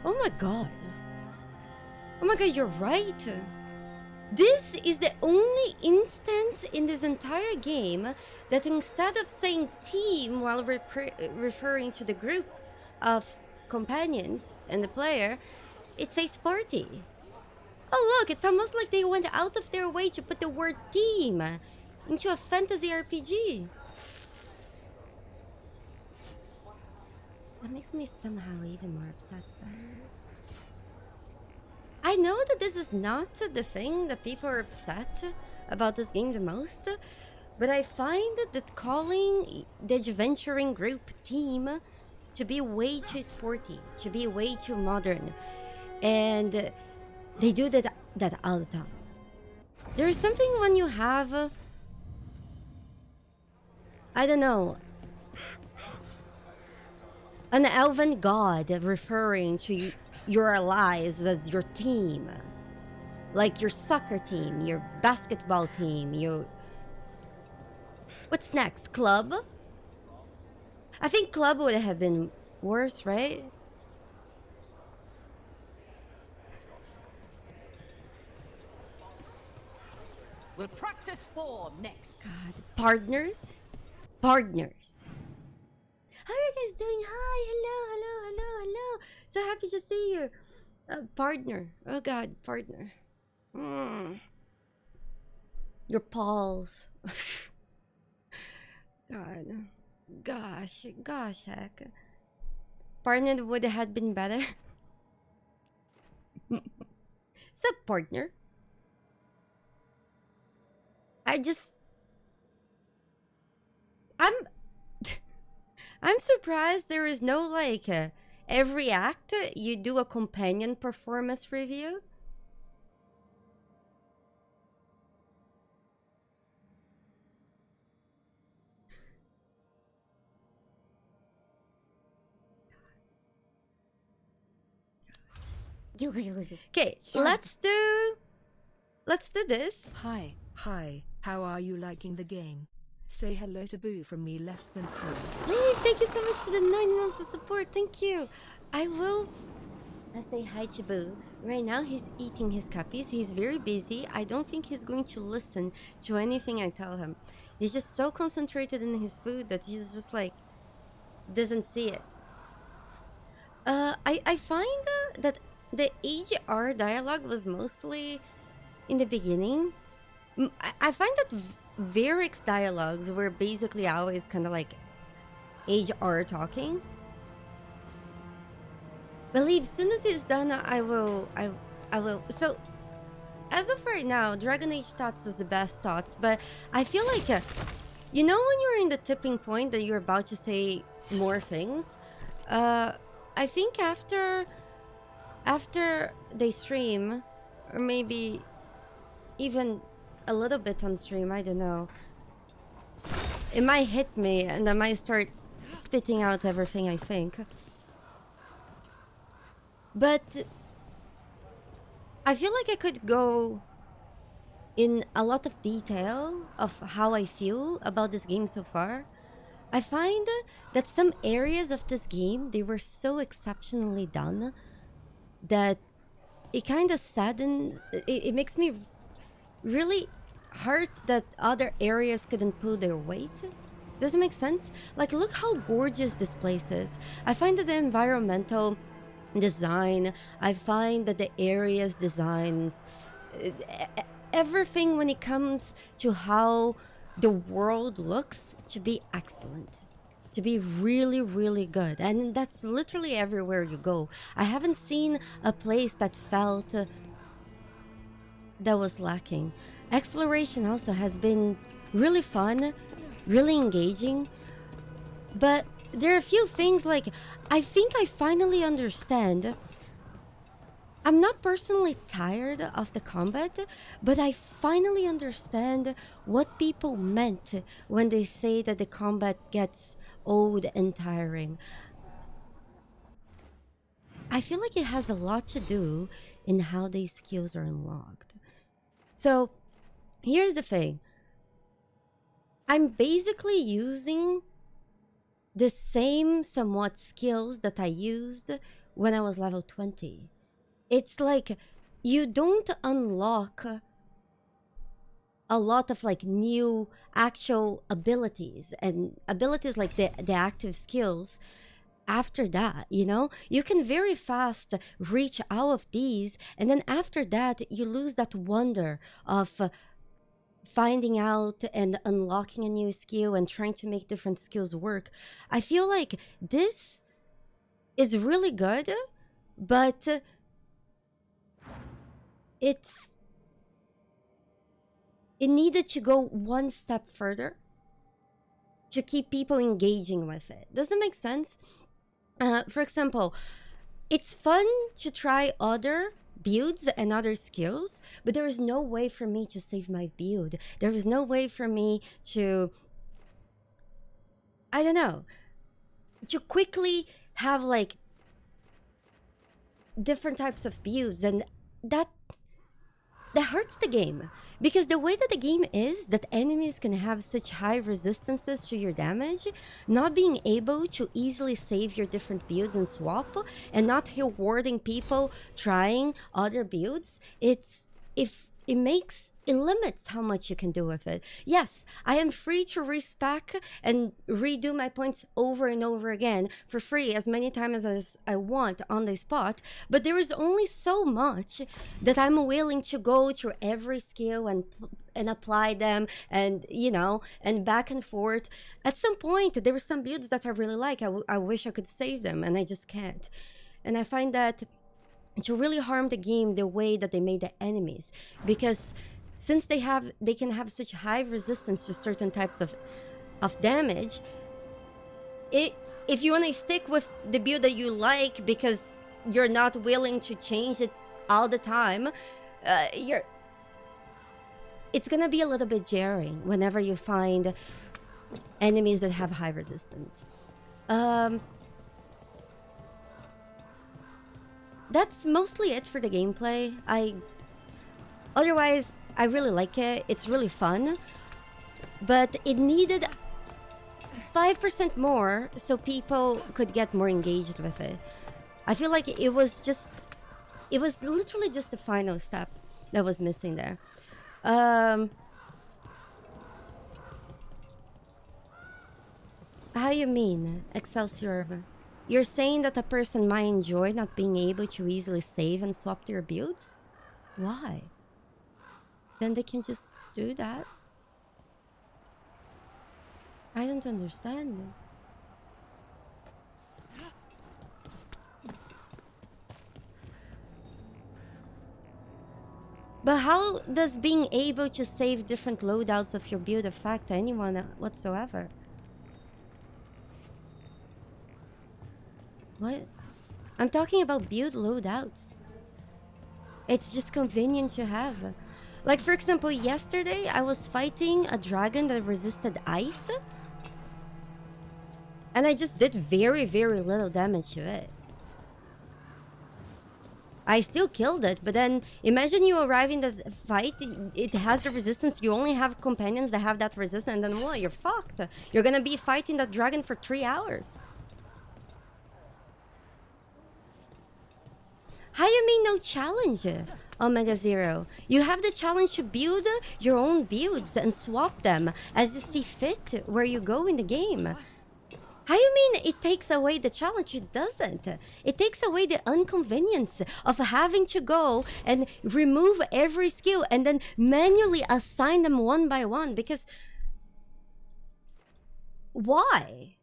Oh my god. Oh my god, you're right. This is the only instance in this entire game that instead of saying team while referring to the group of companions and the player, it says party. Oh look, it's almost like they went out of their way to put the word team into a fantasy RPG. That makes me somehow even more upset then. I know that this is not the thing that people are upset about this game the most, but I find that calling the adventuring group team to be way too sporty, to be way too modern, and they do that all the time. There is something when you have, I don't know, an elven god referring to your allies as your team. Like your soccer team, your basketball team, your... What's next? Club? I think club would have been worse, right? We'll practice form next. God. Partners? Partners. How are you guys doing? Hi, hello. So happy to see you. Partner. Oh god, partner. Your pals. God. Gosh, heck. Partner would have been better. Sup, partner? I'm I'm surprised there is no like every act you do a companion performance review. Okay, let's do this. Hi, how are you liking the game? Say hello to Boo from me less than 3. Hey, thank you so much for the 9 months of support. Thank you. I'll say hi to Boo. Right now he's eating his cuppies. He's very busy. I don't think he's going to listen to anything I tell him. He's just so concentrated in his food that he's just like doesn't see it. I find that the HR dialogue was mostly in the beginning. I find that Varric's dialogues were basically always kind of like HR talking. Believe as soon as it's done, I will. So, as of right now, Dragon Age Thoughts is the best thoughts, but I feel like, you know, when you're in the tipping point that you're about to say more things, I think after they stream, or maybe even a little bit on stream, I don't know, it might hit me and I might start spitting out everything I think. But I feel like I could go in a lot of detail of how I feel about this game so far. I find that some areas of this game, they were so exceptionally done that it kind of saddens, it makes me really hurt that other areas couldn't pull their weight. Does it make sense? Like, look how gorgeous this place is. I find that the environmental design, I find that the areas designs, everything when it comes to how the world looks to be excellent, to be really, really good. And that's literally everywhere you go. I haven't seen a place that felt that was lacking. Exploration also has been really fun, really engaging, but there are a few things like, I think I finally understand. I'm not personally tired of the combat, but I finally understand what people meant when they say that the combat gets old and tiring. I feel like it has a lot to do in how these skills are unlocked. So here's the thing. I'm basically using the same somewhat skills that I used when I was level 20. It's like you don't unlock a lot of like new actual abilities and abilities like the active skills after that, you know. You can very fast reach out of these, and then after that you lose that wonder of finding out and unlocking a new skill and trying to make different skills work. I feel like this is really good, but it's it needed to go one step further to keep people engaging with it. Does that make sense? For example, it's fun to try other builds and other skills, but there is no way for me to save my build. There is no way for me to, I don't know, to quickly have like different types of builds, and that hurts the game, because the way that the game is that enemies can have such high resistances to your damage, not being able to easily save your different builds and swap, and not rewarding people trying other builds, it limits how much you can do with it. Yes, I am free to respec and redo my points over and over again for free as many times as I want on the spot, but there is only so much that I'm willing to go through every skill and apply them, and you know, and back and forth. At some point there are some builds that I really like. I wish I could save them and I just can't, and I find that to really harm the game the way that they made the enemies, because since they can have such high resistance to certain types of damage, if you want to stick with the build that you like because you're not willing to change it all the time, it's gonna be a little bit jarring whenever you find enemies that have high resistance. That's mostly it for the gameplay. Otherwise, I really like it. It's really fun, but it needed 5% more so people could get more engaged with it. I feel like it was literally just the final step that was missing there. How you mean, Excelsior? You're saying that a person might enjoy not being able to easily save and swap their builds? Why? Then they can just do that? I don't understand. But how does being able to save different loadouts of your build affect anyone whatsoever? What? I'm talking about build loadouts. It's just convenient to have. Like, for example, yesterday I was fighting a dragon that resisted ice, and I just did very, very little damage to it. I still killed it, but then imagine you arrive in the fight, it has the resistance, you only have companions that have that resistance, and then well, you're fucked. You're gonna be fighting that dragon for 3 hours. How you mean no challenge, Omega Zero? You have the challenge to build your own builds and swap them as you see fit where you go in the game. How you mean it takes away the challenge? It doesn't. It takes away the inconvenience of having to go and remove every skill and then manually assign them one by one, because why?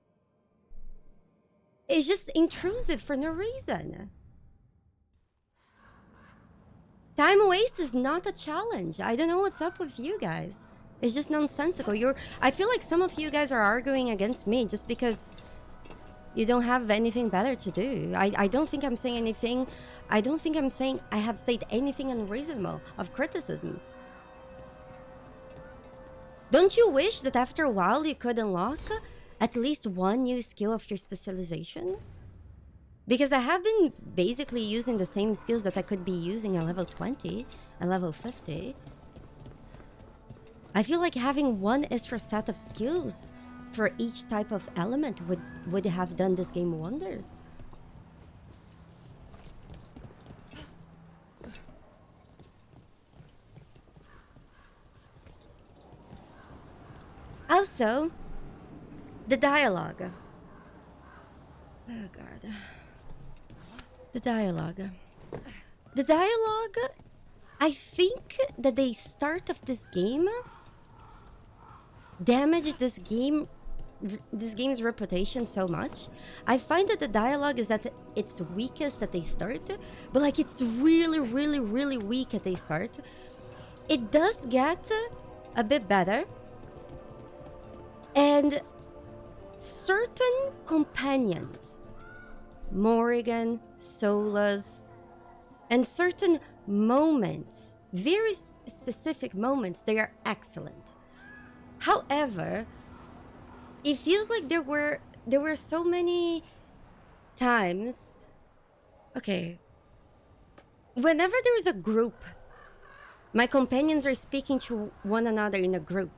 It's just intrusive for no reason. Time waste is not a challenge. I don't know what's up with you guys. It's just nonsensical. I feel like some of you guys are arguing against me just because you don't have anything better to do. I don't think I'm saying anything. I don't think I'm saying I have said anything unreasonable of criticism. Don't you wish that after a while you could unlock at least one new skill of your specialization? Because I have been basically using the same skills that I could be using at level 20 and level 50. I feel like having one extra set of skills for each type of element would have done this game wonders. Also, the dialogue. Oh god. The dialogue. The dialogue, I think that the start of this game damaged this game's reputation so much. I find that the dialogue is at its weakest at the start, but like it's really, really, really weak at the start. It does get a bit better, and certain companions, Morrigan, Solas, and certain moments, very specific moments, they are excellent. However, it feels like there were so many times. Okay, whenever there is a group, my companions are speaking to one another in a group,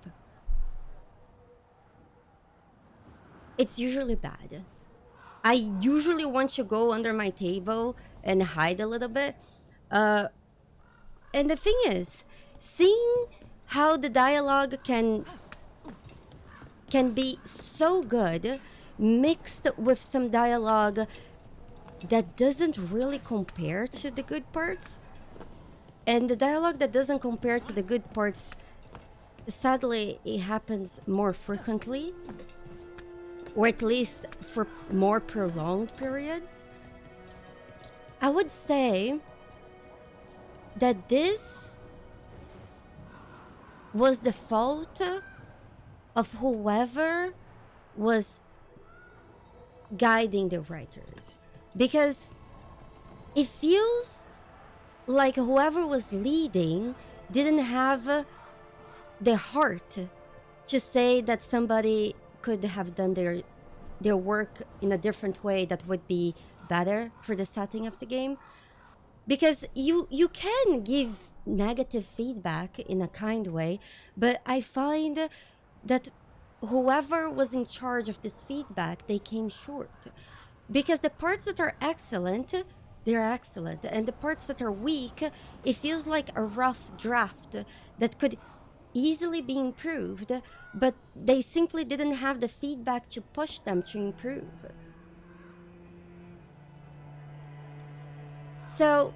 it's usually bad. I usually want to go under my table and hide a little bit. And the thing is, seeing how the dialogue can be so good mixed with some dialogue that doesn't really compare to the good parts, and the dialogue that doesn't compare to the good parts, sadly it happens more frequently, or at least for more prolonged periods. I would say that this was the fault of whoever was guiding the writers, because it feels like whoever was leading didn't have the heart to say that somebody could have done their work in a different way that would be better for the setting of the game. Because you can give negative feedback in a kind way, but I find that whoever was in charge of this feedback, they came short, because the parts that are excellent, they're excellent, and the parts that are weak, it feels like a rough draft that could easily be improved, but they simply didn't have the feedback to push them to improve. So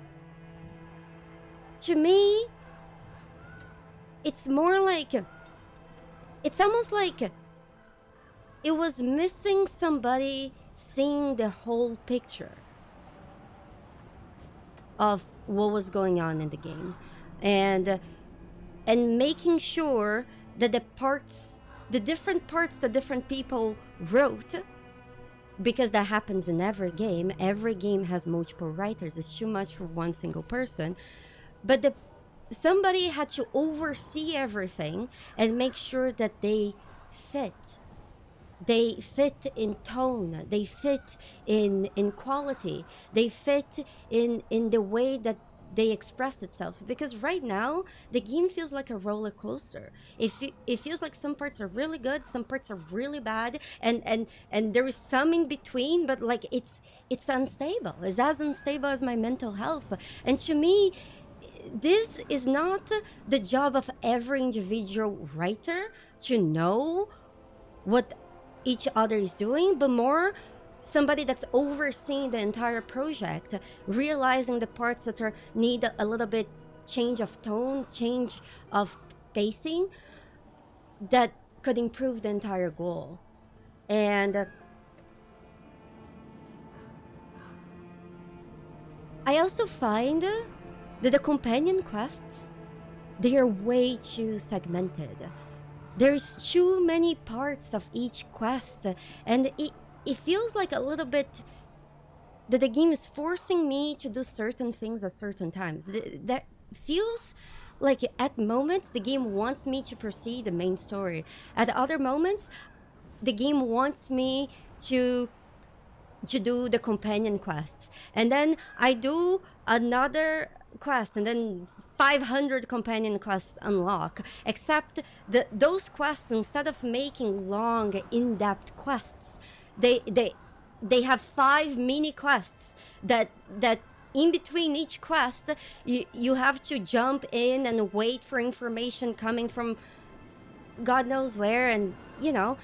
to me, it's more like, it's almost like it was missing somebody seeing the whole picture of what was going on in the game, and making sure that the different parts that different people wrote, because that happens in every game. Every game has multiple writers. It's too much for one single person. But somebody had to oversee everything and make sure that they fit. They fit in tone. They fit in quality. They fit in the way that they express itself. Because right now the game feels like a roller coaster. It feels like some parts are really good, some parts are really bad, and there is some in between. But like it's unstable. It's as unstable as my mental health. And to me, this is not the job of every individual writer to know what each other is doing, but more somebody that's overseeing the entire project, realizing the parts that need a little bit change of tone, change of pacing, that could improve the entire goal. And I also find that the companion quests, they are way too segmented. There's too many parts of each quest, and it feels like a little bit that the game is forcing me to do certain things at certain times. That feels like at moments the game wants me to proceed the main story. At other moments, the game wants me to do the companion quests, and then I do another quest, and then 500 companion quests unlock. Except those quests, instead of making long in-depth quests, they have 5 mini quests that in between each quest you have to jump in and wait for information coming from God knows where, and you know,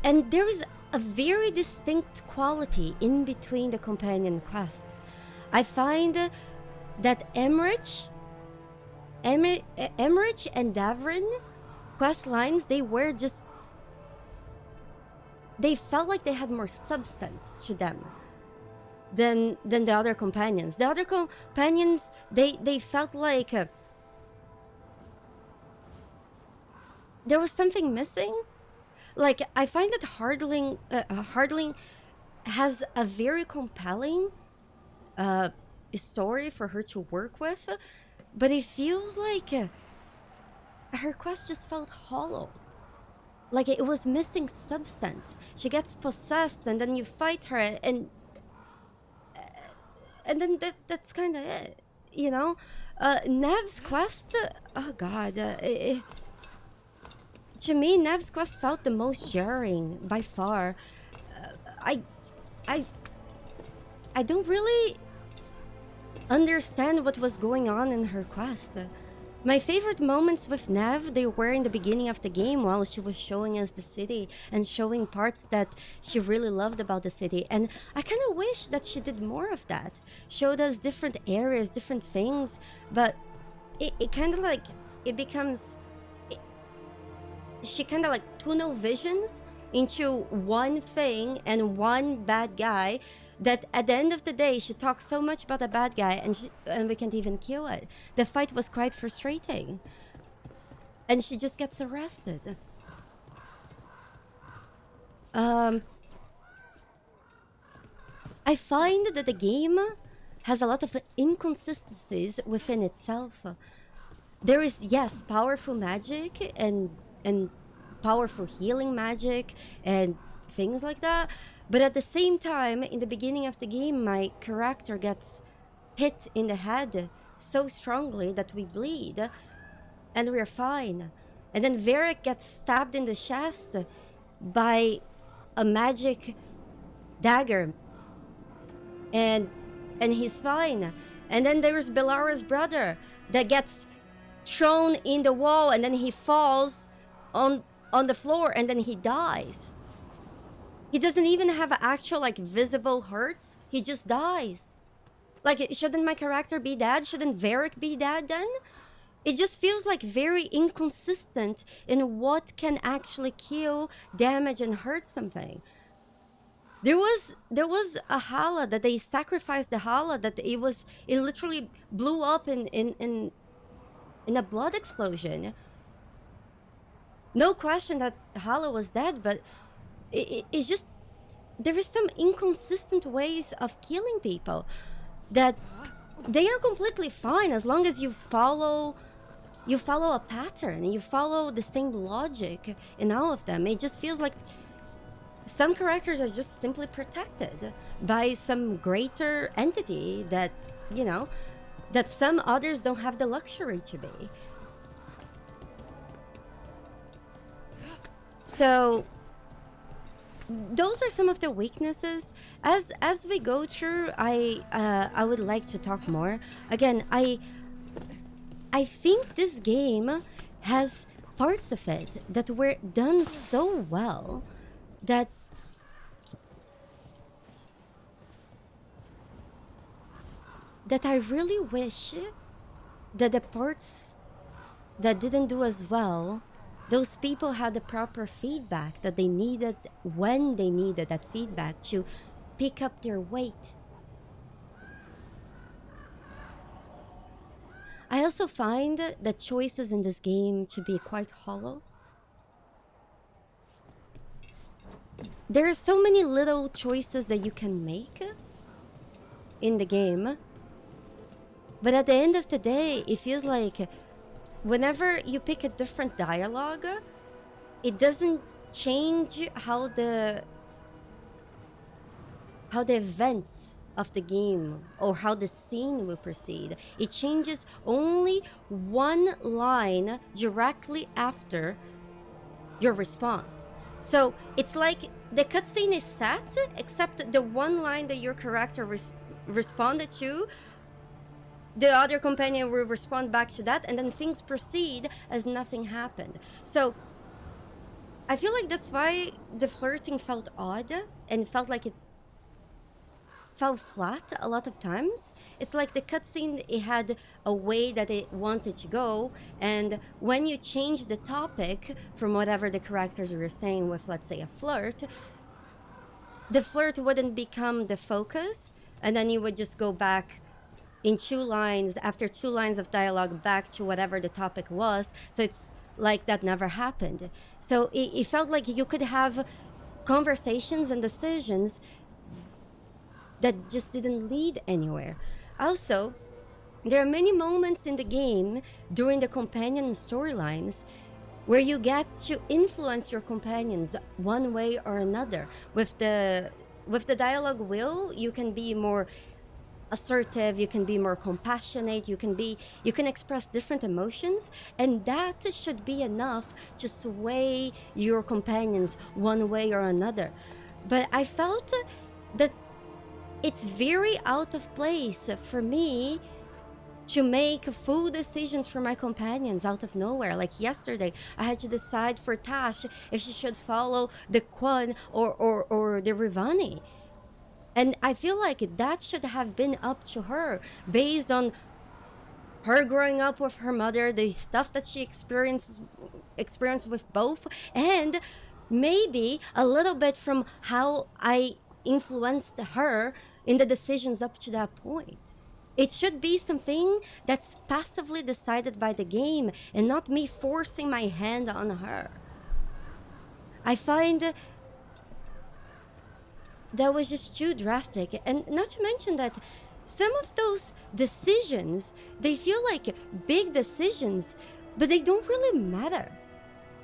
and there is a very distinct quality in between the companion quests. I find that Emmerich and Davrin quest lines, they felt like they had more substance to them than the other companions. The other companions, they felt like there was something missing. Like, I find that Hardling has a very compelling uh, story for her to work with, but it feels like her quest just felt hollow. Like it was missing substance. She gets possessed, and then you fight her, and then that's kind of it, you know. Nev's quest, oh god, to me, Nev's quest felt the most jarring by far. I, I, I don't really understand what was going on in her quest. My favorite moments with Nev, they were in the beginning of the game while she was showing us the city and showing parts that she really loved about the city. And I kind of wish that she did more of that. Showed us different areas, different things, but it kind of like, it becomes, it, she kind of like tunnel visions into one thing and one bad guy, that at the end of the day she talks so much about a bad guy, and we can't even kill it. The fight was quite frustrating, and she just gets arrested. um I find that the game has a lot of inconsistencies within itself. There is, yes, powerful magic and powerful healing magic and things like that, but at the same time, in the beginning of the game, my character gets hit in the head so strongly that we bleed, and we're fine. And then Varric gets stabbed in the chest by a magic dagger, and he's fine. And then there's Belara's brother that gets thrown in the wall, and then he falls on the floor, and then he dies. He doesn't even have actual like visible hurts. He just dies. Like, shouldn't my character be dead? Shouldn't Varric be dead then? It just feels like very inconsistent in what can actually kill, damage, and hurt something. There was a Hala that they sacrificed, the Hala that it literally blew up in a blood explosion. No question that Hala was dead, but it's just, there is some inconsistent ways of killing people that they are completely fine as long as you follow a pattern, you follow the same logic in all of them. It just feels like some characters are just simply protected by some greater entity that, you know, that some others don't have the luxury to be. So those are some of the weaknesses. As we go through, I would like to talk more. Again, I think this game has parts of it that were done so well that I really wish that the parts that didn't do as well, those people had the proper feedback that they needed when they needed that feedback to pick up their weight. I also find the choices in this game to be quite hollow. There are so many little choices that you can make in the game, but at the end of the day, it feels like whenever you pick a different dialogue, it doesn't change how the events of the game or how the scene will proceed. It changes only one line directly after your response. So it's like the cutscene is set, except the one line that your character responded to, the other companion will respond back to that, and then things proceed as nothing happened. So I feel like that's why the flirting felt odd and felt like it fell flat a lot of times. It's like the cutscene, it had a way that it wanted to go, and when you change the topic from whatever the characters were saying with, let's say, a flirt, the flirt wouldn't become the focus, and then you would just go back in 2 lines, after 2 lines of dialogue, back to whatever the topic was. So it's like that never happened. So it felt like you could have conversations and decisions that just didn't lead anywhere. Also, there are many moments in the game during the companion storylines where you get to influence your companions one way or another. With the dialogue wheel, you can be more assertive, you can be more compassionate, you can express different emotions, and that should be enough to sway your companions one way or another. But I felt that it's very out of place for me to make full decisions for my companions out of nowhere. Like yesterday, I had to decide for Tash if she should follow the Quan or the Rivani. And I feel like that should have been up to her based on her growing up with her mother, the stuff that she experienced with both, and maybe a little bit from how I influenced her in the decisions up to that point. It should be something that's passively decided by the game and not me forcing my hand on her. I find that was just too drastic. And not to mention that some of those decisions, they feel like big decisions, but they don't really matter.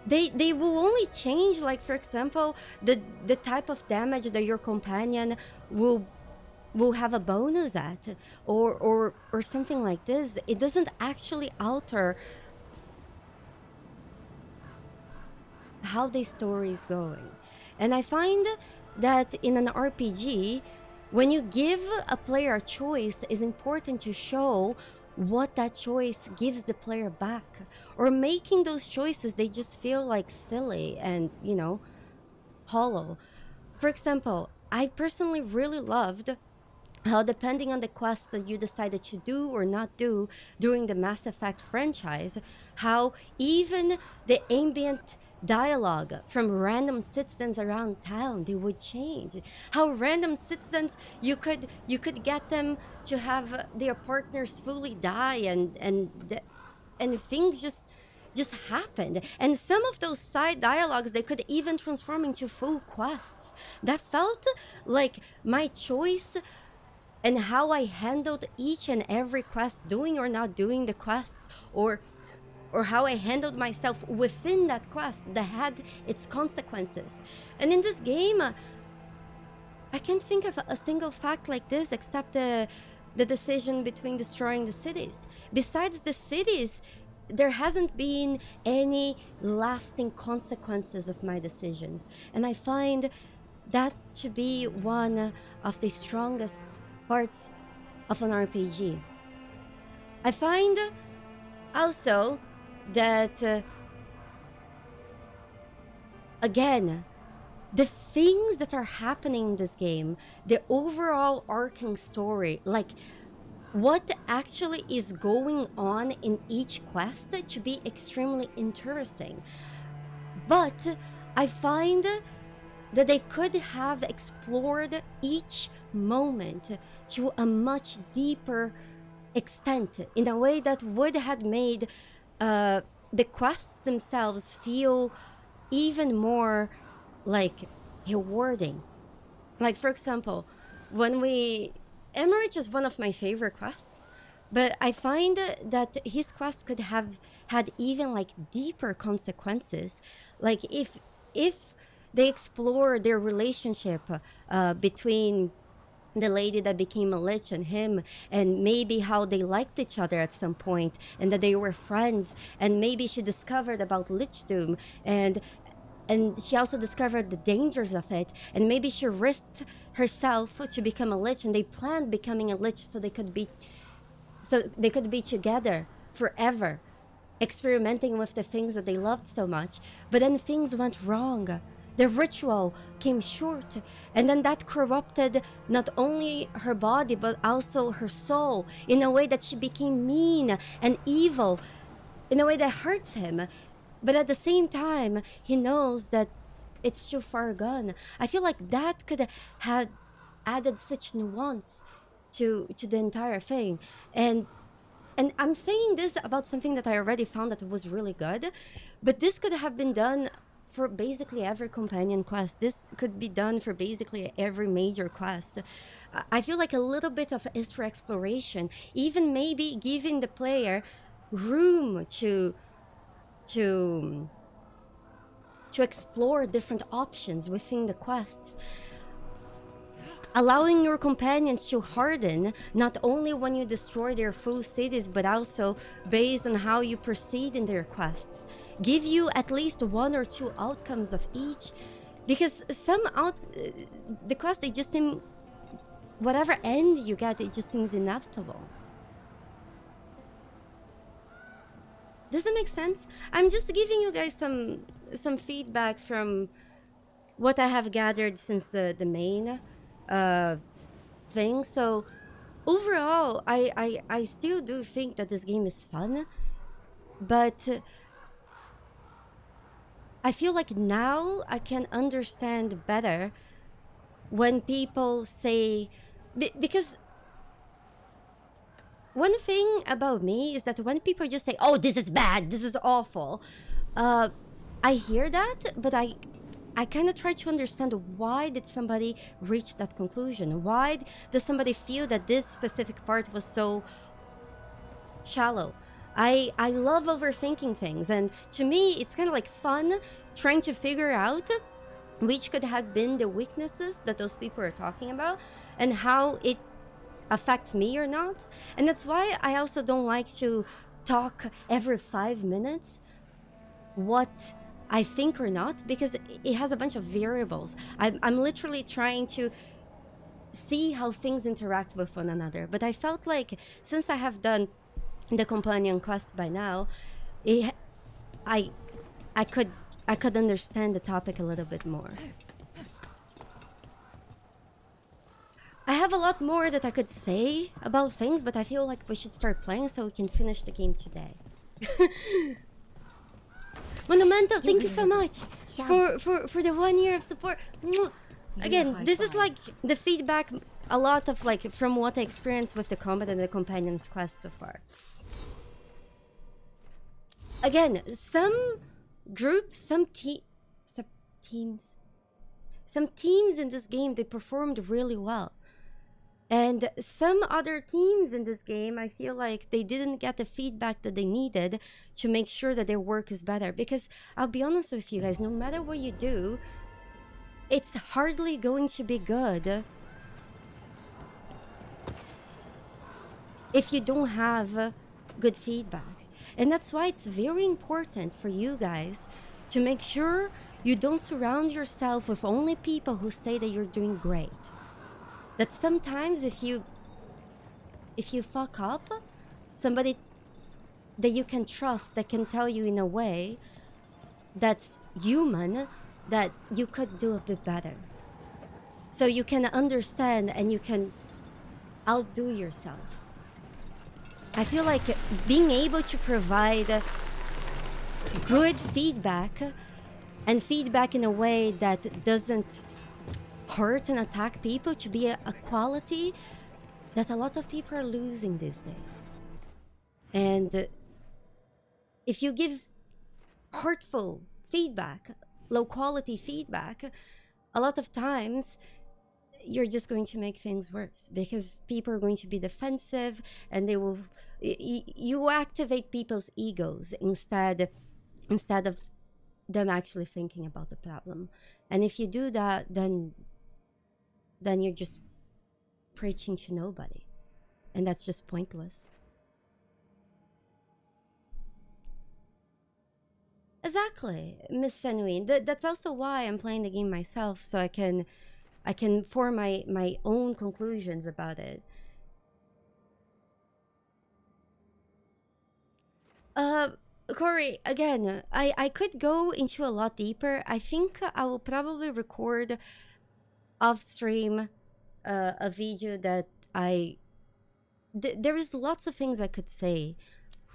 They will only change, like, for example, the type of damage that your companion will have a bonus at, or something like this. It doesn't actually alter how the story is going. And I find that in an RPG, when you give a player a choice, it's important to show what that choice gives the player back. Or making those choices, they just feel like silly and, hollow. For example, I personally really loved how, depending on the quest that you decided to do or not do during the Mass Effect franchise, how even the ambient dialogue from random citizens around town, they would change. How random citizens, you could get them to have their partners fully die, and things just happened. And some of those side dialogues, they could even transform into full quests that felt like my choice and how I handled each and every quest, doing or not doing the quests, or how I handled myself within that quest that had its consequences. And in this game, I can't think of a single fact like this except the decision between destroying the cities. Besides the cities, there hasn't been any lasting consequences of my decisions. And I find that to be one of the strongest parts of an RPG. I find also that, again, the things that are happening in this game, the overall arcing story, like what actually is going on in each quest, to be extremely interesting. But I find that they could have explored each moment to a much deeper extent in a way that would have made the quests themselves feel even more like rewarding. Like, for example, when we Emmerich is one of my favorite quests, but I find that his quest could have had even like deeper consequences. Like if they explore their relationship between the lady that became a lich and him, and maybe how they liked each other at some point and that they were friends, and maybe she discovered about lichdom, and she also discovered the dangers of it, and maybe she risked herself to become a lich, and they planned becoming a lich so they could be together forever. experimenting with the things that they loved so much, but then things went wrong. The ritual came short, and then that corrupted not only her body but also her soul in a way that she became mean and evil, in a way that hurts him. But at the same time, he knows that it's too far gone. I feel like that could have added such nuance to the entire thing. And I'm saying this about something that I already found that was really good, but this could have been done for basically every companion quest. This could be done for basically every major quest. I feel like a little bit of extra exploration, even maybe giving the player room to explore different options within the quests, allowing your companions to harden not only when you destroy their full cities but also based on how you proceed in their quests. Give you at least one or two outcomes of each, because the quests, they just seem, whatever end you get, it just seems inevitable. Does that make sense? I'm just giving you guys some feedback from what I have gathered since the main thing. So overall, I still do think that this game is fun, but I feel like now I can understand better when people say, because one thing about me is that when people just say, "Oh, this is bad, this is awful," I hear that, but I kind of try to understand, why did somebody reach that conclusion? Why does somebody feel that this specific part was so shallow? I love overthinking things, and to me it's kind of like fun trying to figure out which could have been the weaknesses that those people are talking about and how it affects me or not. And that's why I also don't like to talk every 5 minutes what I think or not, because it has a bunch of variables. I'm literally trying to see how things interact with one another. But I felt like since I have done the companion quest by now, it, I I could understand the topic a little bit more. I have a lot more that I could say about things, but I feel like we should start playing so we can finish the game today. Monumento, thank you so much for the 1 year of support. Again, this is like the feedback, a lot of like from what I experienced with the combat and the companions quest so far. Again, some groups, some teams in this game, they performed really well. And some other teams in this game, I feel like they didn't get the feedback that they needed to make sure that their work is better. Because I'll be honest with you guys, no matter what you do, it's hardly going to be good if you don't have good feedback. And that's why it's very important for you guys to make sure you don't surround yourself with only people who say that you're doing great. That sometimes if you fuck up, somebody that you can trust, that can tell you in a way that's human, that you could do a bit better, so you can understand and you can outdo yourself. I feel like being able to provide good feedback, and feedback in a way that doesn't hurt and attack people, to be a quality that a lot of people are losing these days. And if you give hurtful feedback, low quality feedback, a lot of times you're just going to make things worse, because people are going to be defensive and they will you activate people's egos instead of them actually thinking about the problem. And if you do that, then you're just preaching to nobody, and that's just pointless. Exactly, Miss Senuin. That's also why I'm playing the game myself, so I can form my own conclusions about it. Corey, again, I could go into a lot deeper. I think I will probably record off stream a video that there is lots of things I could say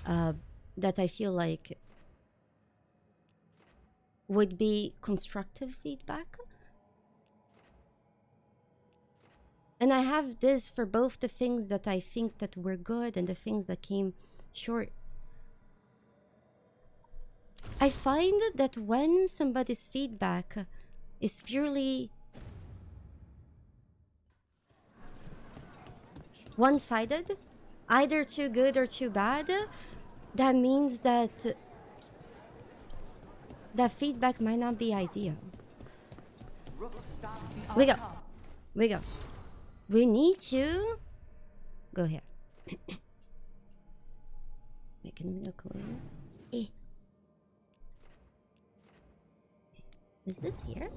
uh, that I feel like would be constructive feedback. And I have this for both the things that I think that were good and the things that came short. I find that when somebody's feedback is purely one-sided, either too good or too bad, that means that that feedback might not be ideal. We go. We go. We need to go here. Wait, can we go closer? Eh. Is this here?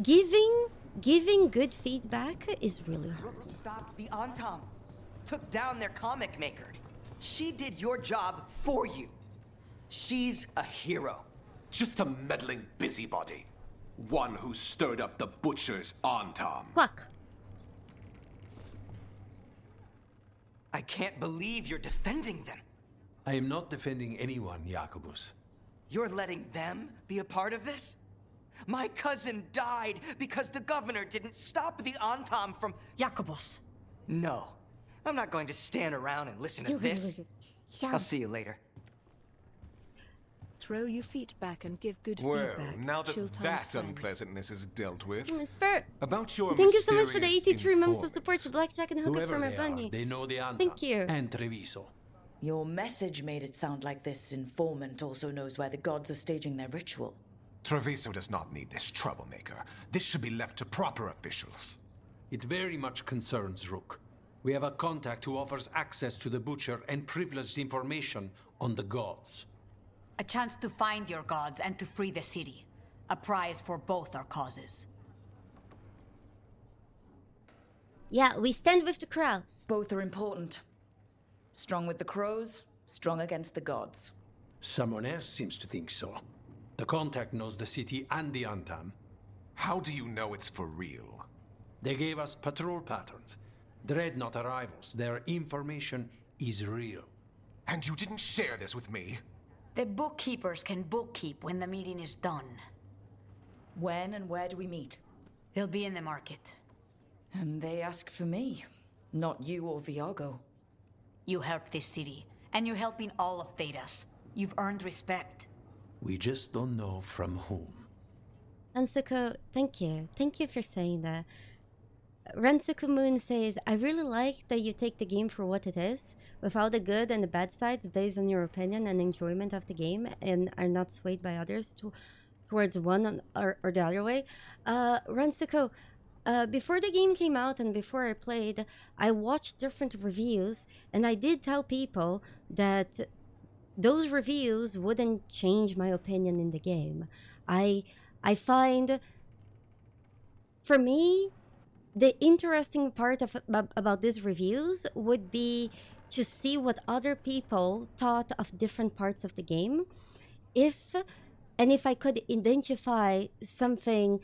Giving good feedback is really hard. Rook stopped the Antam, took down their comic maker. She did your job for you. She's a hero. Just a meddling busybody. One who stirred up the butcher's Antam. Fuck. I can't believe you're defending them. I am not defending anyone, Jacobus. You're letting them be a part of this? My cousin died because the governor didn't stop the Antam from... Jacobus. No. I'm not going to stand around and listen to this. I'll see you later. Throw your feet back and give good Well, feedback. now that Chill times that friends. unpleasantness is dealt with, Spirit. about your Thank you so much for the mysterious 83 months of informant. support to Blackjack and Hookers Whoever for my they bunny. are, they know the Antam. Thank you. And Treviso. Your message made it sound like this informant also knows where the gods are staging their ritual. Treviso does not need this troublemaker. This should be left to proper officials. It very much concerns Rook. We have a contact who offers access to the butcher and privileged information on the gods. A chance to find your gods and to free the city. A prize for both our causes. Yeah, we stand with the crows. Both are important. Strong with the crows, strong against the gods. Someone else seems to think so. The contact knows the city and the Antam. How do you know it's for real? They gave us patrol patterns. Dreadnought arrivals. Their information is real. And you didn't share this with me? The bookkeepers can bookkeep when the meeting is done. When and where do we meet? They'll be in the market. And they ask for me, not you or Viago. You helped this city, and you're helping all of Thedas. You've earned respect. We just don't know from whom. Rensuko, thank you. Thank you for saying that. Rensuko Moon says, I really like that you take the game for what it is, with all the good and the bad sides based on your opinion and enjoyment of the game, and are not swayed by others towards one or the other way. Rensuko, before the game came out and before I played, I watched different reviews, and I did tell people that those reviews wouldn't change my opinion in the game. I find, for me, the interesting part about these reviews would be to see what other people thought of different parts of the game. If I could identify something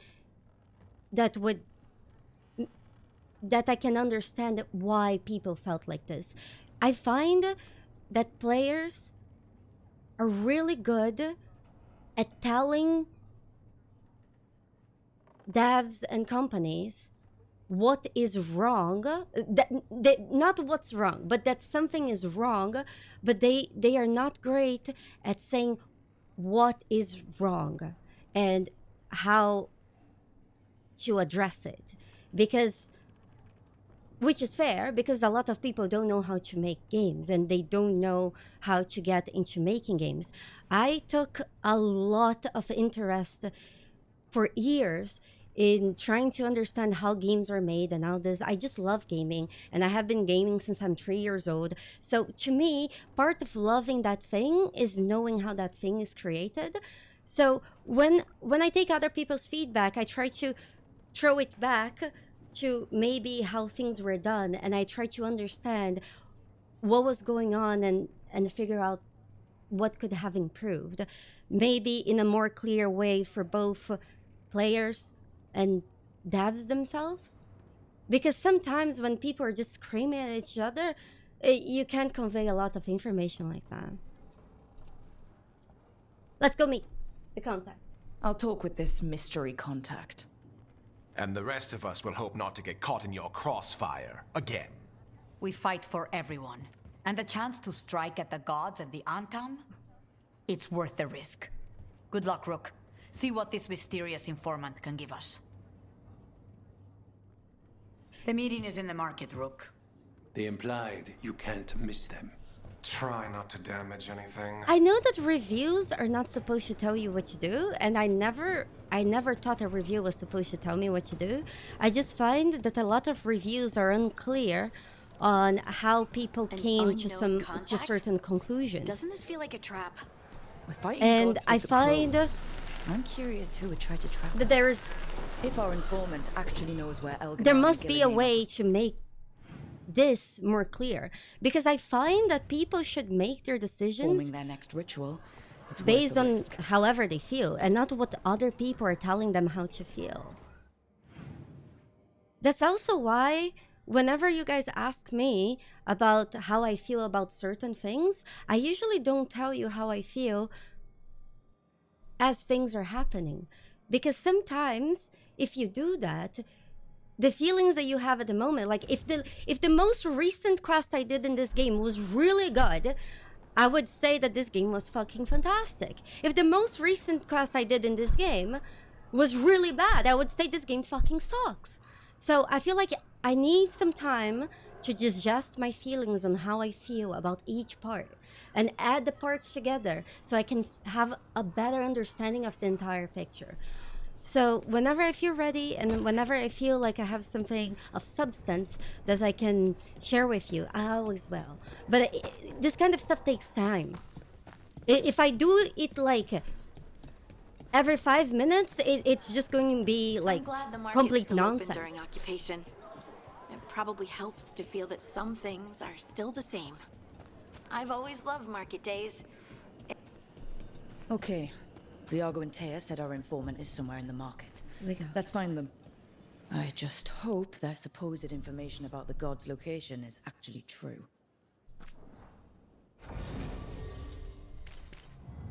that I can understand why people felt like this. I find that players are really good at telling devs and companies what is wrong, not what's wrong, but that something is wrong, but they are not great at saying what is wrong and how to address it, which is fair, because a lot of people don't know how to make games and they don't know how to get into making games. I took a lot of interest for years in trying to understand how games are made and how this. I just love gaming, and I have been gaming since I'm 3 years old. So to me, part of loving that thing is knowing how that thing is created. So when I take other people's feedback, I try to throw it back to maybe how things were done, and I try to understand what was going on and figure out what could have improved. Maybe in a more clear way for both players and devs themselves. Because sometimes when people are just screaming at each other, you can't convey a lot of information like that. Let's go meet the contact. I'll talk with this mystery contact. And the rest of us will hope not to get caught in your crossfire again. We fight for everyone. And the chance to strike at the gods and the Antam? It's worth the risk. Good luck, Rook. See what this mysterious informant can give us. The meeting is in the market, Rook. They implied you can't miss them. Try not to damage anything. I know that reviews are not supposed to tell you what to do, and I never thought a review was supposed to tell me what to do. I just find that a lot of reviews are unclear on how people came to certain conclusions. Doesn't this feel like a trap? We're fighting And gods I with the find crows. I'm curious who would try to trap that us. there is If our informant actually knows where Elgin there must be a way to make this more clear, because I find that people should make their decisions forming their next ritual. It's based worth the on risk. however they feel and not what other people are telling them how to feel. That's also why whenever you guys ask me about how I feel about certain things, I usually don't tell you how I feel as things are happening. Because sometimes if you do that, the feelings that you have at the moment, like if the most recent quest I did in this game was really good, I would say that this game was fucking fantastic. If the most recent quest I did in this game was really bad, I would say this game fucking sucks. So I feel like I need some time to digest my feelings on how I feel about each part and add the parts together so I can have a better understanding of the entire picture. So whenever I feel ready and whenever I feel like I have something of substance that I can share with you, I always will. But this kind of stuff takes time. If I do it like every 5 minutes, it's just going to be like I'm glad the market's complete still nonsense. open during occupation. It probably helps to feel that some things are still the same. I've always loved market days. Okay. Viago and Taya said our informant is somewhere in the market. We go. Let's find them. I just hope their supposed information about the god's location is actually true.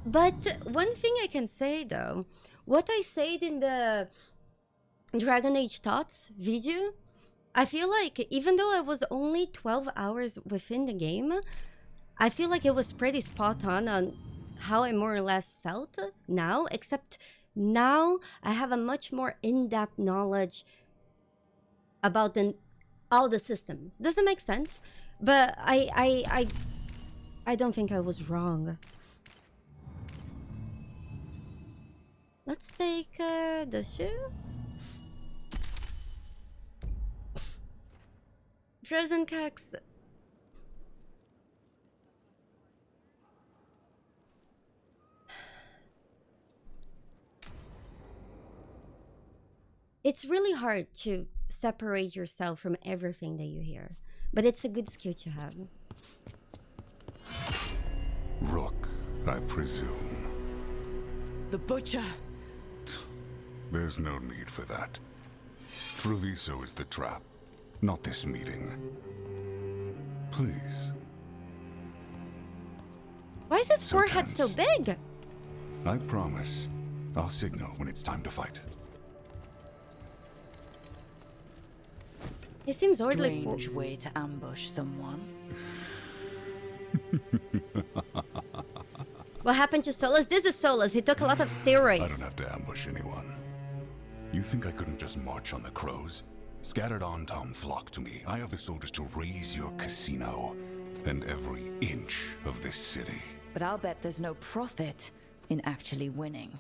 But one thing I can say though, what I said in the Dragon Age Thoughts video, I feel like even though I was only 12 hours within the game, I feel like it was pretty spot on how I more or less felt now, except now I have a much more in-depth knowledge about all the systems. Does it make sense? But I don't think I was wrong. Let's take the shoe. Frozen cakes. It's really hard to separate yourself from everything that you hear, but it's a good skill to have. Rook, I presume. The Butcher! There's no need for that. Treviso is the trap, not this meeting. Please. Why is his So forehead so tense. big? I promise. I'll signal when it's time to fight. He seems oddly Strange way to ambush someone. What happened to Solus? This is Solus. He took a lot of steroids. I don't have to ambush anyone. You think I couldn't just march on the crows? Scattered on town flock to me. I have the soldiers to raise your casino and every inch of this city. But I'll bet there's no profit in actually winning.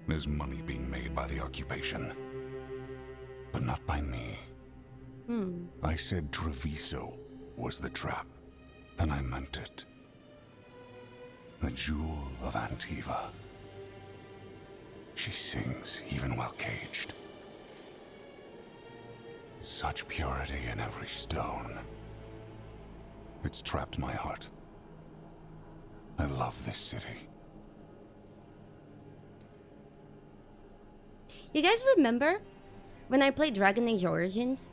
There's money being made by the occupation. But not by me. I said Treviso was the trap, and I meant it. The jewel of Antiva. She sings even while caged. Such purity in every stone. It's trapped my heart. I love this city. You guys remember when I played Dragon Age Origins?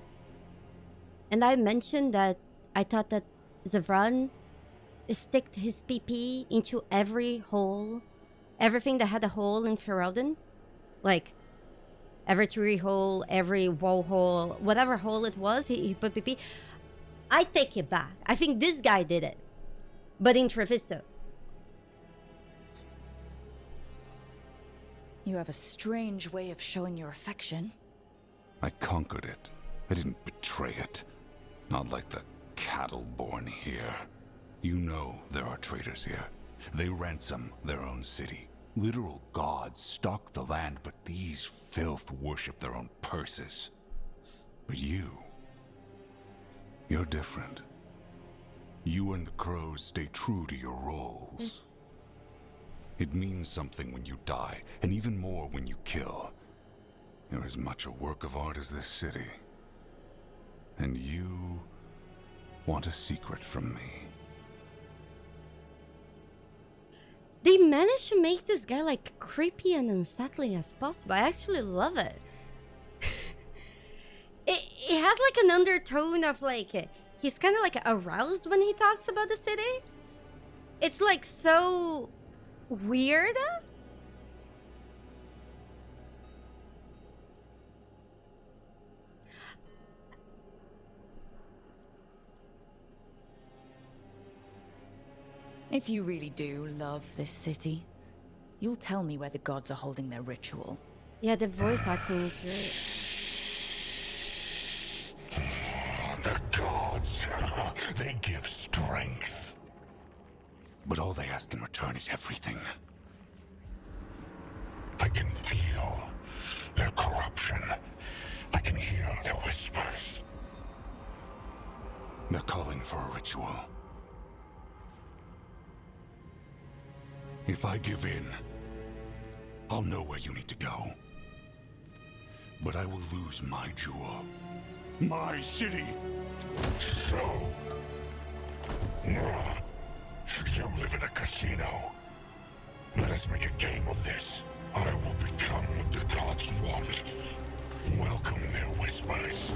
And I mentioned that I thought that Zevran sticked his PP into every hole, everything that had a hole in Ferelden. Like, every tree hole, every wall hole, whatever hole it was, he put PP. I take it back. I think this guy did it, but in Treviso. You have a strange way of showing your affection. I conquered it. I didn't betray it. Not like the cattle born here. You know there are traitors here. They ransom their own city. Literal gods stalk the land, but these filth worship their own purses. But you're different. You and the crows stay true to your roles. It means something when you die, and even more when you kill. You're as much a work of art as this city. And you want a secret from me. They managed to make this guy like creepy and unsettling as possible. I actually love it. It has like an undertone of like, he's kind of like aroused when he talks about the city. It's like so weird. If you really do love this city, you'll tell me where the gods are holding their ritual. Yeah, the voice acting is great. The gods, they give strength. But all they ask in return is everything. I can feel their corruption. I can hear their whispers. They're calling for a ritual. If I give in, I'll know where you need to go. But I will lose my jewel. My city. So... you live in a casino. Let us make a game of this. I will become what the gods want. Welcome their whispers.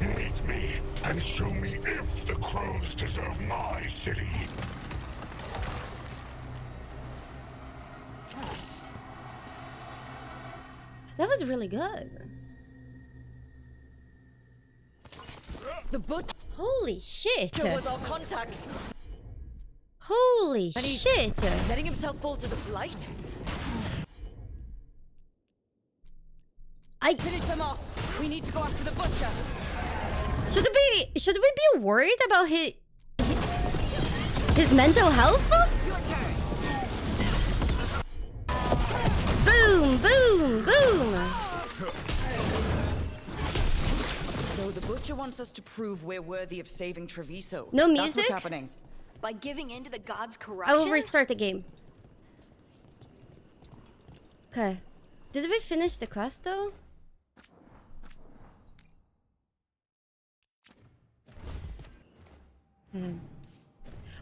Meet me and show me if the crows deserve my city. That was really good. The butcher Holy shit. was our contact. Holy And he's shit. letting himself fall to the blight? I Finish them off. We need to go after the butcher. should we be worried about his mental health? Your turn. Boom, boom, boom. So the butcher wants us to prove we're worthy of saving Treviso. No That's music? what's happening. By giving in to the gods' I corruption? will restart the game. Okay. Did we finish the quest though?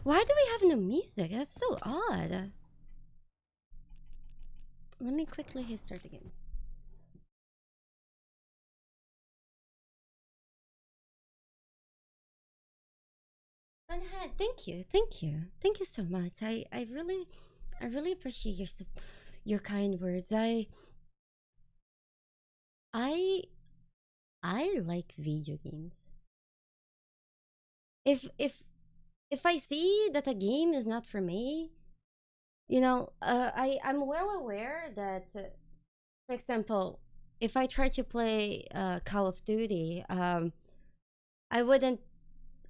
Why do we have no music? That's so odd. Let me quickly hit start the game. Thank you, thank you so much. I really appreciate your kind words. I like video games. If I see that a game is not for me, you know, I'm well aware that, for example, if I try to play Call of Duty, I wouldn't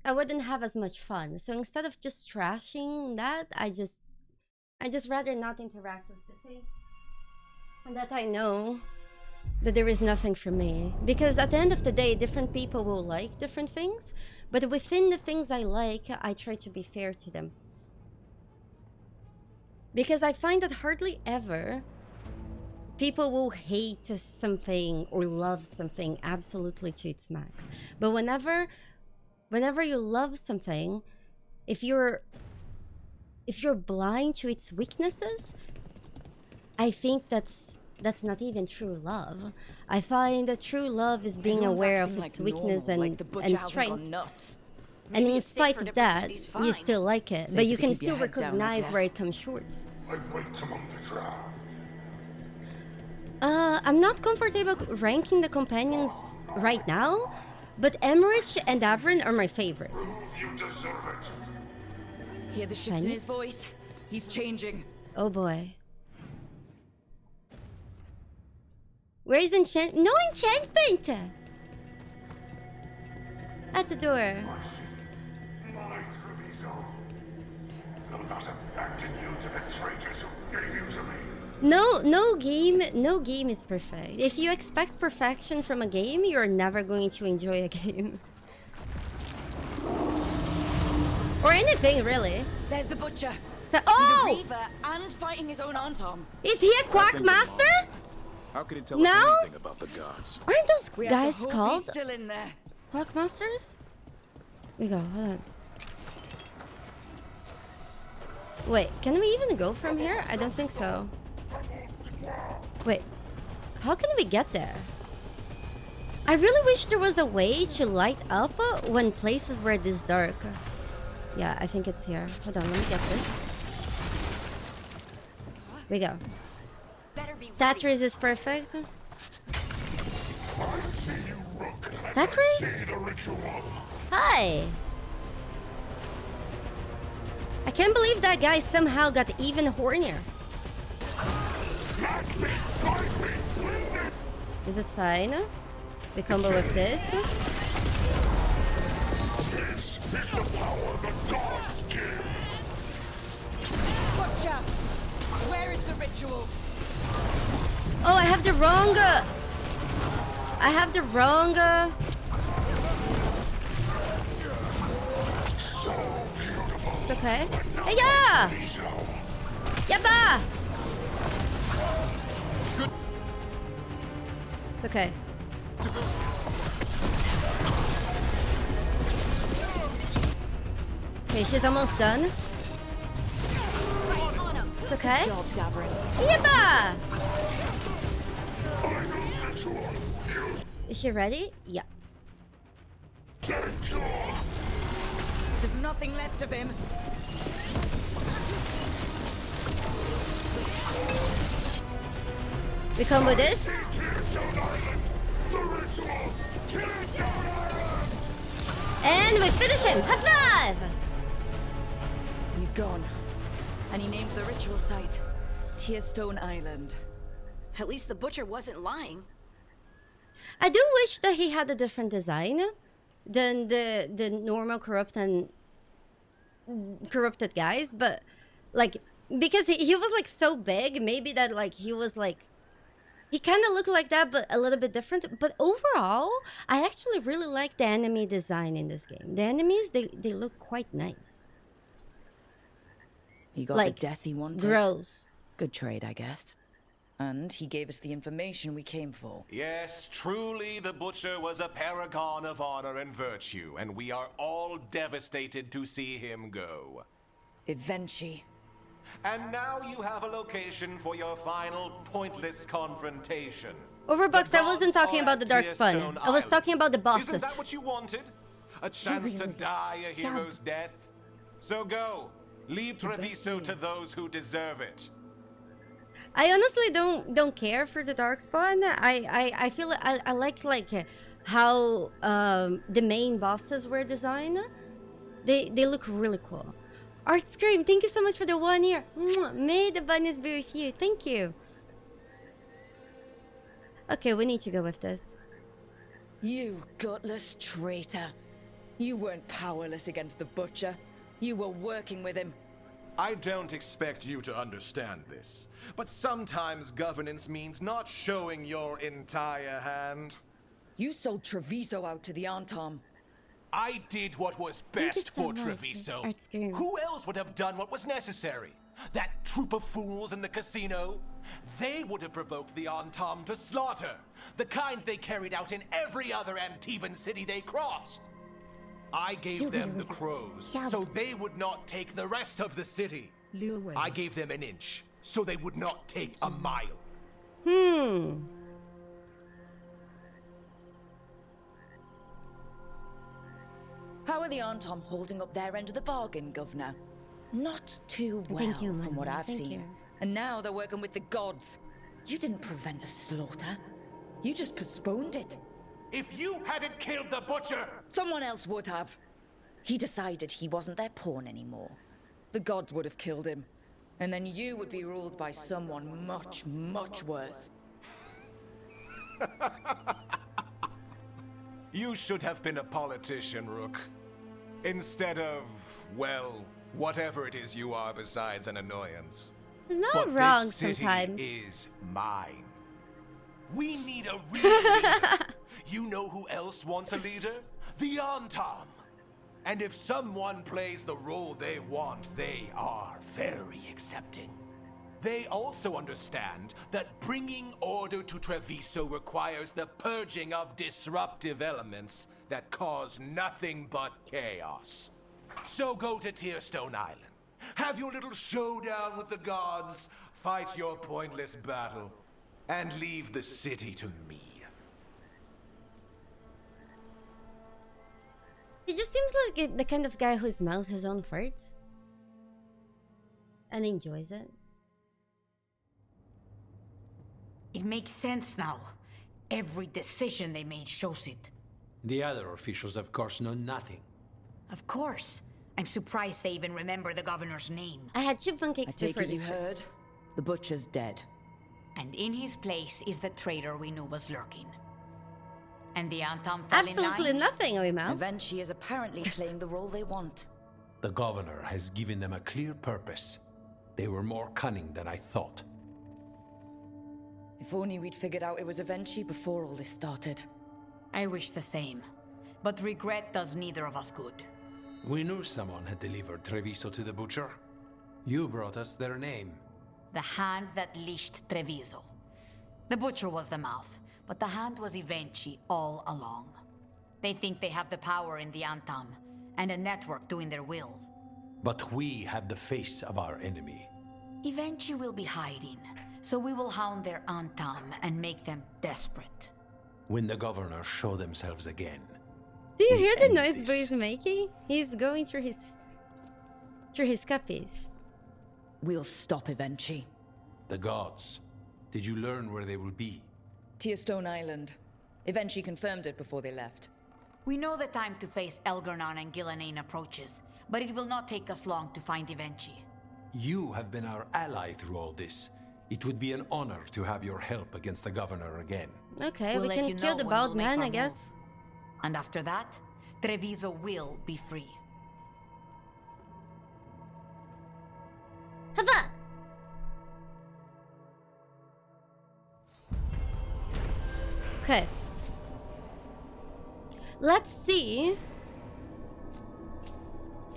have as much fun. So instead of just trashing that, I just rather not interact with the thing, and that I know that there is nothing for me. Because at the end of the day, different people will like different things, but within the things I like, I try to be fair to them. Because I find that hardly ever people will hate something or love something absolutely to its max. But whenever Whenever you love something, if you're blind to its weaknesses, I think that's not even true love. I find that true love is being Everyone's aware of acting its like weakness normal, like the butcher hasn't gone strengths. nuts. And Maybe in it's spite safer of to pretend that, he's you fine. still like it. Safer But you to can keep your still head down, I recognize where guess. it comes short. I wait among the trap. I'm not comfortable ranking the companions right now, but Emmerich and Avrin are my favorite. Prove you deserve it. Hear the shift in Shiny? his voice? He's changing. Oh boy. Where is no enchantment? At the door. My city, my Treviso. Will not abandon you to the traitors who gave you to me. No game is perfect. If you expect perfection from a game, you're never going to enjoy a game. Or anything, really. There's the butcher. So, He's a oh! reaver and fighting his own Antom. Is he a quack master? How could he tell No? us anything about the gods? Aren't those We guys have to hope called he's still in there. quack masters? We go, hold on. Wait, can we even go from here? I don't think so. Wait, how can we get there? I really wish there was a way to light up when places were this dark. Yeah, I think it's here. Hold on, let me get this. We go. Better be That ready. is perfect. I see you, Rook. That I see the ritual. Hi! I can't believe that guy somehow got even hornier. Match me, find me, win me. This is fine. We combo with this. This is the power the gods give. Butcher! Where is the ritual? Oh, I have the wrong... I have the wrong... So beautiful. It's okay. But Hey, yeah! Treviso. Yabba! It's okay. Okay, she's almost done. It's okay. Job, Davrin. Yabba! Final ritual. Use Is she ready? Yeah. Sanctuary. There's nothing left of him. We combo this. Tearstone Island. The ritual. Tearstone Island. And we finish him. High five! He's gone. And he named the ritual site Tearstone Island. At least the butcher wasn't lying. I do wish that he had a different design than the normal corrupted guys, but like because he was like so big, maybe that like he was like he kind of looked like that, but a little bit different. But overall, I actually really like the enemy design in this game. The enemies they look quite nice. He got Like the death he wanted. gross. Good trade, I guess. And he gave us the information we came for. Yes, truly the Butcher was a paragon of honor and virtue, and we are all devastated to see him go. Eventually. And now you have a location for your final pointless confrontation. Overbucks, The I wasn't gods talking are about the at Darkspawn. Tearstone I was Island. talking about the bosses. Isn't that what you wanted? A chance to die a hero's death? So go. Leave Treviso to those who deserve it. I honestly don't care for the Darkspawn. I feel I like how the main bosses were designed. They look really cool. Art Scream, thank you so much for the 1 year. Mwah. May the bunnies be with you. Thank you. Okay, we need to go with this. You gutless traitor. You weren't powerless against the Butcher. You were working with him. I don't expect you to understand this, but sometimes governance means not showing your entire hand. You sold Treviso out to the Antom. I did what was Thank you best so for much, Treviso. Art Scream. Who else would have done what was necessary? That troop of fools in the casino? They would have provoked the Antom to slaughter, the kind they carried out in every other Antivan city they crossed. I gave them the crows, so they would not take the rest of the city. Lure away. I gave them an inch, so they would not take a mile. How are the Antom holding up their end of the bargain, Governor? Not too well, Thank you, from what Mama. I've Thank seen. you. And now they're working with the gods. You didn't prevent a slaughter. You just postponed it. If you hadn't killed the butcher... Someone else would have. He decided he wasn't their pawn anymore. The gods would have killed him. And then you would be ruled by someone much, much worse. You should have been a politician, Rook. Instead of, well, whatever it is you are besides an annoyance. It's not But wrong this city sometimes. is mine. We need a real leader. You know who else wants a leader? The Antom. And if someone plays the role they want, they are very accepting. They also understand that bringing order to Treviso requires the purging of disruptive elements that cause nothing but chaos. So go to Tearstone Island. Have your little showdown with the gods, fight your pointless battle, and leave the city to me. He just seems like the kind of guy who smells his own farts and enjoys it. It makes sense now. Every decision they made shows it. The other officials, of course, know nothing. Of course. I'm surprised they even remember the governor's name. I had chipmunk I cakes take before it you this. heard? The butcher's dead. And in his place is the traitor we knew was lurking. And the Antom fell in Absolutely line. nothing, Oimao. Eventually is apparently playing the role they want. The governor has given them a clear purpose. They were more cunning than I thought. If only we'd figured out it was Evenchi before all this started. I wish the same. But regret does neither of us good. We knew someone had delivered Treviso to the butcher. You brought us their name. The hand that leashed Treviso. The butcher was the mouth, but the hand was Evenchi all along. They think they have the power in the Antom, and a network doing their will. But we have the face of our enemy. Evenchi will be hiding, so we will hound their Antom and make them desperate. When the governor show themselves again. Do you we hear the end noise this. Boo is making? He's going through his copies. We'll stop Evenchi. The gods. Did you learn where they will be? Tearstone Island. Evenchi confirmed it before they left. We know the time to face Elgernon and Gillanane approaches, but it will not take us long to find Evenchi. You have been our ally through all this. It would be an honor to have your help against the governor again. Okay, We'll we let can you kill know the when bald we'll make man, our I guess. move. And after that, Treviso will be free. Hava! Okay. Let's see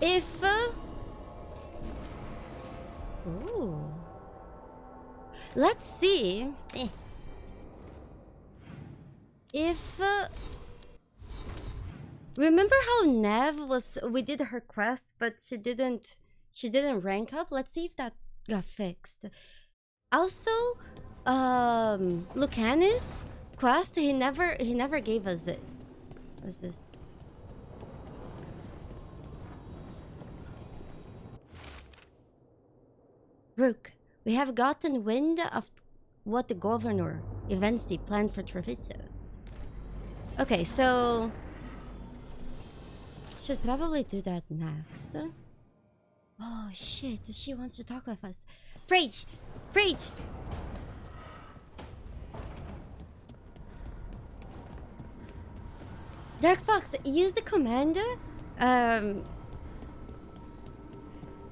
if ooh. Let's see if remember how Nev was, we did her quest but she didn't rank up. Let's see if that got fixed. Also Lucanus quest, he never gave us it. What's this? Rook, we have gotten wind of what the governor eventually planned for Treviso. Okay, so should probably do that next. Oh shit, she wants to talk with us. Preach! Preach! Dark Fox, use the command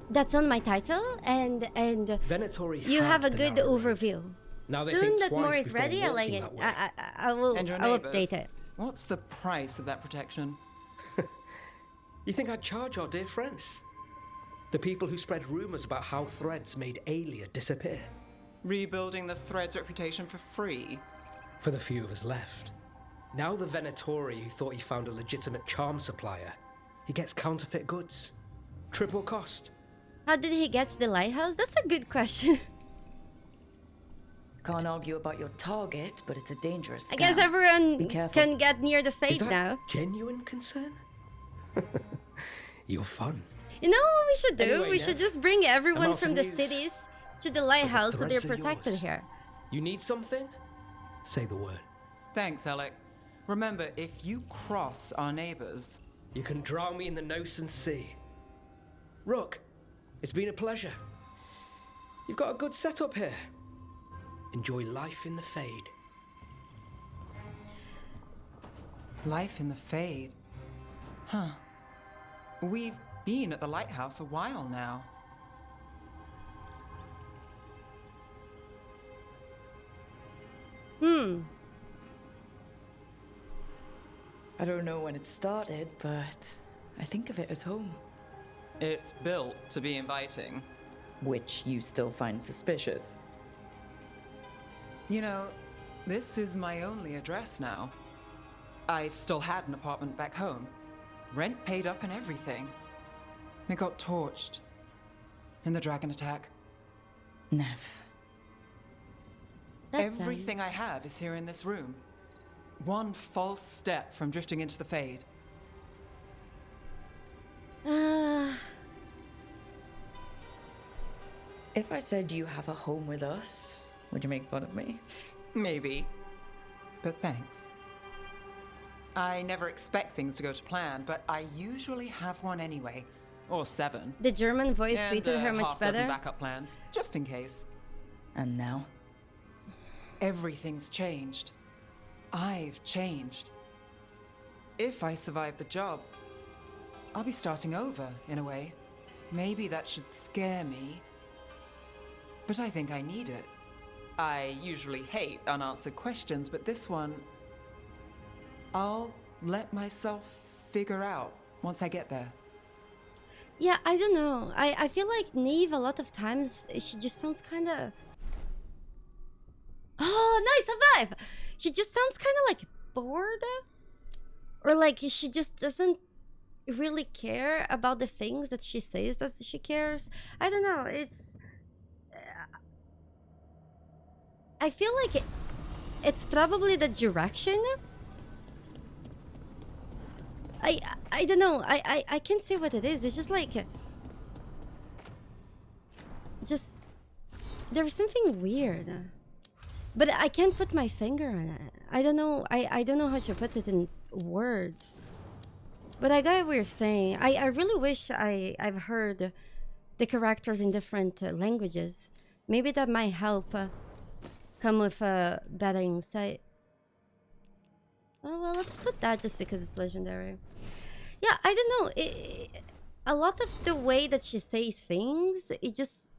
that's on my title, and Venatori you have a had the good narrow road. overview. Now they Soon think that twice more is before ready, I like walking it. that way. I will And your I'll neighbors. update it. What's the price of that protection? You think I'd charge our dear friends? The people who spread rumors about how Threads made Aelia disappear. Rebuilding the Thread's reputation for free? For the few of us left. Now the Venatori who thought he found a legitimate charm supplier He gets counterfeit goods. Triple cost. How did he get to the lighthouse? That's a good question. Can't argue about your target, but it's a dangerous scam. I guess everyone Be careful. can get near the Is fate that now. genuine concern? You're fun. You know what we should do? Anyway, We Nev, should just bring everyone out from of the news. cities to the lighthouse so they're threads are protected yours. here. You need something? Say the word. Thanks, Alec. Remember, if you cross our neighbors... You can drown me in the Nosen Sea. Rook, it's been a pleasure. You've got a good setup here. Enjoy life in the Fade. Life in the Fade. Huh. We've been at the lighthouse a while now. I don't know when it started, but I think of it as home. It's built to be inviting. Which you still find suspicious. You know, this is my only address now. I still had an apartment back home. Rent paid up and everything. It got torched. In the dragon attack. Nev. Everything I have is here in this room. One false step from drifting into the Fade. If I said you have a home with us, would you make fun of me? Maybe. But thanks. I never expect things to go to plan, but I usually have one anyway. Or 7. The German voice And suited her much half-dozen better. backup plans, just in case. And now? Everything's changed. I've changed. If I survive the job, I'll be starting over, in a way. Maybe that should scare me. But I think I need it. I usually hate unanswered questions, but this one... I'll let myself figure out once I get there. Yeah, I don't know. I feel like Neve a lot of times, she just sounds kind of... Oh, nice, high five! She just sounds kind of like bored. Or like she just doesn't really care about the things that she says that she cares. I don't know, it's... I feel like it's probably the direction. I don't know. I can't say what it is. It's just like just there's something weird. But I can't put my finger on it. I don't know. I don't know how to put it in words. But I get what you're saying. I really wish I've heard the characters in different languages. Maybe that might help come with a better insight. Oh well, let's put that just because it's legendary. Yeah, I don't know. A lot of the way that she says things, it just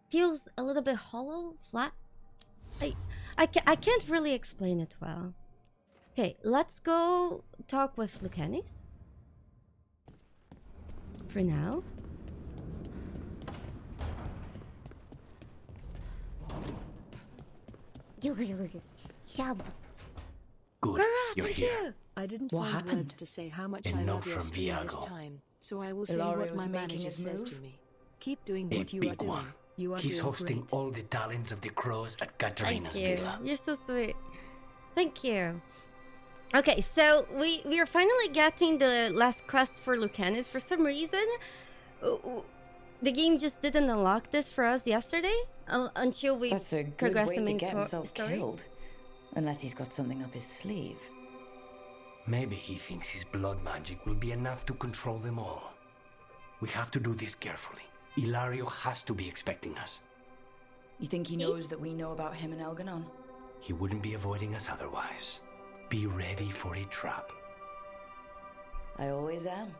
feels a little bit hollow, flat. I can't really explain it well. Okay, let's go talk with Lucanis for now. Good, you're here. I didn't What find happened? words to say how much A I note love your from screen this Viago. time, so I will say Ilario what was my making manager his says move? to me. Keep doing A what you are big doing. one. You are He's doing hosting great. all the talents of the crows at Thank Katarina's you. villa. You're so sweet. Thank you. Okay, so we are finally getting the last quest for Lucanis. For some reason, the game just didn't unlock this for us yesterday until we That's a good progressed way the to main get himself story. killed. Unless he's got something up his sleeve. Maybe he thinks his blood magic will be enough to control them all. We have to do this carefully. Ilario has to be expecting us. You think he knows that we know about him and Elganon? He wouldn't be avoiding us otherwise. Be ready for a trap. I always am.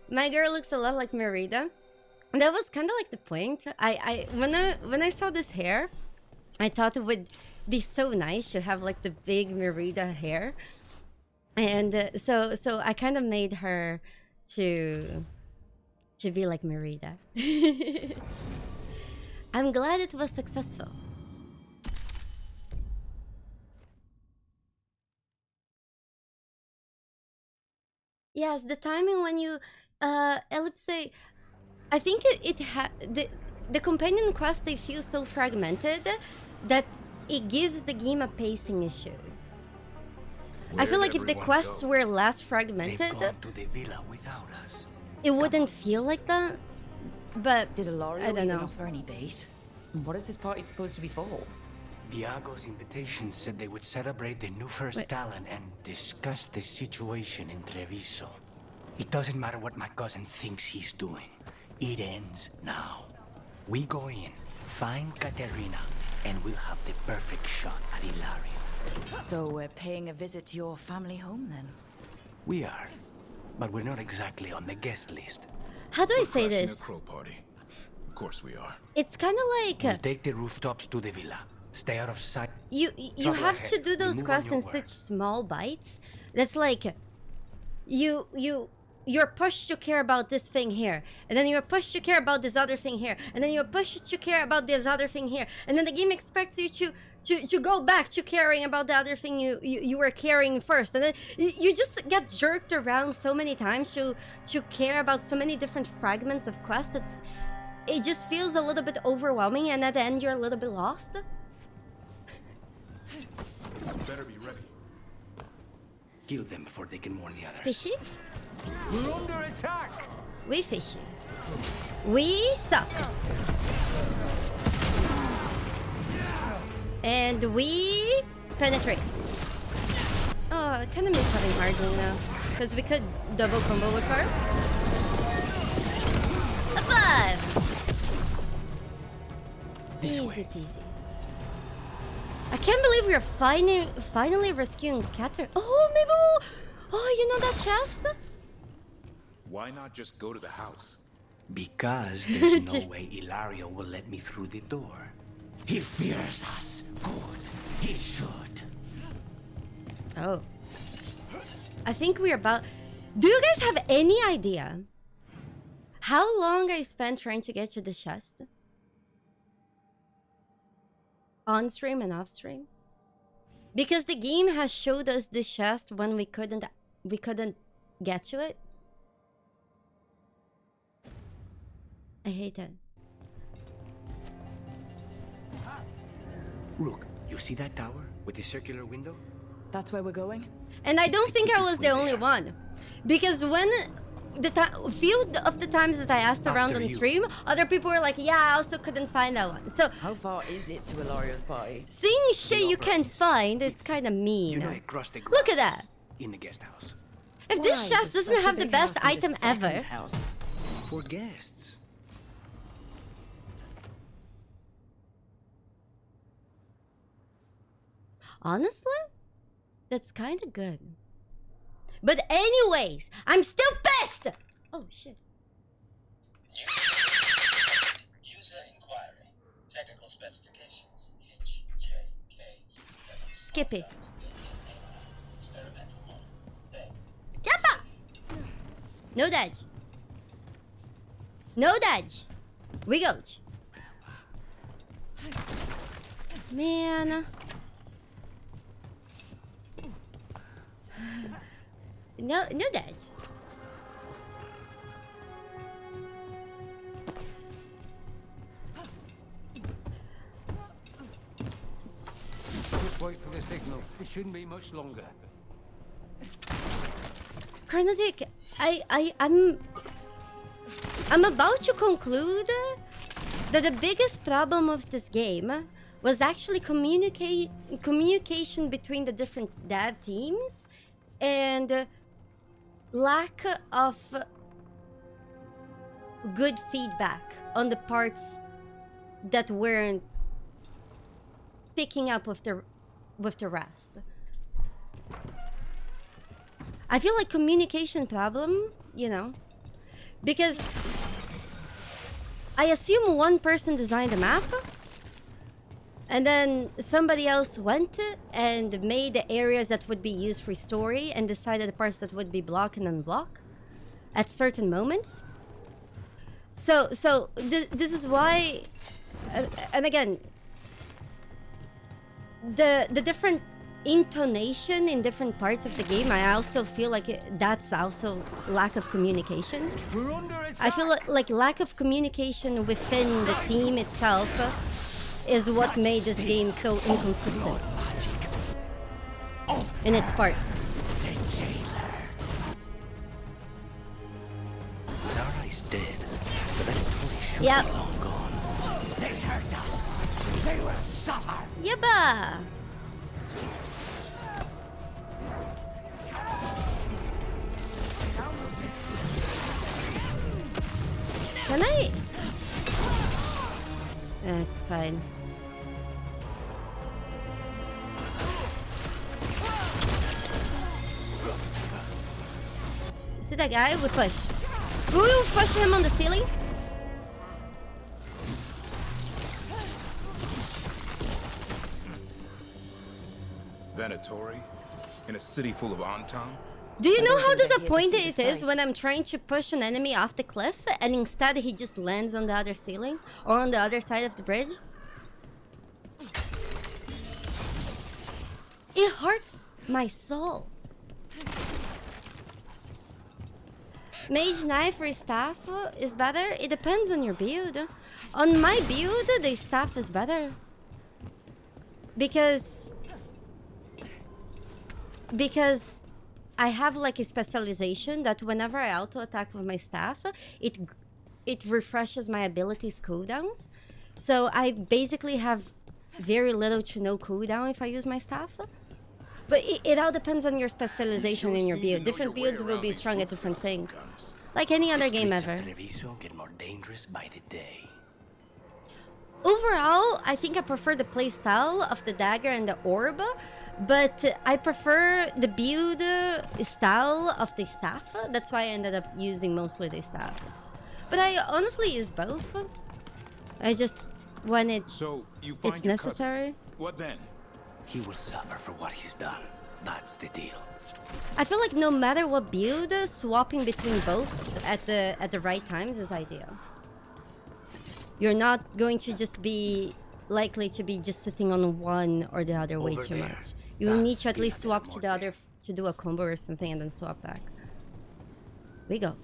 My girl looks a lot like Merida. That was kind of like the point. When I saw this hair, I thought it would be so nice to have like the big Merida hair, and so I kind of made her to be like Merida. I'm glad it was successful. Yes, the timing when you ellipse. I think the companion quests, they feel so fragmented that it gives the game a pacing issue. I feel like if the quests were less fragmented, They've gone to the villa without us. it wouldn't feel like that. But Did Ilario I don't even know. offer any bait? What is this party supposed to be for? Viago's invitation said they would celebrate the new first talent and discuss the situation in Treviso. It doesn't matter what my cousin thinks he's doing. It ends now. We go in, find Katerina, and we'll have the perfect shot at Ilario. So we're paying a visit to your family home then? We are, but we're not exactly on the guest list. How do I say Crashing a this? crow party. Of course we are. It's kind of like We'll take the rooftops to the villa. Stay out of sight. you Trouble have ahead. to do We those move on quests your in word. such small bites. That's like you're pushed to care about this thing here, and then you're pushed to care about this other thing here, and then you're pushed to care about this other thing here, and then the game expects you to go back to caring about the other thing you were caring first, and then you just get jerked around so many times to care about so many different fragments of quests that it just feels a little bit overwhelming, and at the end you're a little bit lost. Better be ready. Kill them before they can warn the others. Fishy? We're under attack! We fishy. We suck. And we penetrate. Oh, I kind of miss having Margin now. Because we could double combo with her. A 5! Easy peasy. I can't believe we're finally rescuing Catherine. Oh, maybe we'll... Oh, you know that chest? Why not just go to the house? Because there's no way Ilario will let me through the door. He fears us. Good. He should. Oh. I think we're about... Do you guys have any idea how long I spent trying to get to the chest? On stream and off stream? Because the game has showed us the chest when we couldn't get to it. I hate it. Rook, you see that tower with the circular window? That's where we're going? And I don't think I was the only one. Because when the few of the times that I asked around on stream, other people were like, yeah, I also couldn't find that one. So How far is it to Ilario's party? seeing shit you can't find, it's kind of mean. You know, across the Look at that. in the guest house. If this chest doesn't have the best item ever, For guests. honestly, that's kind of good. But anyways, I'm still pissed! Oh, shit. User inquiry. Technical specifications. HJK. Skip it. Experimental model. Yappa! No dodge. No dodge. We go. Man. No dodge. Just wait for the signal. It shouldn't be much longer. Carnatic, I'm about to conclude that the biggest problem of this game was actually communication between the different dev teams and lack of good feedback on the parts that weren't picking up with the rest. I feel like communication problem, you know, because I assume one person designed the map and then somebody else went and made the areas that would be used for story and decided the parts that would be block and unblock at certain moments. So this is why, and again, the different intonation in different parts of the game, I also feel like that's also lack of communication. We're under attack. I feel like lack of communication within the team itself is what made this game so inconsistent in its parts. Zara is dead. The Veilguard should Yep. be long gone. They hurt us. They will suffer. Yabba! Can I? It's fine. Is it that guy? We push. Will we push him on the ceiling? Venatori? In a city full of Antam? Do you know how think they're here to disappointing see it the is when sights. I'm trying to push an enemy off the cliff and instead he just lands on the other ceiling or on the other side of the bridge? It hurts my soul. Mage knife or staff is better? It depends on your build. On my build, the staff is better. Because I have like a specialization that whenever I auto attack with my staff, it refreshes my abilities cooldowns. So I basically have very little to no cooldown if I use my staff. But it all depends on your specialization in your build. Different builds will be strong at different things. Like any other game ever. Treviso get more dangerous by the day. Overall, I think I prefer the playstyle of the dagger and the orb, but I prefer the build style of the staff. That's why I ended up using mostly the staff. But I honestly use both. I just when it's necessary. What then? He will suffer for what he's done. That's the deal. I feel like no matter what build, swapping between both at the right times is ideal. You're not going to just be likely to be just sitting on one or the other way too much. You will need to at least swap to the other to do a combo or something and then swap back. We go.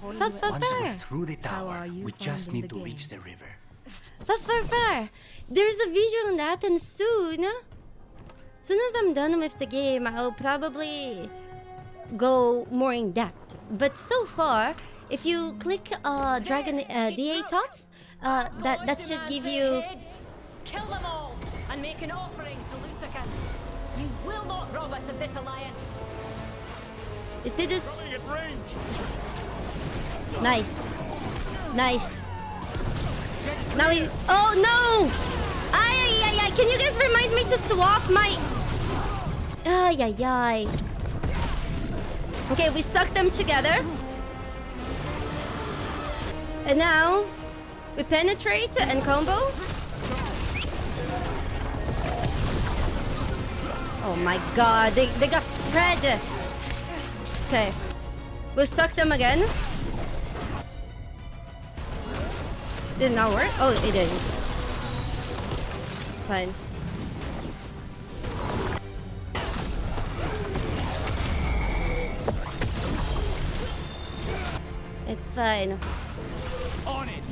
Once we're through the tower, we just need to reach the river. There's a visual on that, and soon as I'm done with the game, I'll probably go more in depth. But so far, if you click Dragon DA Tots, that should give you. Kill them all and make an offering to Lucican. You will not rob us of this alliance. You see this? Nice. Now he. Oh no! Ay. Can you guys remind me to swap my? Ay. Okay, we stuck them together. And now we penetrate and combo. Oh my god, they got spread. Okay. We stuck them again. Did not work? Oh, it did. It's fine. It's fine. On it.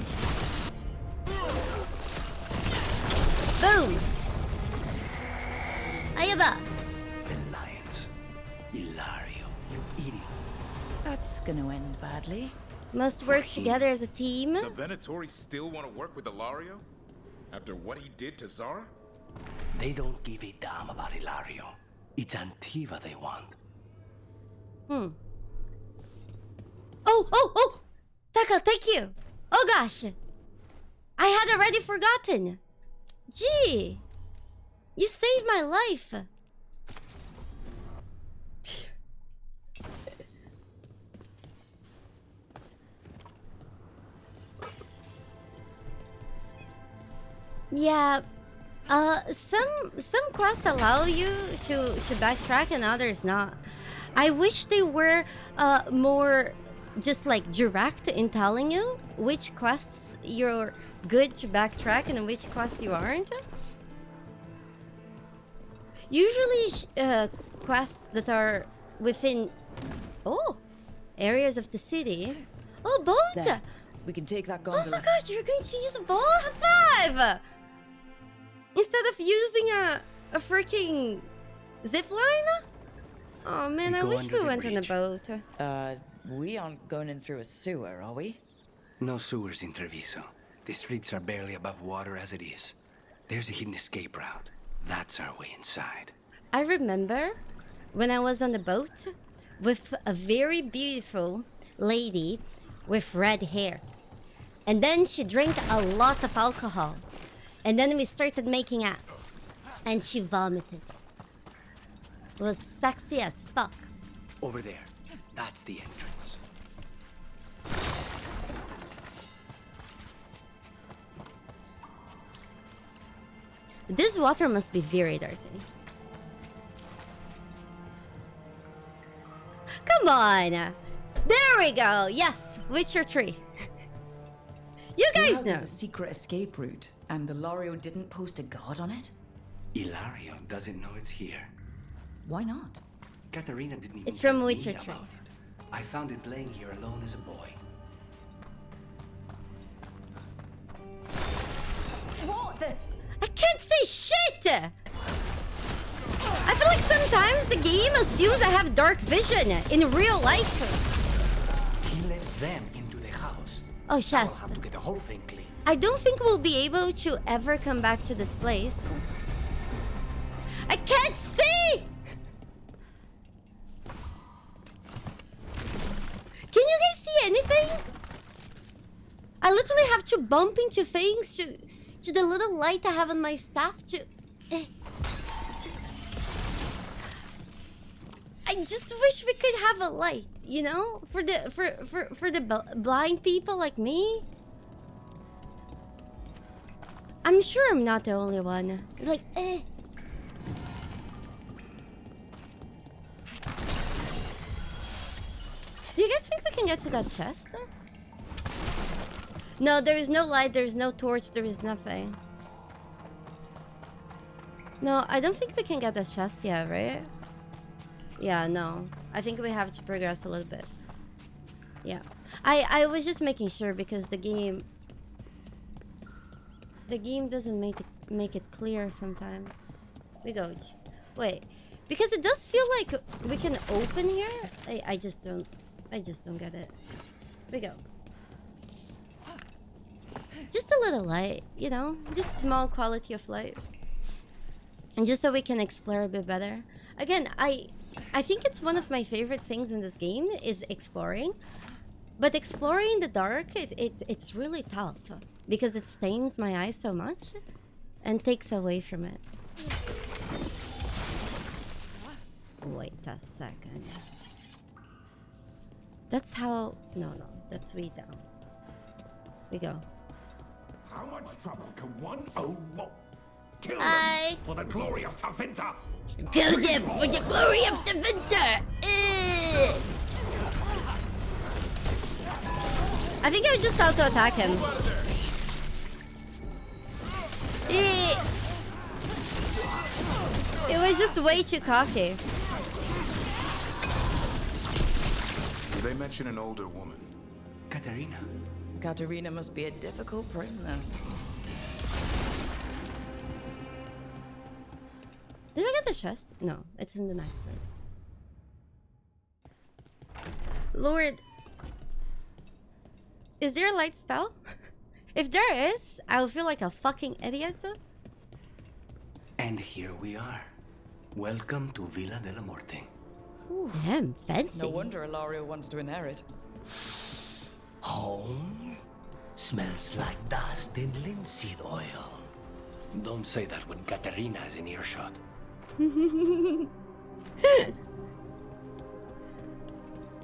Boom! Ayaba! Alliance. Ilario, you idiot. That's gonna end badly. Must work together as a team. The Venatori still want to work with Ilario? After what he did to Zara? They don't give a damn about Ilario. It's Antiva they want. Oh! Taka, thank you! Oh gosh! I had already forgotten! Gee! You saved my life! Yeah, some quests allow you to backtrack and others not. I wish they were more just like direct in telling you which quests you're good to backtrack and which quests you aren't. Usually quests that are within areas of the city. Oh, boat! There. We can take that Oh gondola. my gosh, you're going to use a boat? High five! Instead of using a freaking zip line? Oh man, I wish we went on a boat. We aren't going in through a sewer, are we? No sewers in Treviso. The streets are barely above water as it is. There's a hidden escape route. That's our way inside. I remember when I was on the boat with a very beautiful lady with red hair. And then she drank a lot of alcohol. And then we started making out. And she vomited. It was sexy as fuck. Over there. That's the entrance. This water must be very dirty. Come on! There we go! Yes! Witcher 3. You guys know! There's a secret escape route, and Ilario didn't post a guard on it? Ilario doesn't know it's here. Why not? Katarina didn't even It's from tell me Witcher 3. about it. I found it laying here alone as a boy. What the? I can't say shit! I feel like sometimes the game assumes I have dark vision in real life. He let them into the house. Oh, I'll Shasta. have to get the whole thing clean. I don't think we'll be able to ever come back to this place. I can't see! Can you guys see anything? I literally have to bump into things to the little light I have on my staff to... I just wish we could have a light, you know? For the blind people like me. I'm sure I'm not the only one. It's like, Do you guys think we can get to that chest? No, there is no light, there is no torch, there is nothing. No, I don't think we can get the chest yet, right? Yeah, no. I think we have to progress a little bit. Yeah. I was just making sure because the game doesn't make it clear sometimes. We go. Wait. Because it does feel like we can open here. I just don't get it. We go. Just a little light, you know? Just small quality of life. And just so we can explore a bit better. Again, I think it's one of my favorite things in this game is exploring. But exploring in the dark, it's really tough. Because it stains my eyes so much. And takes away from it. Wait a second. That's how... No, that's way down. We go. How much trouble can one old wolf? Kill Hi. them for the glory of Tavinta! Kill them for the glory of the winter! I think I would just auto-attack him. It was just way too cocky. Did they mention an older woman? Katarina. Katarina must be a difficult prisoner. Did I get the chest? No, it's in the next room. Lord, is there a light spell? If there is, I'll feel like a fucking idiot. And here we are. Welcome to Villa de la Morte. Damn, fancy. No wonder Ilario wants to inherit. Home? Smells like dust and linseed oil. Don't say that when Katarina is in earshot.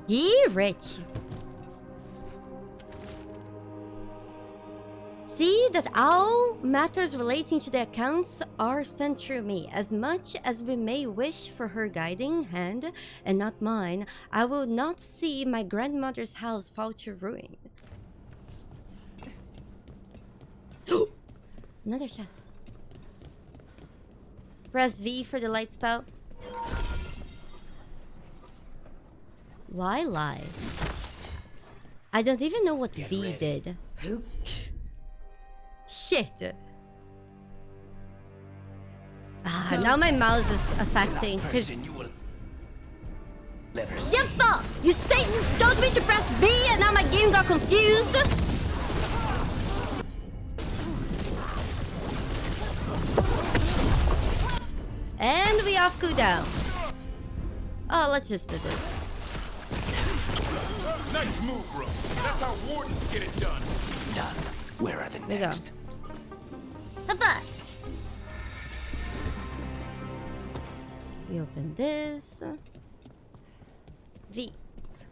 Ye rich. See that all matters relating to the accounts are sent through me. As much as we may wish for her guiding hand, and not mine, I will not see my grandmother's house fall to ruin. Another chest. Press V for the light spell. Why lie? I don't even know what V did. Shit. Ah, now my mouse is affecting. Yep, you Satan told me to press B and now my game got confused. And we off cooldown. Oh, let's just do this. Nice move, bro. That's how wardens get it done. Done. Where are the next? Bye-bye. We open this. V.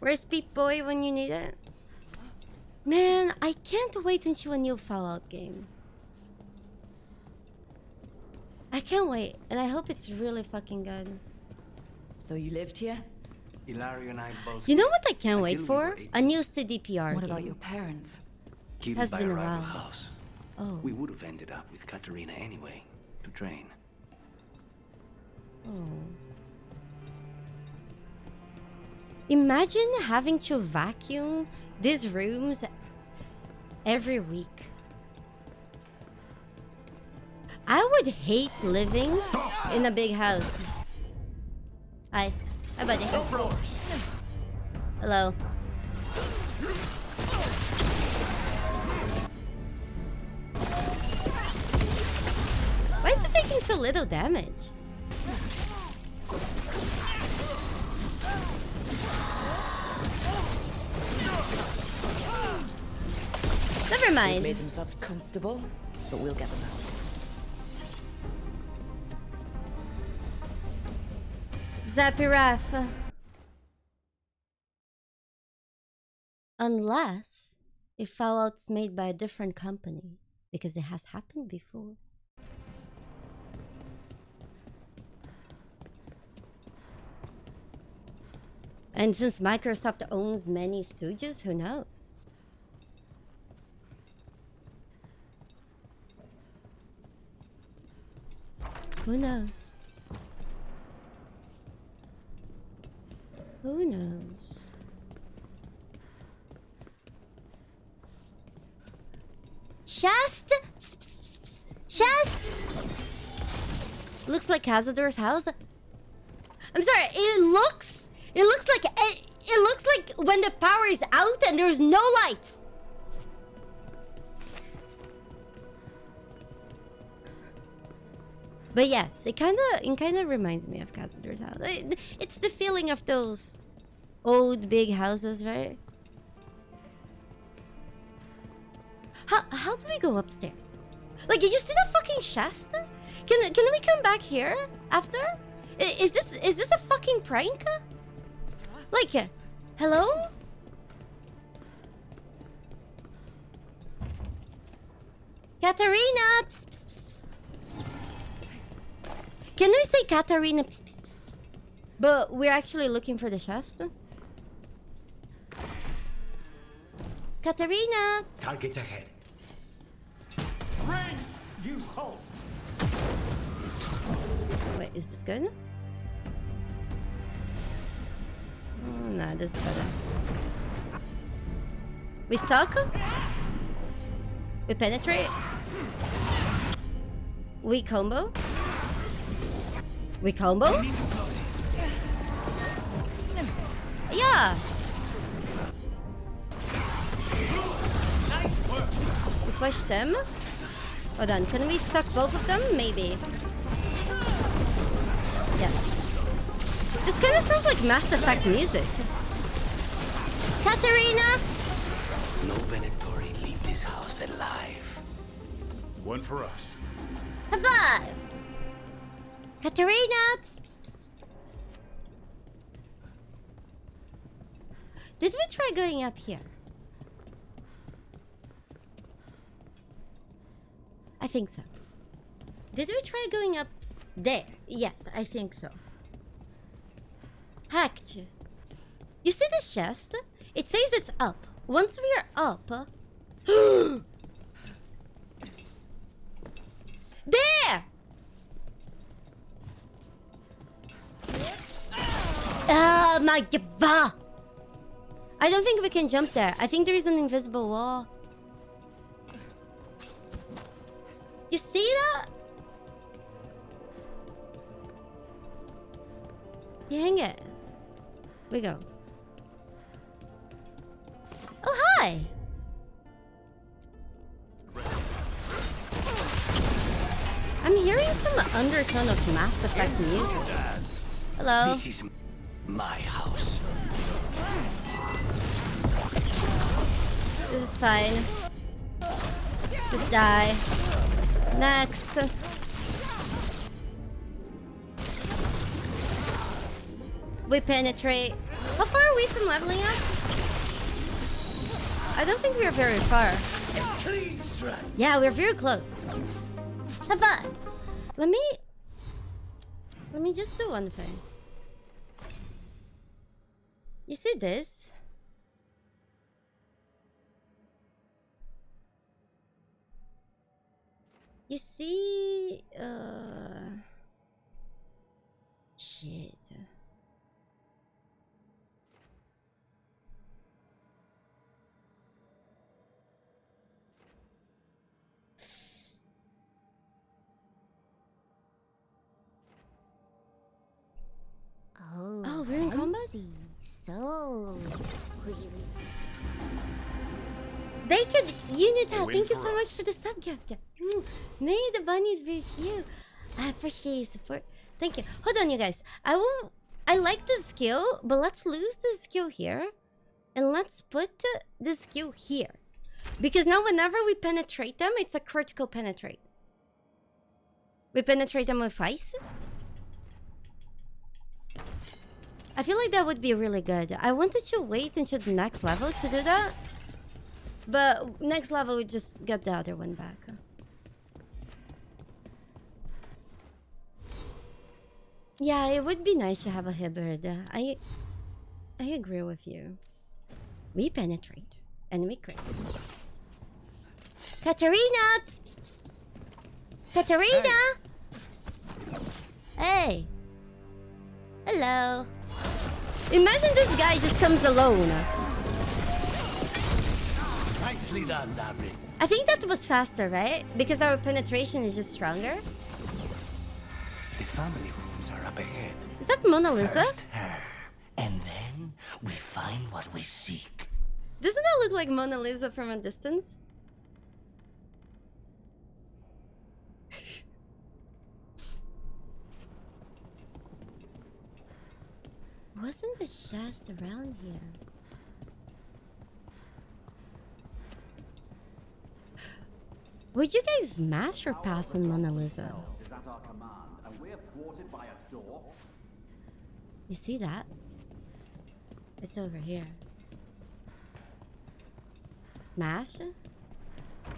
Where's Peep Boy when you need it? Man, I can't wait until a new Fallout game. I can't wait, and I hope it's really fucking good. So you lived here? Hilario and I both. You know what I can't wait for? A new CDPR What game. about your parents? Killed Has by been a a rival while. house. Oh. We would have ended up with Katerina anyway, to train. Oh. Imagine having to vacuum these rooms every week. I would hate living in a big house. Hi. Hi, buddy. Hello. Why is it taking so little damage? Never They've mind. made themselves comfortable, but we'll get them out. Zappy Unless if Fallout's made by a different company, because it has happened before. And since Microsoft owns many studios, who knows? Who knows? Who knows? Shast? Shast? Looks like Cazador's house. I'm sorry, it looks like when the power is out and there's no lights. But yes, it kind of reminds me of Cazador's house. It's the feeling of those old big houses, right? How do we go upstairs? Like, did you see the fucking Shasta? Can we come back here after? Is this a fucking prank? Like, hello? Katarina! Psst, psst, psst. Can we say Katarina? Psst, psst, psst. But we're actually looking for the Shasta. Katarina! Targets ahead. Rain, you halt. Wait, is this good? Oh, no, this is better. We suck? We penetrate? We combo? We combo? Yeah! We push them. Hold on, can we suck both of them? Maybe. Yes. This kind of sounds like Mass Effect music. Katarina! No Venatori leave this house alive. One for us. Above! Katarina! Psst, psst, psst, psst. Did we try going up here? I think so. Did we try going up there? Yes, I think so. Hacked. You see this chest? It says it's up. Once we are up... There! Oh my god! I don't think we can jump there. I think there is an invisible wall. You see that? Dang it. We go. Oh, hi! I'm hearing some undertone of Mass Effect music. Hello. This is my house. This is fine. Just die. Next. We penetrate. How far are we from leveling up? I don't think we're very far. Yeah, we're very close. Have fun. Let me just do one thing. You see this? You see, shit. Oh, we're in combat? So... They could Unita, thank you so much for the sub gift. May the bunnies be with you. I appreciate your support. Thank you. Hold on, you guys. I like the skill, but let's lose the skill here. And let's put the skill here. Because now whenever we penetrate them, it's a critical penetrate. We penetrate them with ice. I feel like that would be really good. I wanted to wait until the next level to do that. But next level, we just get the other one back. Yeah, it would be nice to have a hybrid. I agree with you. We penetrate and we crit. Katarina! Psst, psst, psst, psst. Katarina! Psst, psst, psst. Hey! Hello. Imagine this guy just comes alone. Nicely done, Dabri. I think that was faster, right? Because our penetration is just stronger. The family rooms are up ahead. Is that Mona Lisa? First her, and then we find what we seek. Doesn't that look like Mona Lisa from a distance? Wasn't the chest around here? Would you guys smash or pass on Mona Lisa? You see that? It's over here. Smash?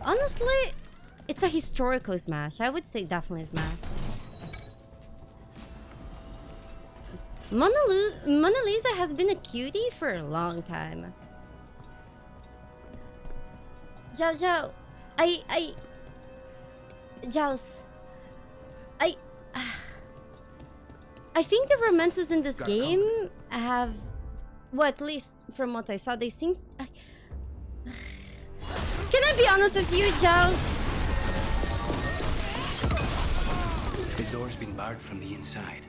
Honestly, it's a historical smash. I would say definitely smash. Mona Lisa has been a cutie for a long time. Jojo, Jaws, I think the romances in this game have, well, at least from what I saw, they seem... Can I be honest with you, Jaws? The door's been barred from the inside.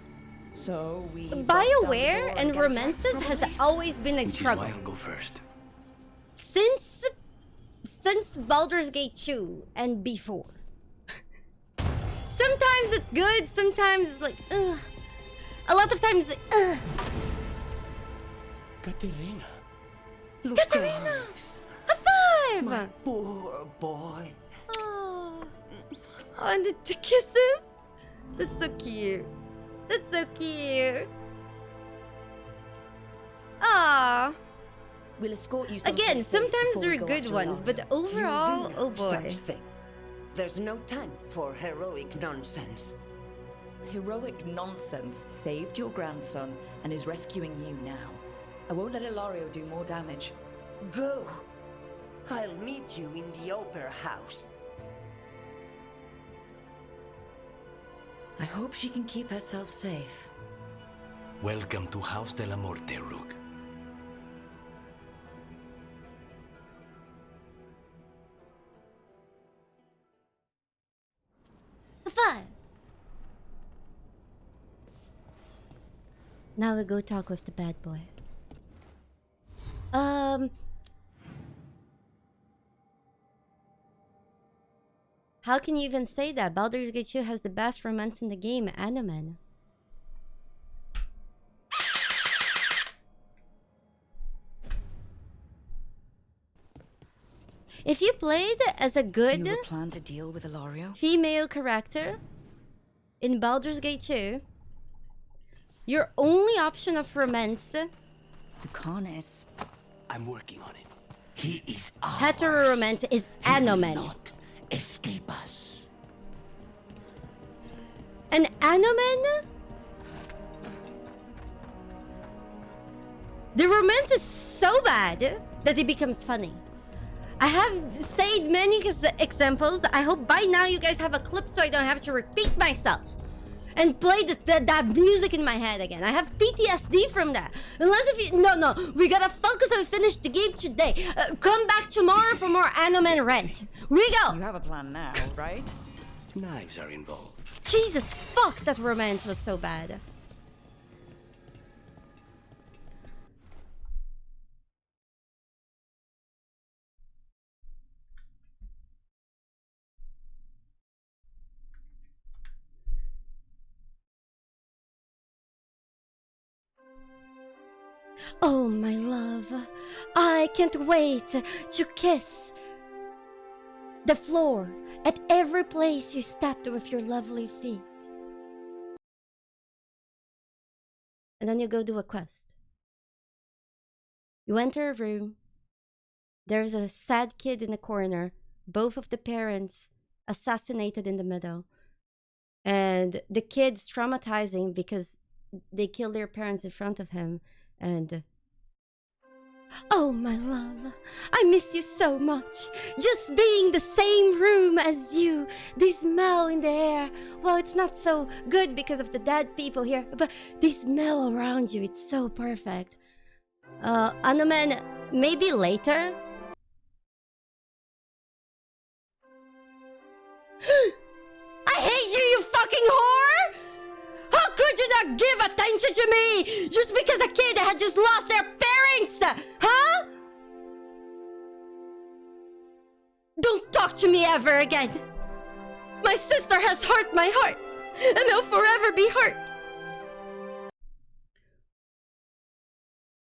So we... BioWare and romances has always been a struggle. Which is why I'll go first. Since Baldur's Gate 2 and before. Sometimes it's good, sometimes it's like, ugh. A lot of times, ugh. Katerina. Look Katerina! High five! My poor boy. Oh, and the kisses? That's so cute. That's so cute. Ah. We'll escort you again. Sometimes there are good ones, but overall, oh boy. There's no time for heroic nonsense. Heroic nonsense saved your grandson and is rescuing you now. I won't let Ilario do more damage. Go! I'll meet you in the Opera House. I hope she can keep herself safe. Welcome to House de la Morte, Rook. Fun! Now we go talk with the bad boy. How can you even say that? Baldur's Gate 2 has the best romance in the game, Anomen. If you played as a good Do you have a plan to deal with Ilario? female character in Baldur's Gate 2, your only option of romance, Lucanus. I'm working on it. He is hetero romance, is Anomen. Not escape us. And Anomen, the romance is so bad that it becomes funny. I have said many examples. I hope by now you guys have a clip so I don't have to repeat myself and play that music in my head again. I have PTSD from that. Unless if you... No, we gotta focus and finish the game today. Come back tomorrow for more Anomen rant. We go! You have a plan now, right? Knives are involved. Jesus fuck, that romance was so bad. Oh, my love, I can't wait to kiss the floor at every place you stepped with your lovely feet. And then you go do a quest. You enter a room. There's a sad kid in the corner, both of the parents assassinated in the middle. And the kid's traumatizing because they killed their parents in front of him. And oh, my love, I miss you so much. Just being the same room as you, the smell in the air. Well, it's not so good because of the dead people here, but the smell around you, it's so perfect. Anomen, maybe later? I hate you, you fucking whore! How could you not give attention to me just because a kid had just lost their parents? Huh? Don't talk to me ever again. My sister has hurt my heart, and will forever be hurt.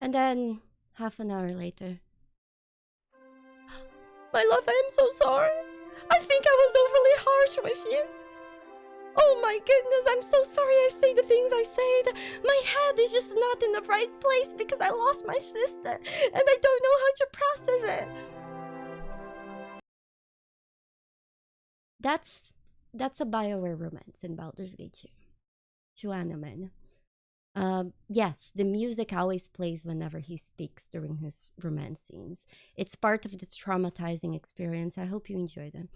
And then, half an hour later. My love, I am so sorry. I think I was overly harsh with you. Oh my goodness, I'm so sorry I say the things I said. My head is just not in the right place because I lost my sister, and I don't know how to process it. That's a BioWare romance in Baldur's Gate 2. To Anomen. Yes, the music always plays whenever he speaks during his romance scenes. It's part of the traumatizing experience. I hope you enjoy them.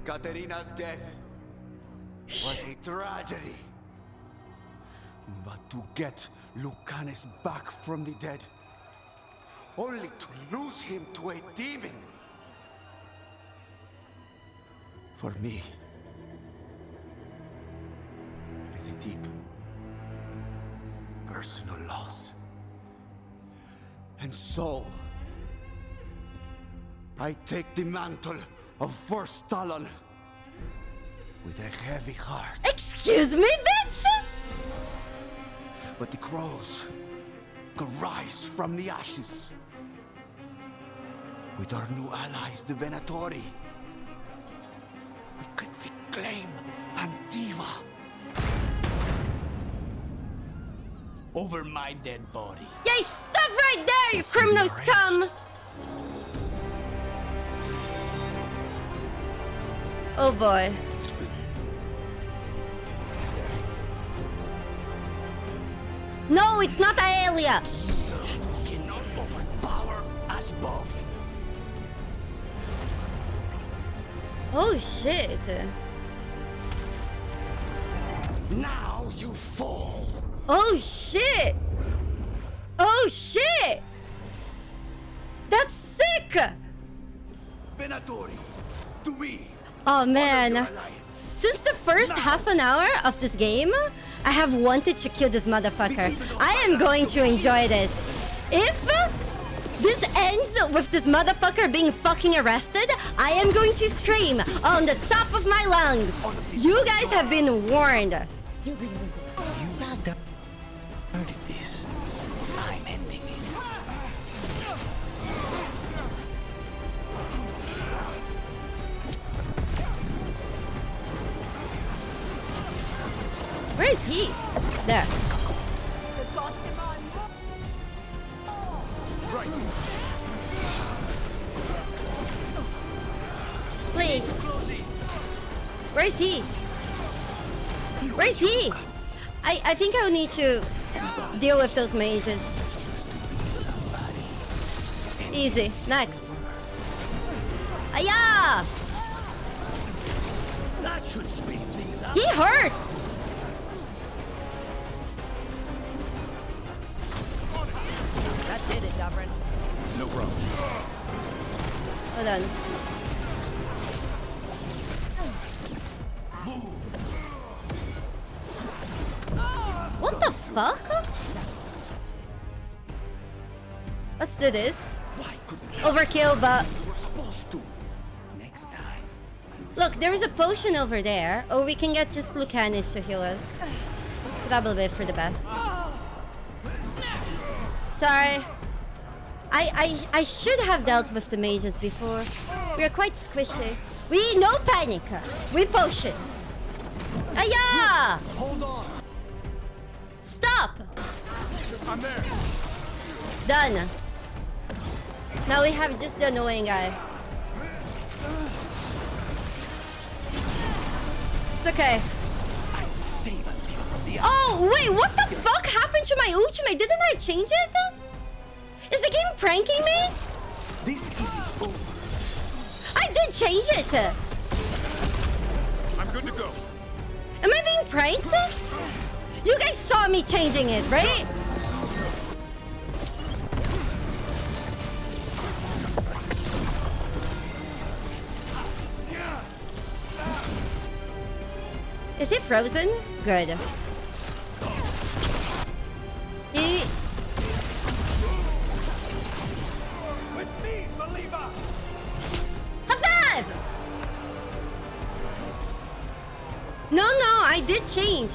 Katerina's death was a tragedy. But to get Lucanus back from the dead, only to lose him to a demon. For me, it is a deep, personal loss. And so, I take the mantle of First Talon with a heavy heart. Excuse me, bitch! But the crows could rise from the ashes. With our new allies, the Venatori, we could reclaim Antiva. over my dead body. Yay, stop right there, you criminal scum! Oh boy. No, it's not Aelia! Cannot overpower us both. Oh shit. Now you fall. Oh shit! Oh shit! That's sick! Venatori, to me. Oh man. Since the first half an hour of this game, I have wanted to kill this motherfucker. I am going to enjoy this. If this ends with this motherfucker being fucking arrested, I am going to scream on the top of my lungs. You guys have been warned. You started this. I'm ending it. Where is he? There. Please. Where is he? Where is he? I think I will need to deal with those mages. Easy. Next. Aya! That should speed things up. He hurts! That did it, Davrin. No problem. Hold on. What the fuck? Let's do this. Overkill, but... Look, there is a potion over there. Or we can get just Lucanis to heal us. Probably for the best. Sorry. I should have dealt with the mages before. We are quite squishy. We no panic. We potion. Aya! Hold on. Stop! I'm there. Done. Now we have just the annoying guy. It's okay. Oh, wait, what the fuck happened to my ultimate? Didn't I change it? Is the game pranking me? This isn't over. I did change it. I'm good to go. Am I being pranked? You guys saw me changing it, right? Is he frozen? Good. He... With me, believer. High five! No, I did change.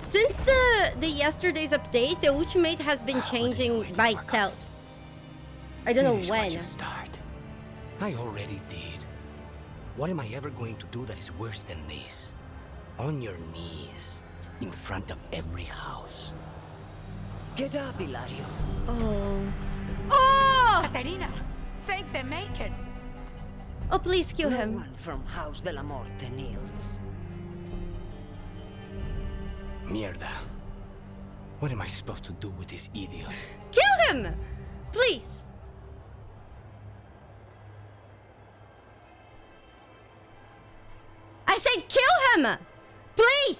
Since the yesterday's update, the ultimate has been changing by itself. I don't know Finish when. what you start. I already did. What am I ever going to do that is worse than this? On your knees, in front of every house. Get up, Ilario. Oh. Oh! Katerina, thank the Maker. Oh, please kill him. No one from House de la Morte kneels. Mierda. What am I supposed to do with this idiot? Kill him! Please. I said kill him! Please!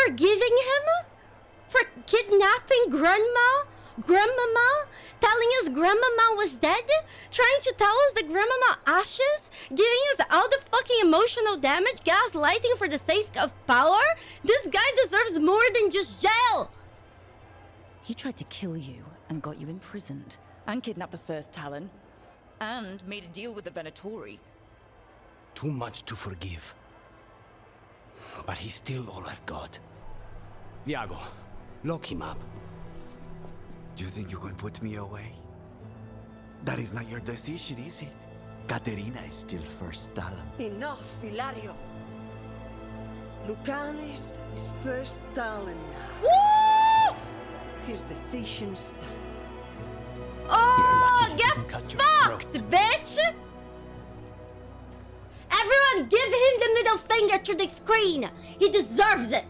Forgiving him? For kidnapping Grandma? Grandmama? Telling us Grandmama was dead? Trying to tell us that Grandmama ashes? Giving us all the fucking emotional damage? Gaslighting for the sake of power? This guy deserves more than just jail! He tried to kill you and got you imprisoned, and kidnapped the first Talon, and made a deal with the Venatori. Too much to forgive. But he's still all I've got. Viago, lock him up. Do you think you can put me away? That is not your decision, is it? Caterina is still first Talon. Enough, Hilario. Lucanes is first Talon now. Woo! His decision stands. Oh, get fucked, bitch! Everyone give him the middle finger to the screen! He deserves it!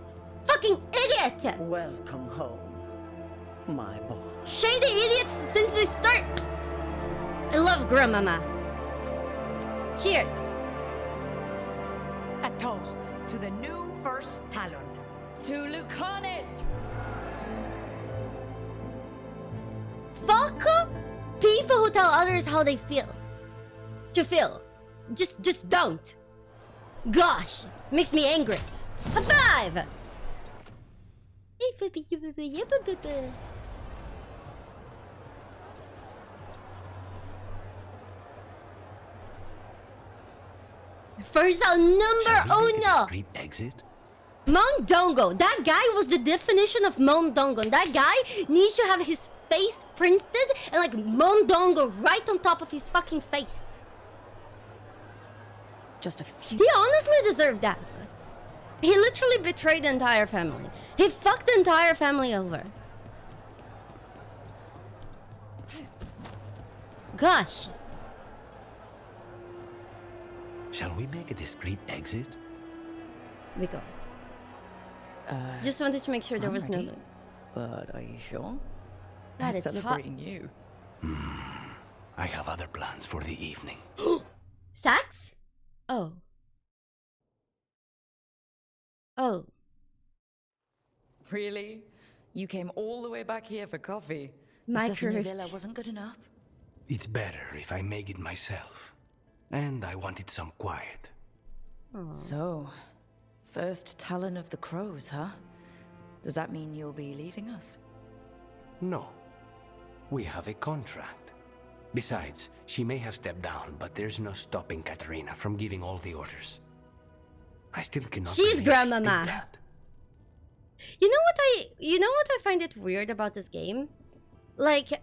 Fucking idiot! Welcome home, my boy. Shady idiots since the start! I love Grandmama. Cheers. A toast to the new first Talon. To Lucanes! Fuck people who tell others how they feel. To feel. Just don't. Gosh, makes me angry. A 5! First number uno. Discreet exit? Mondongo. That guy was the definition of Mondongo. That guy needs to have his face printed and like Mondongo right on top of his fucking face. Just a few. He honestly deserved that. He literally betrayed the entire family. He fucked the entire family over. Gosh. Shall we make a discreet exit? We go. Just wanted to make sure there was no... But are you sure? God, They're it's celebrating you. I have other plans for the evening. Sax? Oh. Oh. Really? You came all the way back here for coffee? My The stuff in your curse. villa wasn't good enough? It's better if I make it myself. And I wanted some quiet. So, first Talon of the Crows, huh? Does that mean you'll be leaving us? No. We have a contract. Besides, she may have stepped down, but there's no stopping Katerina from giving all the orders. I still cannot She's believe Grandmama. she did that. You know what I find it weird about this game? Like,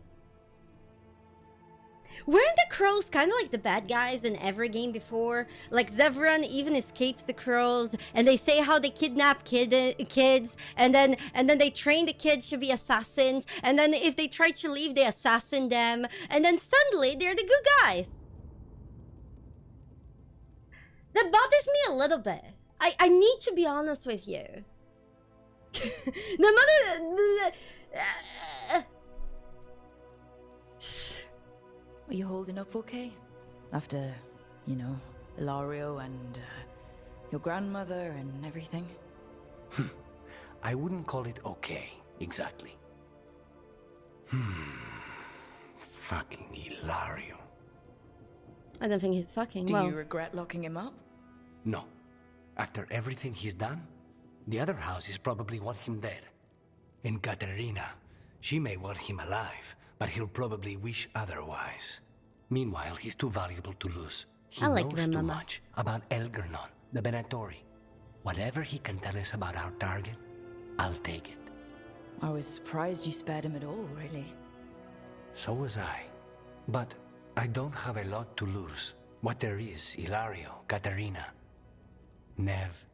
weren't the crows kind of like the bad guys in every game before? Like Zevran even escapes the crows, and they say how they kidnap kids, and then they train the kids to be assassins, and then if they try to leave, they assassin them, and then suddenly they're the good guys. That bothers me a little bit. I need to be honest with you. Are you holding up okay? After, you know, Ilario and your grandmother and everything? I wouldn't call it okay, exactly. Fucking Ilario. I don't think he's fucking Do well. you regret locking him up? No. After everything he's done, the other houses probably want him dead. And Katerina, she may want him alive, but he'll probably wish otherwise. Meanwhile, he's too valuable to lose. He I like knows too Grandmama. much about Elgernon, the Benatori. Whatever he can tell us about our target, I'll take it. I was surprised you spared him at all, really. So was I. But I don't have a lot to lose. What there is, Ilario, Katerina, Nev.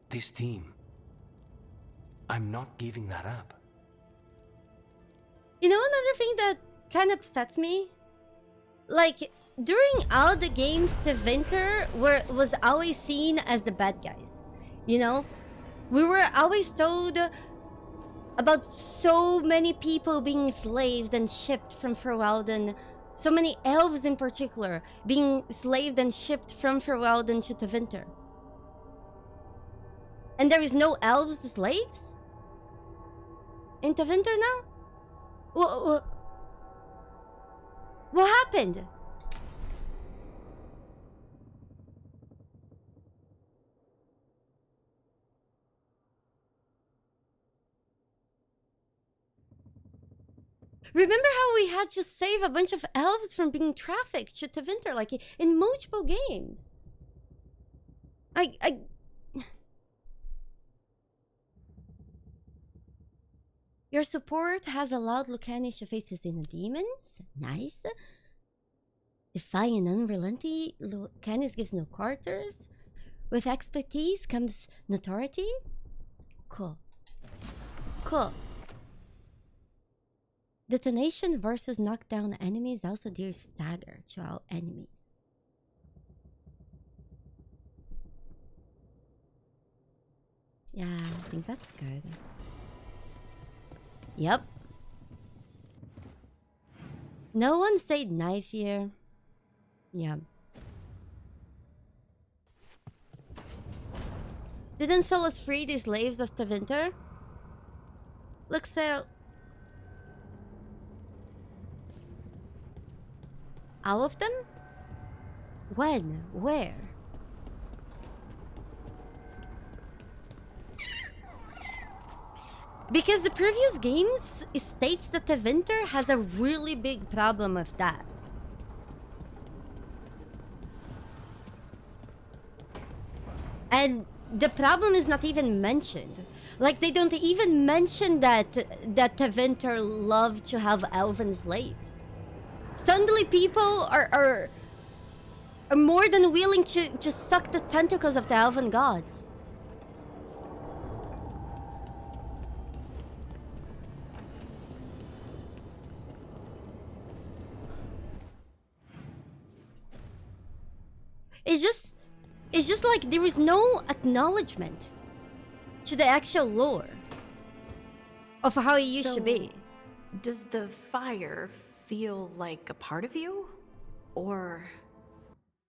This team. I'm not giving that up. You know another thing that kind of upsets me? Like, during all the games, the Winter was always seen as the bad guys. You know? We were always told about so many people being enslaved and shipped from Ferelden. So many elves in particular being enslaved and shipped from Ferelden to the Winter. And there is no elves slaves? In the Winter now? What happened? Remember how we had to save a bunch of elves from being trafficked to Tevinter, like in multiple games? Your support has allowed Lucanish to face his inner demons. Nice. Defiant and unrelenting, Lucanus gives no quarters. With expertise comes notoriety. Cool. Cool. Detonation versus knockdown enemies also deals stagger to our enemies. Yeah, I think that's good. Yep. No one said knife here. Yeah. Didn't Solus free the slaves of Tevinter? Look, so... all of them? When? Where? Because the previous games states that Tevinter has a really big problem with that. And the problem is not even mentioned. Like, they don't even mention that Tevinter loved to have elven slaves. Suddenly people are more than willing to just suck the tentacles of the elven gods. It's just like there is no acknowledgement to the actual lore of how it used to be. Does the fire feel like a part of you? Or...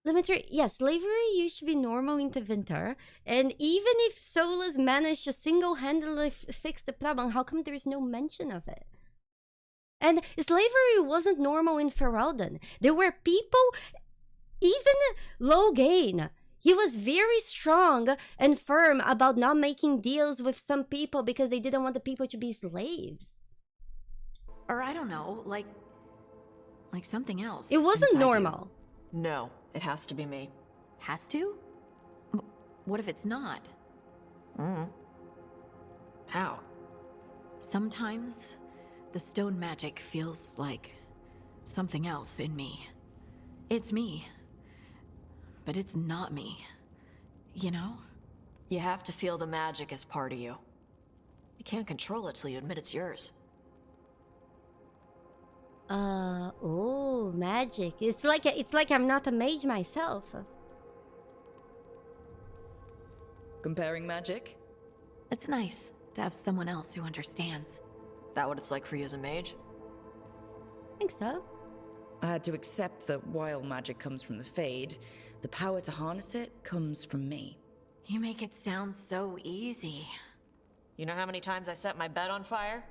Limiter, yes, slavery used to be normal in Tevinter, and even if Solus managed to single-handedly fix the problem, how come there's no mention of it? And slavery wasn't normal in Ferelden. There were people, even Logain, he was very strong and firm about not making deals with some people because they didn't want the people to be slaves. Or I don't know, like something else. It wasn't normal. No, it has to be me. Has to? What if it's not? How? Sometimes the stone magic feels like something else in me. It's me, but it's not me. You know? You have to feel the magic as part of you. You can't control it till you admit it's yours. Oh, magic. It's like I'm not a mage myself. Comparing magic? It's nice to have someone else who understands. That what it's like for you as a mage? I think so. I had to accept that while magic comes from the Fade, the power to harness it comes from me. You make it sound so easy. You know how many times I set my bed on fire?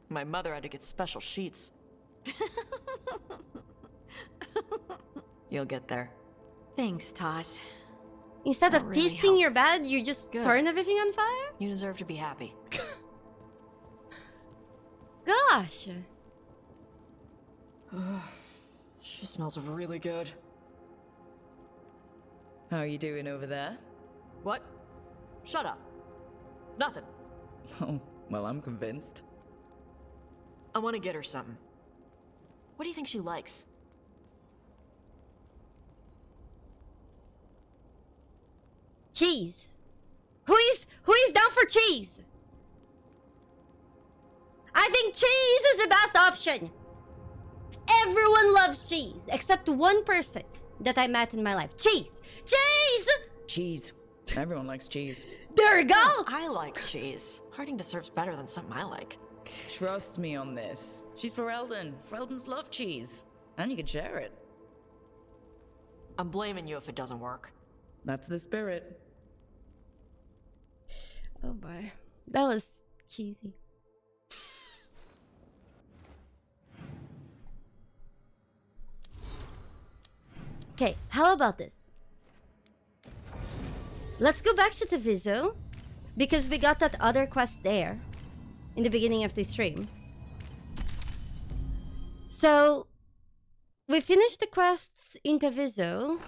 My mother had to get special sheets. You'll get there. Thanks, Tosh. Instead of really pissing your bed, you just turn everything on fire? You deserve to be happy. Gosh. She smells really good. How are you doing over there? What? Shut up. Nothing. Oh, well, I'm convinced. I want to get her something. What do you think she likes? Cheese. Who is down for cheese? I think cheese is the best option. Everyone loves cheese, except one person that I met in my life. Cheese! Cheese! Cheese. Everyone likes cheese. There you go! Oh, I like cheese. Harding deserves better than something I like. Trust me on this. She's Ferelden. Fereldens love cheese. And you can share it. I'm blaming you if it doesn't work. That's the spirit. Oh boy. That was cheesy. Okay, how about this? Let's go back to Treviso, because we got that other quest there in the beginning of the stream. So we finished the quests in Treviso.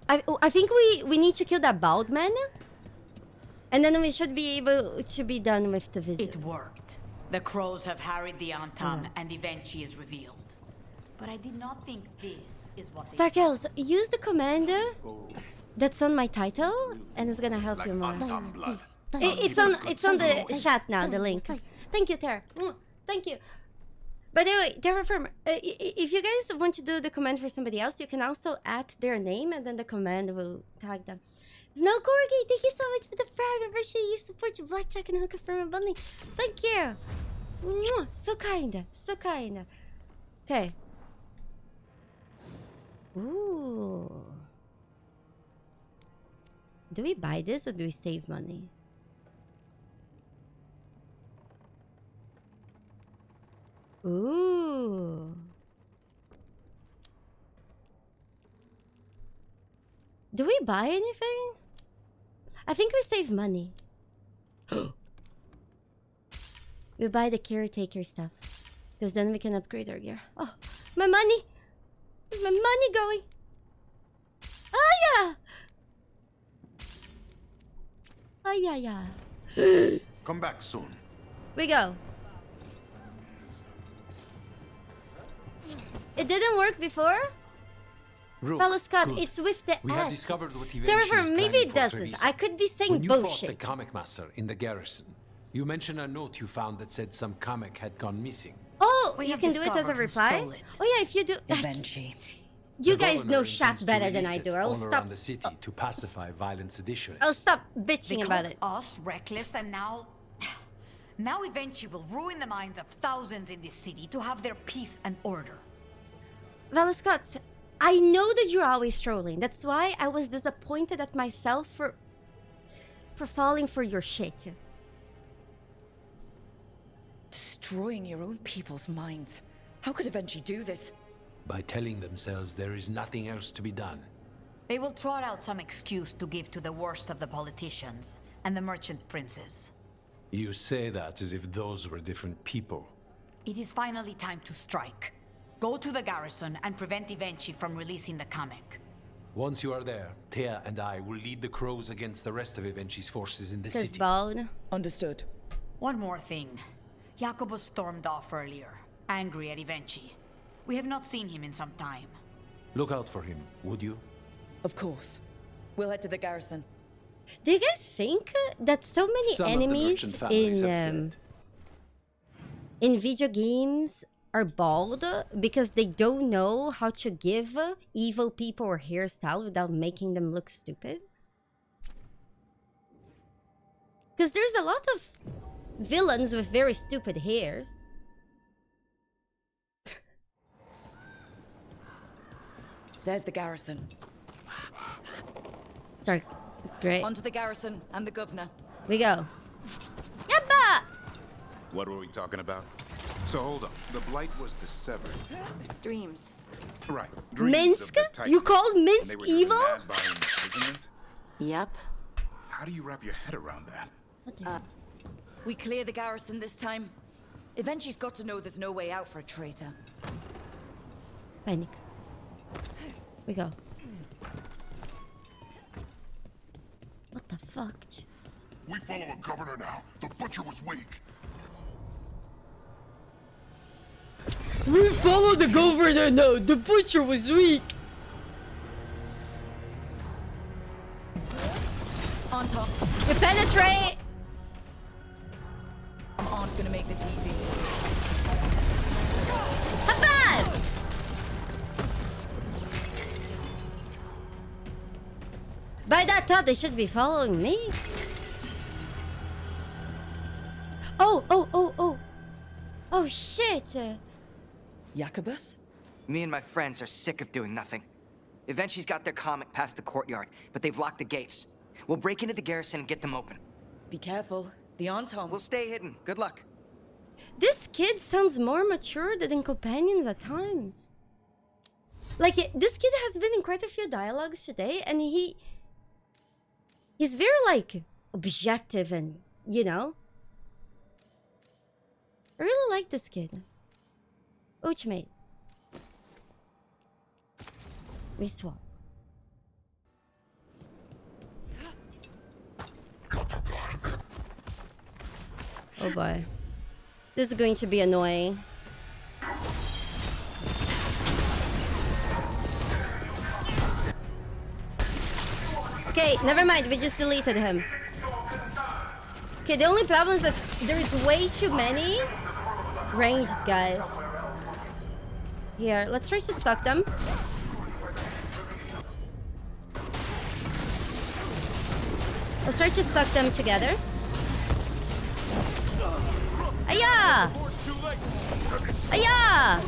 I think we need to kill that bald man, and then we should be able to be done with Treviso. It worked. The crows have harried the Antam, and Evenchi is revealed. But I did not think this is what they... Sarkels, use the command that's on my title, and it's gonna help you more. It's on the chat now, the link. Thank you, Tara. Thank you. By the way, Terraform, if you guys want to do the command for somebody else, you can also add their name, and then the command will tag them. Snow Corgi, thank you so much for the frag. I appreciate you support your blackjack and hookers from bundling. Thank you. Mwah. So kind. So kind. Okay. Ooh. Do we buy this or do we save money? Ooh. Do we buy anything? I think we save money. We buy the caretaker stuff, because then we can upgrade our gear. Oh, my money! Where's my money going? Oh yeah! Oh yeah, yeah. Come back soon. We go. It didn't work before? Fellow Scott, good. It's with the We S. have discovered what Evenchi Therefore, is maybe planning it for doesn't. Treviso. I could be saying when you bullshit. fought the comic master in the garrison, you mentioned a note you found that said some comic had gone missing. Oh, We you have can do it as a discovered who reply? stole it. Oh yeah, if you do... Evenchi. You The guys know governor chat intends to better than release I it do. I'll all stop... around the city to pacify violent seditionists. I'll stop bitching They about called it. us reckless, and now Evenchi will ruin the minds of thousands in this city to have their peace and order. Well, Scott, I know that you're always trolling. That's why I was disappointed at myself for falling for your shit. Destroying your own people's minds. How could Evenchi do this? By telling themselves there is nothing else to be done. They will trot out some excuse to give to the worst of the politicians and the merchant princes. You say that as if those were different people. It is finally time to strike. Go to the garrison and prevent Evenchi from releasing the comic. Once you are there, Thea and I will lead the crows against the rest of Evenchi's forces in the city. Bald. Understood. One more thing. Jacobus stormed off earlier, angry at Evenchi. We have not seen him in some time. Look out for him, would you? Of course. We'll head to the garrison. Do you guys think that so many Some of the enemies merchant families have in video games are bald because they don't know how to give evil people a hairstyle without making them look stupid? Because there's a lot of villains with very stupid hairs. There's the garrison. Sorry, it's great. On to the garrison and the governor. We go. Yabba! What were we talking about? So hold on. The Blight was the Severed. Dreams. Right. Minsk? You called Minsk and they were evil? driven mad by imprisonment? Yep. How do you wrap your head around that? We clear the garrison this time. Evenchi's got to know there's no way out for a traitor. Panic. We go. What the fuck? We follow a governor now. The butcher was weak. We follow the governor now. The butcher was weak. On top. You penetrate. Aren't gonna make this easy. Habab! By that thought, they should be following me. Oh shit! Jacobus? Me and my friends are sick of doing nothing. Evenchi's got their comic past the courtyard, but they've locked the gates. We'll break into the garrison and get them open. Be careful. The Antom. We'll stay hidden. Good luck. This kid sounds more mature than companions at times. Like, this kid has been in quite a few dialogues today, and he's very, like, objective and, you know? I really like this kid. Ultimate. We swap. Oh boy. This is going to be annoying. Okay, never mind, we just deleted him. Okay, the only problem is that there's way too many ranged guys. Here, let's try to suck them. Let's try to suck them together. Aya! Aya!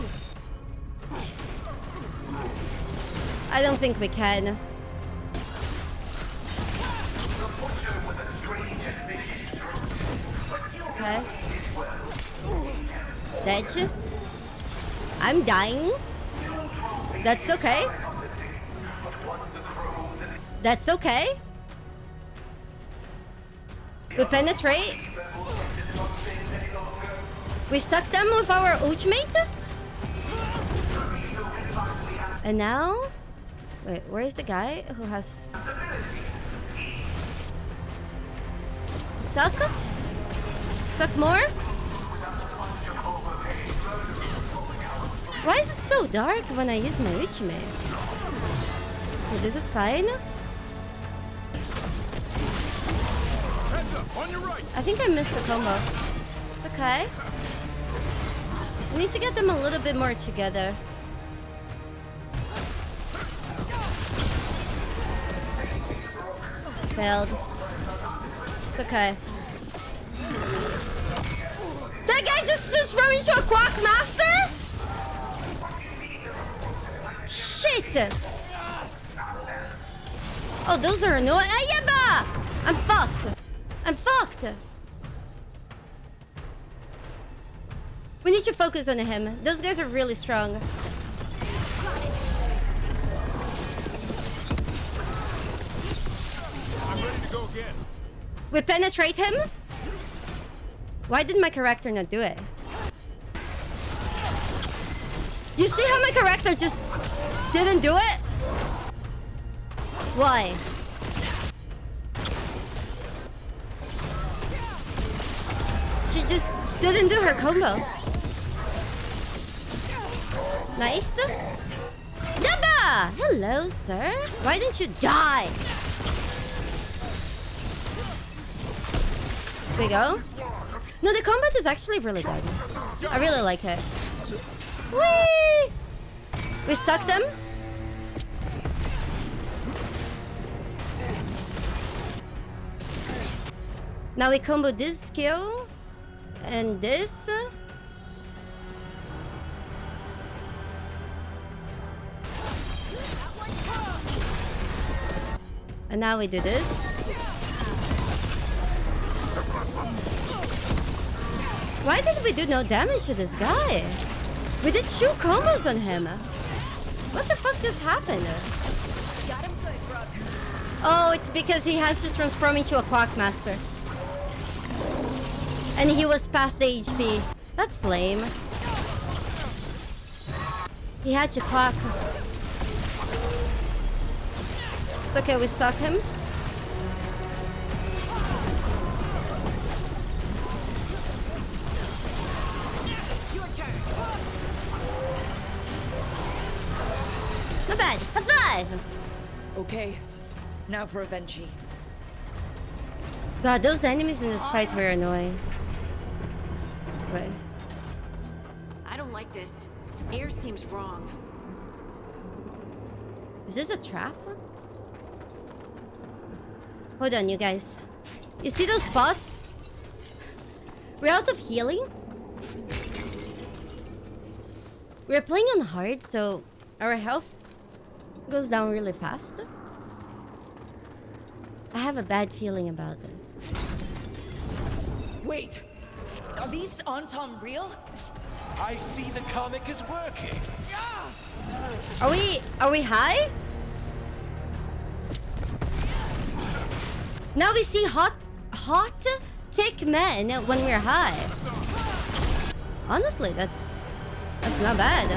I don't think we can. Okay. Dead. I'm dying. That's okay. That's okay. We penetrate. We suck them with our ultimate. And now... Wait, where is the guy who has... Suck? Suck more? Why is it so dark when I use my ultimate? Okay, this is fine. I think I missed the combo. It's okay. We need to get them a little bit more together. Failed. It's okay. That guy just transformed into a Quack Master? Shit! Oh, those are annoying. Ayaba! I'm fucked. I'm fucked. We need to focus on him. Those guys are really strong. I'm ready to go again. We penetrate him? Why did my character not do it? You see how my character just didn't do it? Why? She just didn't do her combo. Nice. Yaba! Hello, sir. Why didn't you die? There we go. No, the combat is actually really good. I really like it. Whee! We suck them. Now we combo this skill and this. And now we do this. Why did we do no damage to this guy? We did 2 combos on him. What the fuck just happened? Got him good, Brooke. Oh, it's because he has to transform into a Quack Master. And he was past the HP. That's lame. He had to quack. It's okay, we suck him. Not bad. High five! Okay, now for Avenchi. God, those enemies in this fight were annoying. Wait. I don't like this. Air seems wrong. Is this a trap? Hold on, you guys. You see those spots? We're out of healing. We're playing on hard, so our health goes down really fast. I have a bad feeling about this. Wait! Are these Anton real? I see the comic is working. Are we high? Now we see hot thick men when we're high. Honestly, that's not bad.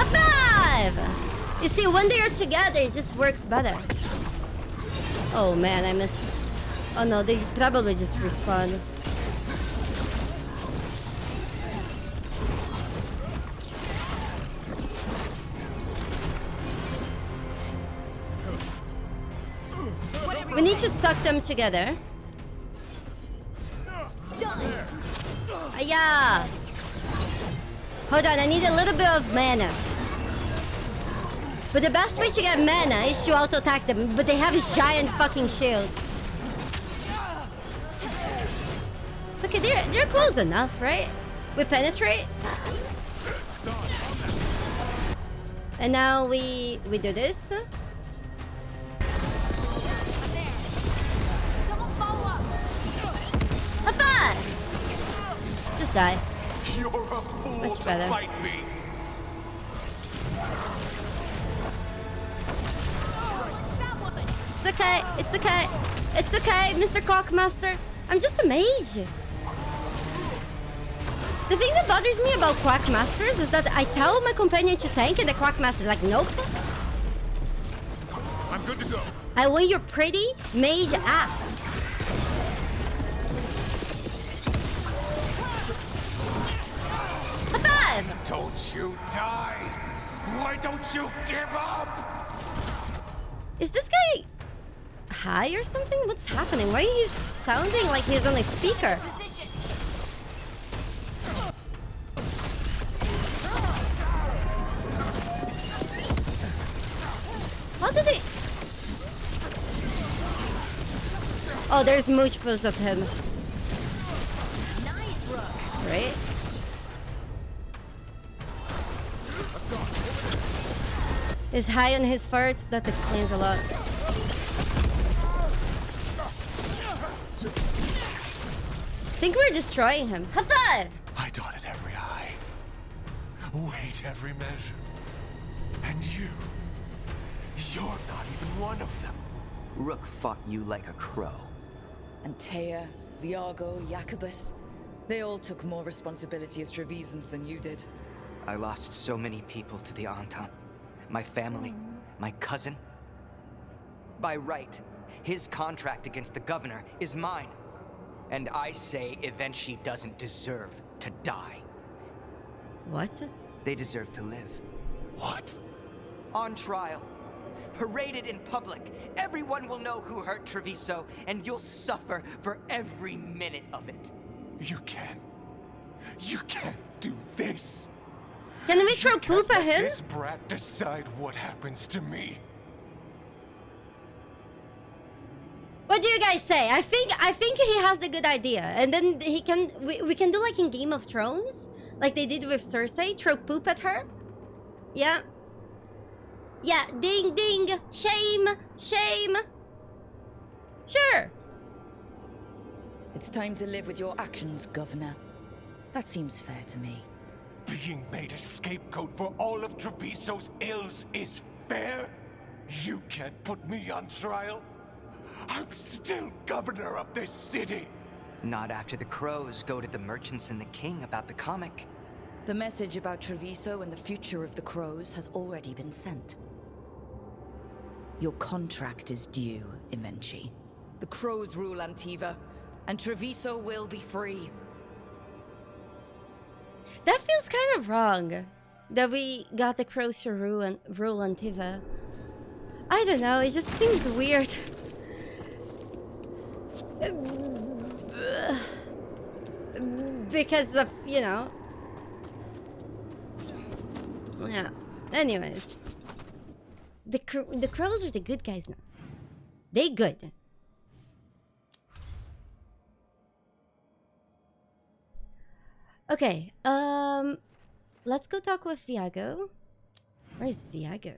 A 5! You see, when they are together, it just works better. Oh man, I missed. Oh no, they probably just respawn. We need to suck them together. Yeah. Hold on, I need a little bit of mana. But the best way to get mana is to auto-attack them, but they have a giant fucking shield. It's okay, they're close enough, right? We penetrate. And now we do this. High five! Just die. You're a fool Much to better. fight me. It's okay, it's okay, it's okay, Mr. Cockmaster. I'm just a mage. The thing that bothers me about Quackmasters is that I tell my companion to tank and the Quackmaster's like, nope. I'm good to go. I want your pretty mage ass. A 5! Don't you die. Why don't you give up? Is this guy high or something? What's happening? Why is he sounding like he's on a speaker? How did he? Oh, there's mooch pose of him. Right? Is high on his farts? That explains a lot. Think we're destroying him. High five! I dotted every I, weighed every measure. And you're not even one of them. Rook fought you like a crow. Antea, Viago, Jacobus. They all took more responsibility as Trevisans than you did. I lost so many people to the Antam. My family, my cousin. By right, his contract against the governor is mine. And I say Evenchi doesn't deserve to die. What? They deserve to live. What? On trial. Paraded in public. Everyone will know who hurt Treviso, and you'll suffer for every minute of it. You can't do this. Can we throw poop at him? This brat decide what happens to me. What do you guys say? I think he has the good idea, and then we can do like in Game of Thrones, like they did with Cersei, throw poop at her. Yeah. Yeah. Ding ding. Shame. Shame. Sure. It's time to live with your actions, Governor. That seems fair to me. Being made a scapegoat for all of Treviso's ills is fair? You can't put me on trial? I'm still governor of this city. Not after the crows go to the merchants and the king about the comic. The message about Treviso and the future of the crows has already been sent. Your contract is due, Evenchi. The crows rule Antiva, and Treviso will be free. That feels kind of wrong, that we got the crows to rule Antiva. I don't know, it just seems weird. Because of, you know. Yeah. Anyways. The crows are the good guys now. They good. Okay, let's go talk with Viago. Where is Viago?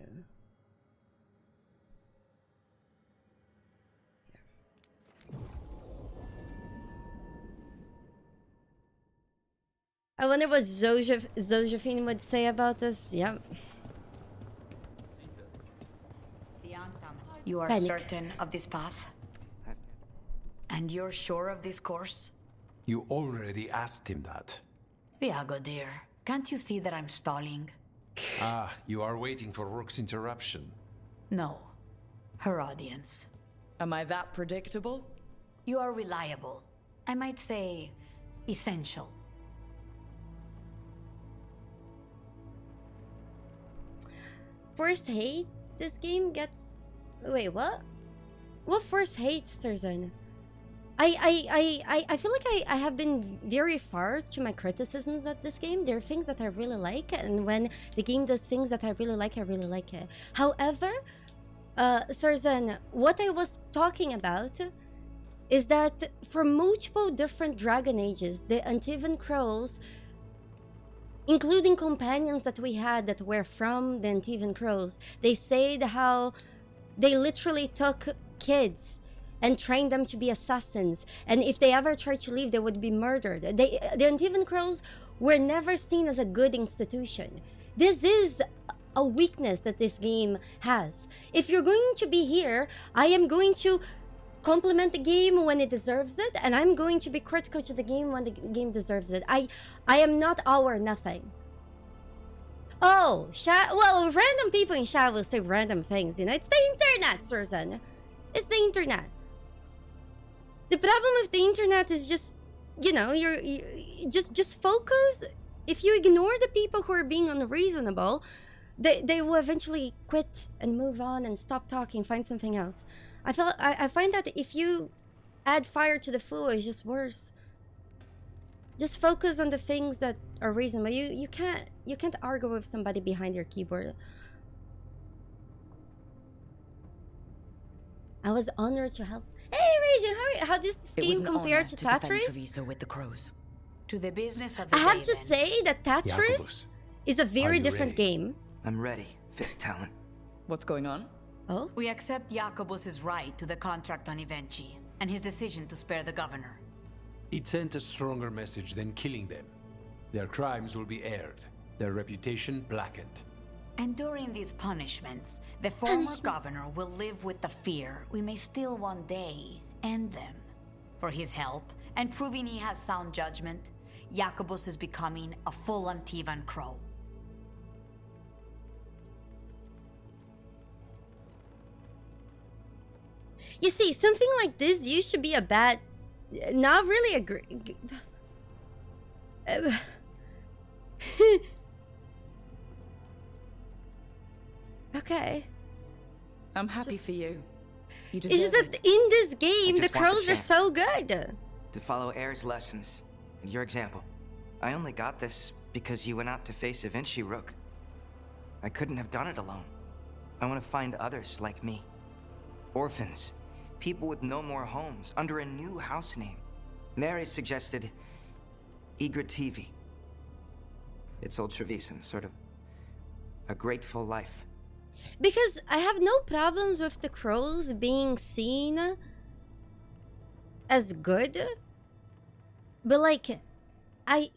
I wonder what Josephine would say about this. Yeah. You are Panic. certain of this path? And you're sure of this course? You already asked him that. Viago, dear, can't you see that I'm stalling? Ah, you are waiting for Rook's interruption. No. Her audience. Am I that predictable? You are reliable. I might say, essential. First hate? This game gets... Wait, what? What first hate, Surzan? I feel like I have been very far to my criticisms of this game. There are things that I really like, and when the game does things that I really like it. However, Surzan, what I was talking about is that for multiple different Dragon Ages, the Antivan Crows, including companions that we had that were from the Antivan Crows, they said how they literally took kids and trained them to be assassins, and if they ever tried to leave, they would be murdered. The Antivan Crows were never seen as a good institution. This is a weakness that this game has. If you're going to be here, I am going to compliment the game when it deserves it, and I'm going to be critical to the game when the game deserves it. I am not all or nothing. Oh, well, random people in chat will say random things, you know. It's the internet, Surzan. It's the internet. The problem with the internet is just, you know, you just focus. If you ignore the people who are being unreasonable, they will eventually quit and move on and stop talking, find something else. I find that if you add fire to the fuel, it's just worse. Just focus on the things that are reasonable. You can't argue with somebody behind your keyboard. I was honored to help. Hey, Raging, how does this game compare to Tetris? Treviso with the crows. To the business of the I have day, to then. say that Tetris Jacobus, is a very you different ready? game. I'm ready, Fifth Talon. What's going on? Oh? We accept Jacobus's right to the contract on Evenchi, and his decision to spare the governor. It sent a stronger message than killing them. Their crimes will be aired, their reputation blackened. And during these punishments, the former governor will live with the fear we may still one day end them. For his help, and proving he has sound judgment, Jacobus is becoming a full Antivan Crow. You see, something like this used to be a bad... Not really a okay. I'm happy for you. You It's deserve just that in this game, the just want the crows are chance. so good. To follow Air's lessons and your example. I only got this because you went out to face Evenchi, Rook. I couldn't have done it alone. I want to find others like me. Orphans. People with no more homes, under a new house name. Neri suggested Igrativi. It's old Trevisan, sort of a grateful life. Because I have no problems with the crows being seen as good. But like, I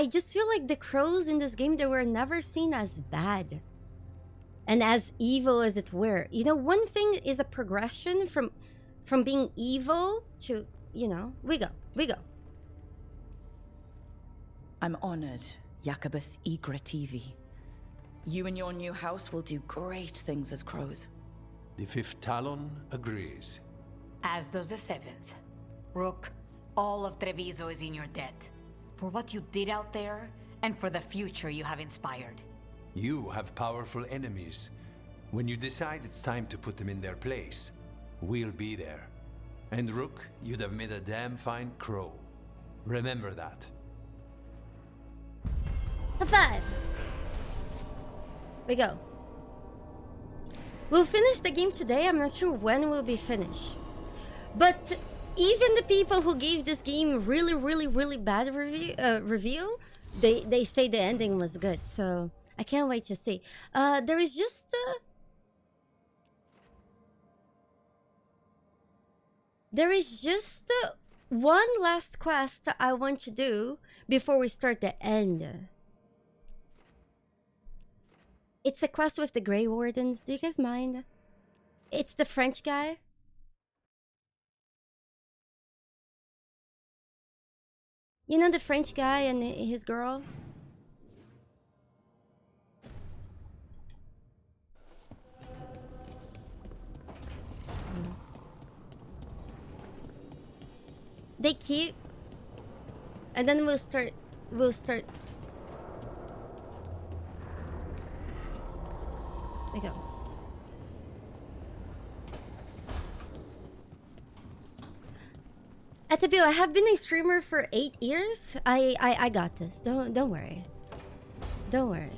just feel like the crows in this game, they were never seen as bad. And as evil as it were. You know, one thing is a progression from being evil to, you know, we go. I'm honored, Jacobus Igrativi. You and your new house will do great things as crows. The Fifth Talon agrees. As does the 7th. Rook, all of Treviso is in your debt. For what you did out there, and for the future you have inspired. You have powerful enemies. When you decide it's time to put them in their place, we'll be there. And Rook, you'd have made a damn fine crow. Remember that. High five. We go. We'll finish the game today. I'm not sure when we'll be finished. But even the people who gave this game really bad review, they say the ending was good. So I can't wait to see. There is just one last quest I want to do before we start the end. It's a quest with the Grey Wardens. Do you guys mind? It's the French guy. You know the French guy and his girl? They keep, and then we'll start. We go. Atabio, I have been a streamer for 8 years. I got this. Don't worry. Don't worry.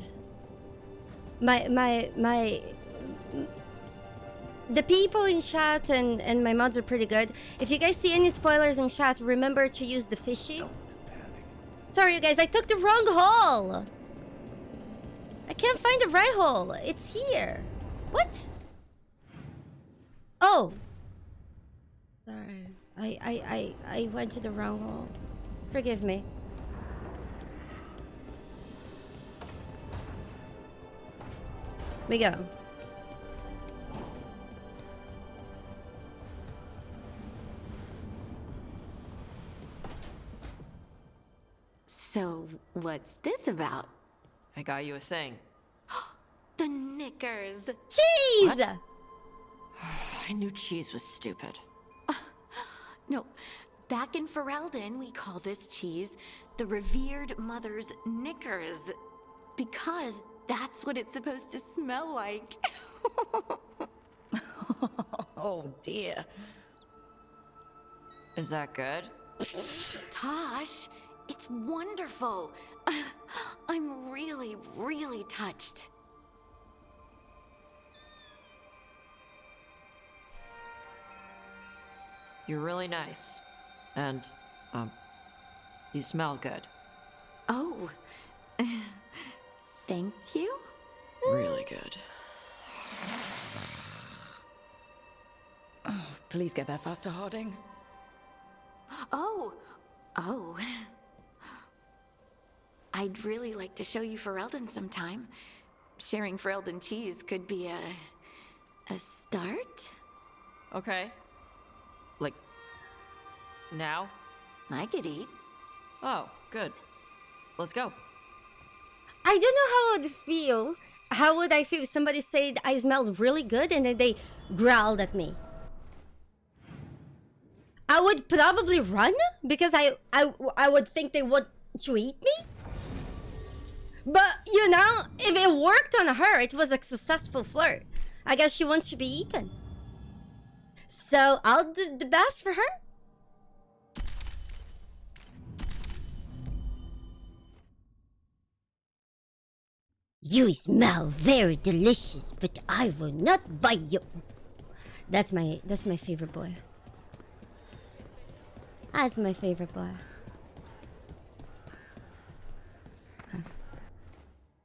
The people in chat and my mods are pretty good. If you guys see any spoilers in chat, remember to use the fishy. Sorry, you guys, I took the wrong hole. I can't find the right hole. It's here. What? Oh. Sorry. I went to the wrong hole. Forgive me. We go. So, what's this about? I got you a thing. The knickers! Cheese! What? I knew cheese was stupid. No, back in Ferelden, we call this cheese the revered mother's knickers. Because that's what it's supposed to smell like. Oh dear. Is that good? Tosh, it's wonderful. I'm really, really touched. You're really nice. And, you smell good. Oh, thank you? Really good. Oh, please get there faster, Harding. Oh. I'd really like to show you Ferelden sometime. Sharing Ferelden cheese could be a start? Okay. Like, now? I could eat. Oh, good. Let's go. I don't know how I would feel. How would I feel if somebody said I smelled really good and then they growled at me? I would probably run because I would think they want to eat me. But, you know, if it worked on her, it was a successful flirt. I guess she wants to be eaten. So I'll do the best for her. You smell very delicious, but I will not buy you. That's my favorite boy. That's my favorite boy.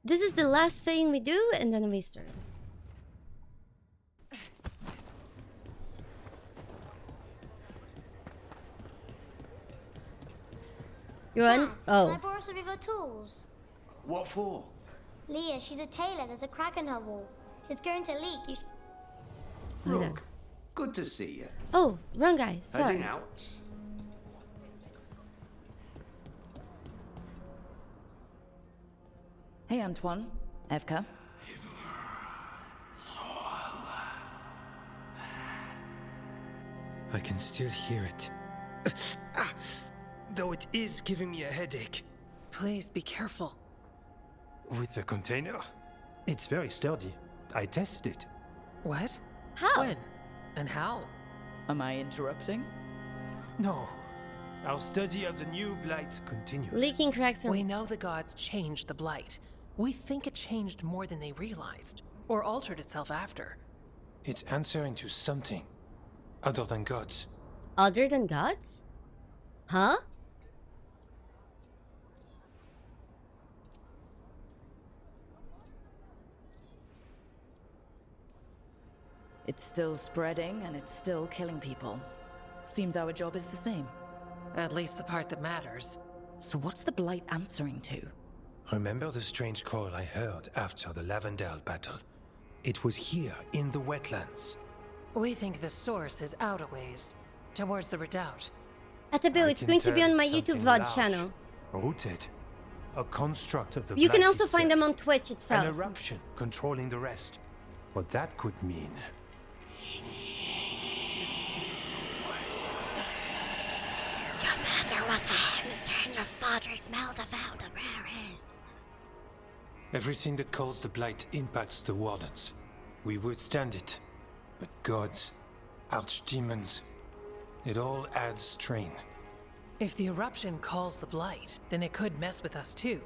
This is the last thing we do, and then we start. You want? Dad, Oh. can I borrow some of your tools? What for? Leah, she's a tailor. There's a crack in her wall. It's going to leak. You Rook, good to see you. Oh, wrong guy. Sorry. Heading out? Hey, Antoine. Evka. I can still hear it. Though it is giving me a headache. Please be careful. With the container? It's very sturdy. I tested it. What? How? When? And how? Am I interrupting? No. Our study of the new blight continues. Leaking cracks are... We know the gods changed the blight. We think it changed more than they realized, or altered itself after. It's answering to something other than gods. Other than gods? Huh? It's still spreading and it's still killing people. Seems our job is the same. At least the part that matters. So what's the Blight answering to? Remember the strange call I heard after the Lavendale battle? It was here, in the wetlands. We think the source is out a ways, towards the redoubt. Atabil, it's going to be on my YouTube VOD channel. Rooted. A construct of the You can Blight also find itself. them on Twitch itself. An eruption controlling the rest. What that could mean. Your mother was a hamster and your father smelled of elderberries. Everything that calls the Blight impacts the Wardens. We withstand it. But gods, archdemons, it all adds strain. If the eruption calls the Blight, then it could mess with us too.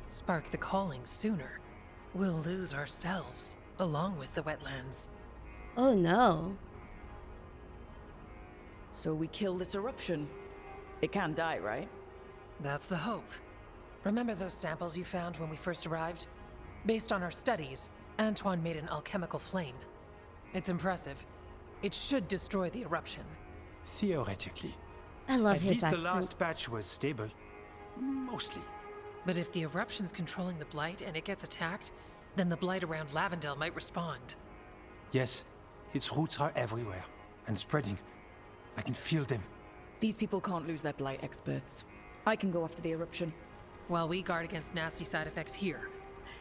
Spark the calling sooner. We'll lose ourselves, along with the wetlands. Oh no. So we kill this eruption. It can't die, right? That's the hope. Remember those samples you found when we first arrived? Based on our studies, Antoine made an alchemical flame. It's impressive. It should destroy the eruption. Theoretically. I love At his least accent. the last batch was stable. Mostly. But if the eruption's controlling the Blight and it gets attacked, then the Blight around Lavendale might respond. Yes, its roots are everywhere. And spreading. I can feel them. These people can't lose their Blight experts. I can go after the eruption. While we guard against nasty side effects here.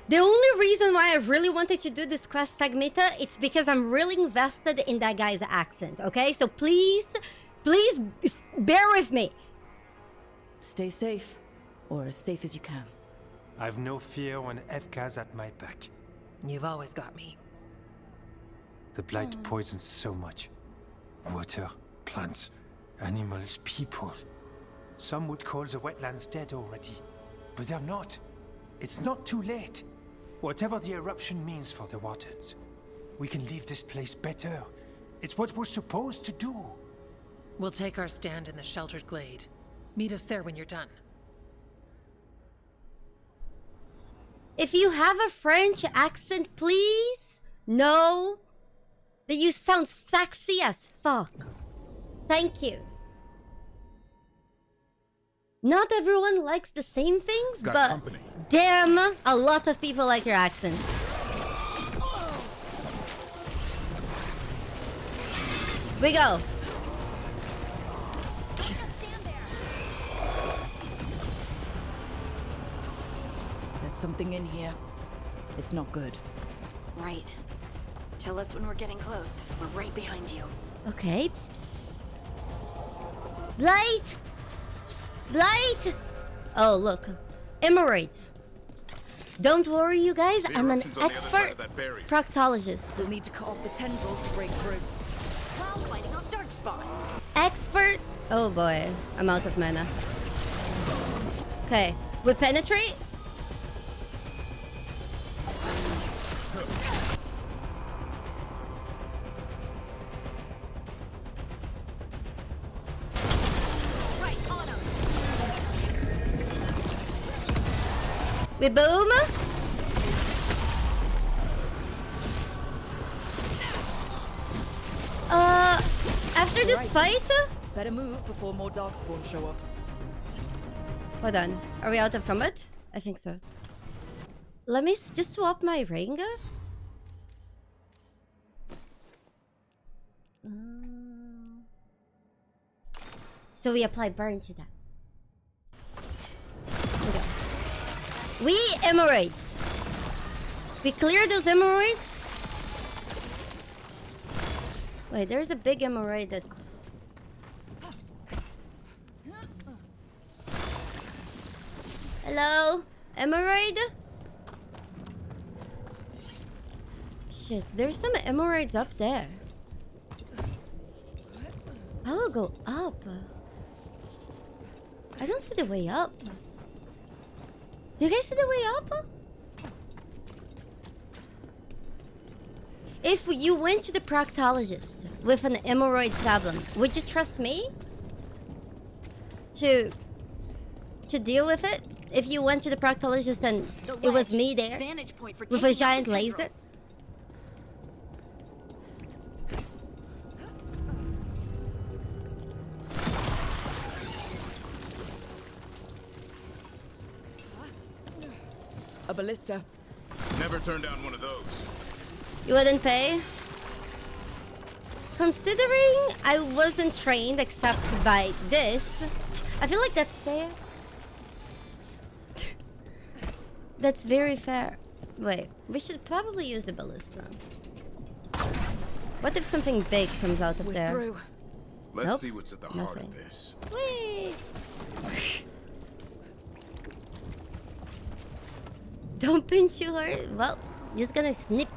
The only reason why I really wanted to do this quest, Tagmita, it's because I'm really invested in that guy's accent, okay? So please bear with me. Stay safe, or as safe as you can. I've no fear when Evka's at my back. You've always got me. The Blight poisons so much. Water, plants, animals, people. Some would call the wetlands dead already, but they're not. It's not too late. Whatever the eruption means for the waters, we can leave this place better. It's what we're supposed to do. We'll take our stand in the sheltered glade. Meet us there when you're done. If you have a French accent, please know that you sound sexy as fuck. Thank you. Not everyone likes the same things, Got but company. damn, a lot of people like your accent. We go. There's something in here. It's not good. Right. Tell us when we're getting close. We're right behind you. Okay. Psst, psst, psst. Psst, psst, psst. Blight! Blight! Oh, look. Emeralds. Don't worry, you guys. The I'm an eruption's on the other side expert of that barrier. proctologist. We'll need to cut off the tendrils to break through. While fighting off Darkspawn. Expert. Oh boy. I'm out of mana. Okay. We penetrate. Right on him. We boom. After this fight. Better move before more Darkspawn show up. Hold on. Are we out of combat? I think so. Let me just swap my ring. So we apply burn to that. Okay. We emeralds. We clear those emeralds. Wait, there's a big emerald that's... Hello? Emerald? Shit, there's some emeralds up there. I will go up. I don't see the way up. Do you guys see the way up? If you went to the proctologist with an hemorrhoid problem, would you trust me to deal with it? If you went to the proctologist and it was me there with a giant laser? A ballista. Never turned down one of those. You wouldn't pay? Considering I wasn't trained except by this, I feel like that's fair. That's very fair. Wait, we should probably use the ballista. What if something big comes out of there? Through. Let's Nope. see what's at the heart Nothing. of this. Whee! Don't pinch you hard. Well, just gonna snip.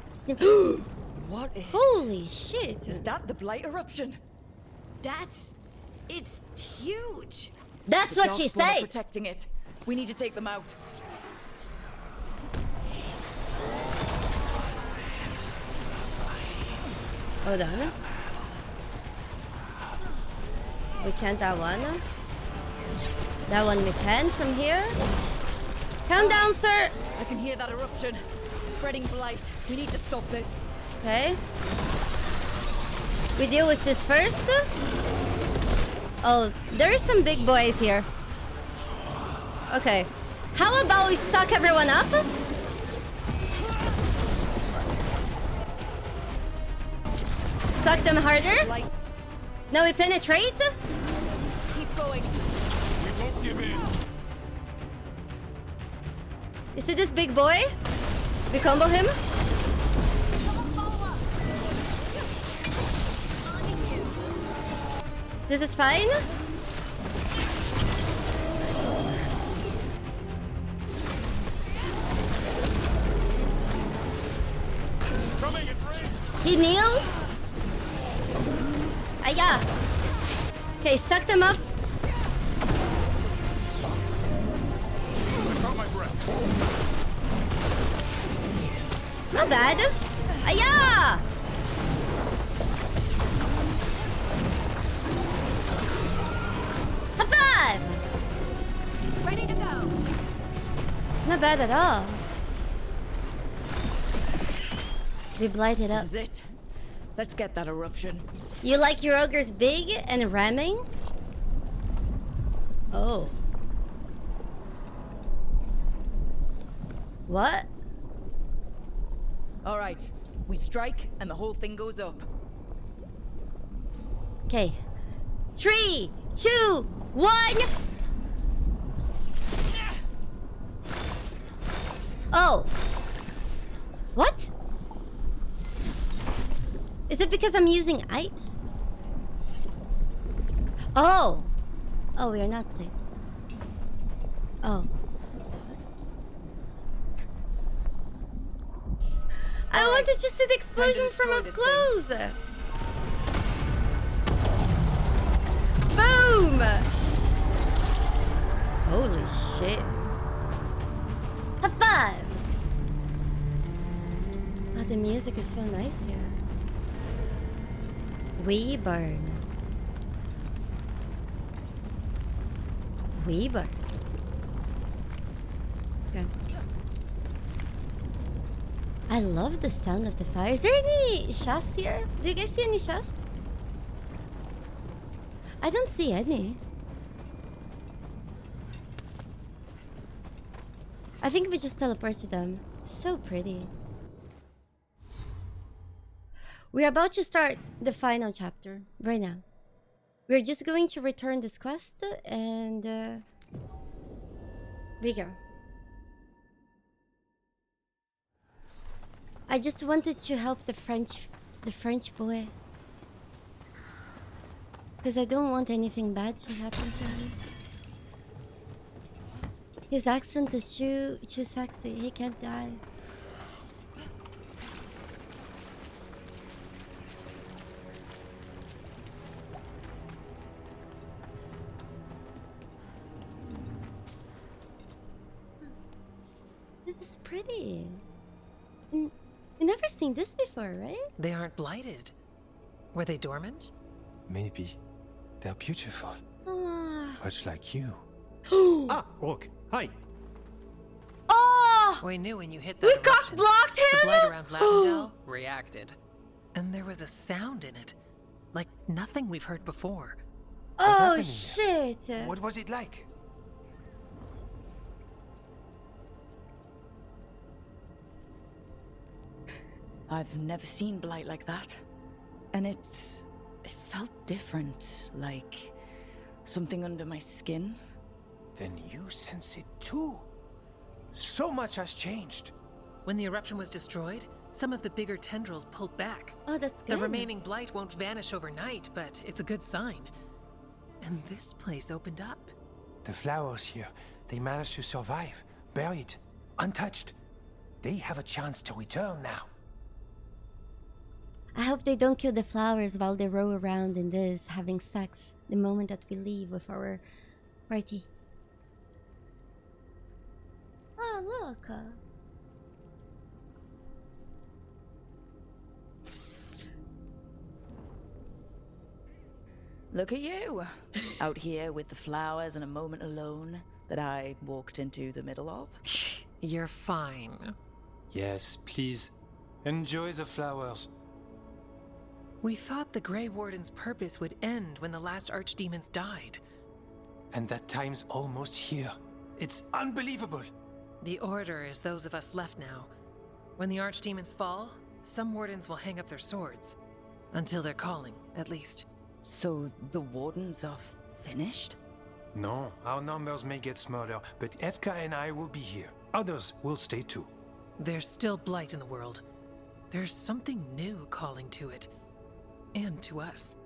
What is... Holy shit! Is that the Blight eruption? It's huge. That's The what she Darkspawn are said! protecting it. We need to take them out. Hold on. We can't that one. That one we can from here. Calm down, sir! I can hear that eruption. Spreading Blight. We need to stop this. Okay. We deal with this first. Oh, there are some big boys here. Okay. How about we suck everyone up? Suck them harder? Now we penetrate? Keep going. We won't give in. You see this big boy? We combo him? This is fine? He kneels? Yeah. Okay, suck them up. Not bad. Yeah. High five. Ready to go. Not bad at all. We blight it up. This is it. Let's get that eruption. You like your ogres big and ramming? Oh. What? All right. We strike and the whole thing goes up. Okay. 3, 2, 1. Oh. What? Is it because I'm using ice? Oh. Oh, we are not safe. Oh. I wanted to see the explosion from up close. Boom! Holy shit. High five! Oh, the music is so nice here. We burn. We burn. Okay. I love the sound of the fire. Is there any chests here? Do you guys see any chests? I don't see any. I think we just teleport to them. So pretty. We're about to start the final chapter right now. We're just going to return this quest and we go. I just wanted to help the French boy. Because I don't want anything bad to happen to him. His accent is too sexy. He can't die. This is pretty. You've never seen this before, right? They aren't blighted. Were they dormant? Maybe. They're beautiful. Ah. Much like you. Rook, hi. Oh! We knew when you hit that We eruption. cock-blocked him! The blight around Lavendel reacted. And there was a sound in it. Like nothing we've heard before. Oh shit! What was it like? I've never seen blight like that. And it felt different, like something under my skin. Then you sense it too. So much has changed. When the eruption was destroyed, some of the bigger tendrils pulled back. Oh, that's good. The remaining blight won't vanish overnight, but it's a good sign. And this place opened up. The flowers here, they managed to survive, buried, untouched. They have a chance to return now. I hope they don't kill the flowers while they roll around in this, having sex, the moment that we leave with our party. Oh, look. Look at you, out here with the flowers and a moment alone that I walked into the middle of. You're fine. Yes, please. Enjoy the flowers. We thought the Grey Warden's purpose would end when the last archdemons died. And that time's almost here. It's unbelievable. The Order is those of us left now. When the archdemons fall, some wardens will hang up their swords. Until their calling, at least. So the wardens are finished? No, our numbers may get smaller, but Efka and I will be here. Others will stay too. There's still blight in the world. There's something new calling to it. And to us.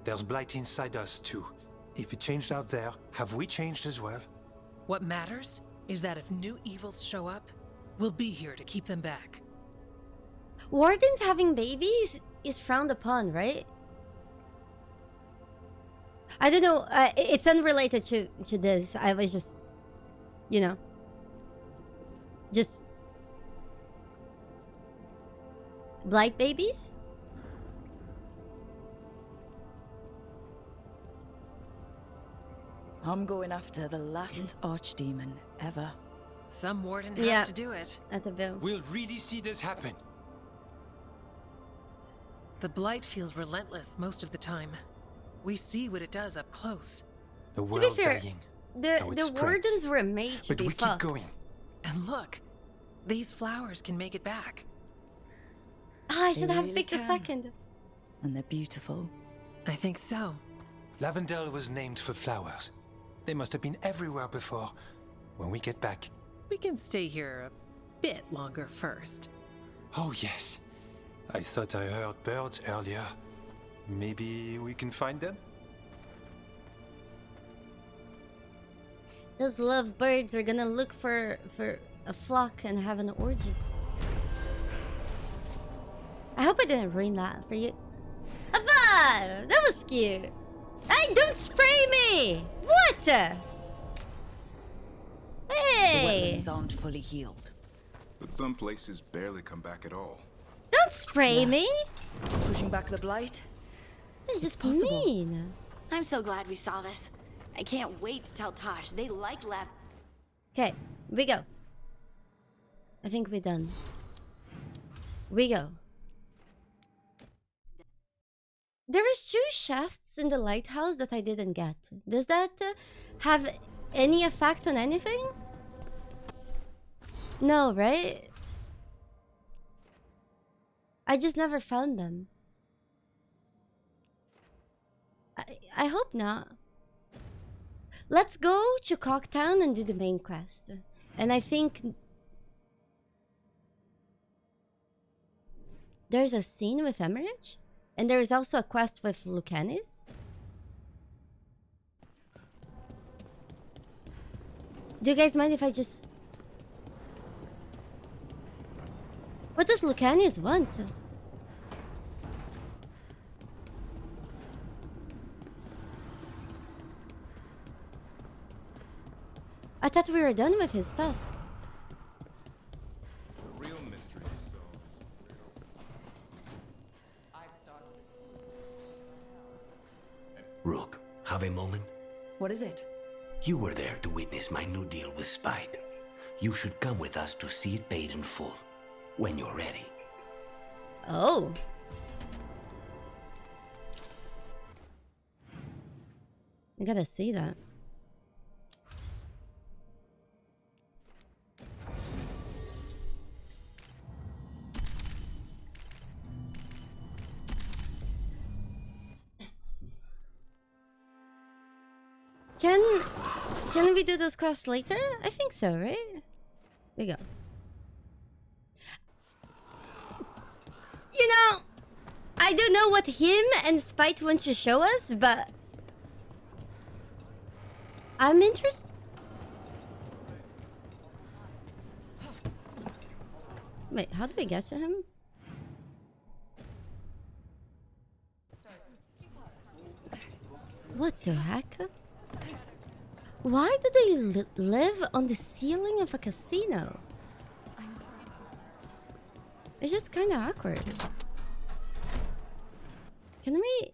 There's blight inside us too. If it changed out there, have we changed as well? What matters is that if new evils show up, we'll be here to keep them back. Wardens having babies is frowned upon, right? I don't know. It's unrelated to this. I was just, you know, just blight babies. I'm going after the last archdemon ever. Some warden has to do it. At the bill. We'll really see this happen. The blight feels relentless most of the time. We see what it does up close. The world To be fair, dying. the wardens were made to But be we fucked. keep going. And look, these flowers can make it back. Ah, I should They have really picked a can. second. And they're beautiful. I think so. Lavendel was named for flowers. They must have been everywhere before. When we get back. We can stay here a bit longer first. Oh yes. I thought I heard birds earlier. Maybe we can find them? Those lovebirds are gonna look for a flock and have an orgy. I hope I didn't ruin that for you. Ava! That was cute. Hey, don't spray me! What? The Hey! wetlands aren't fully healed. But some places barely come back at all. Don't spray me! Pushing back the blight? This is just possible. mean. I'm so glad we saw this. I can't wait to tell Tosh they like Lav. Okay, we go. I think we're done. We go. There is 2 chests in the lighthouse that I didn't get. Does that have any effect on anything? No, right? I just never found them. I hope not. Let's go to Cocktown and do the main quest. And I think there's a scene with Emerich, and there is also a quest with Lucanis. Do you guys mind if I just... What does Lucanis want? I thought we were done with his stuff. The real mystery is solved. Rook, have a moment? What is it? You were there to witness my new deal with Spite. You should come with us to see it paid in full. When you're ready. Oh. I gotta see that. Can we do those quests later? I think so, right? We go. You know, I don't know what him and Spite want to show us, but I'm interested. Wait, how do I get to him? What the heck? Why do they live on the ceiling of a casino? It's just kind of awkward. Can we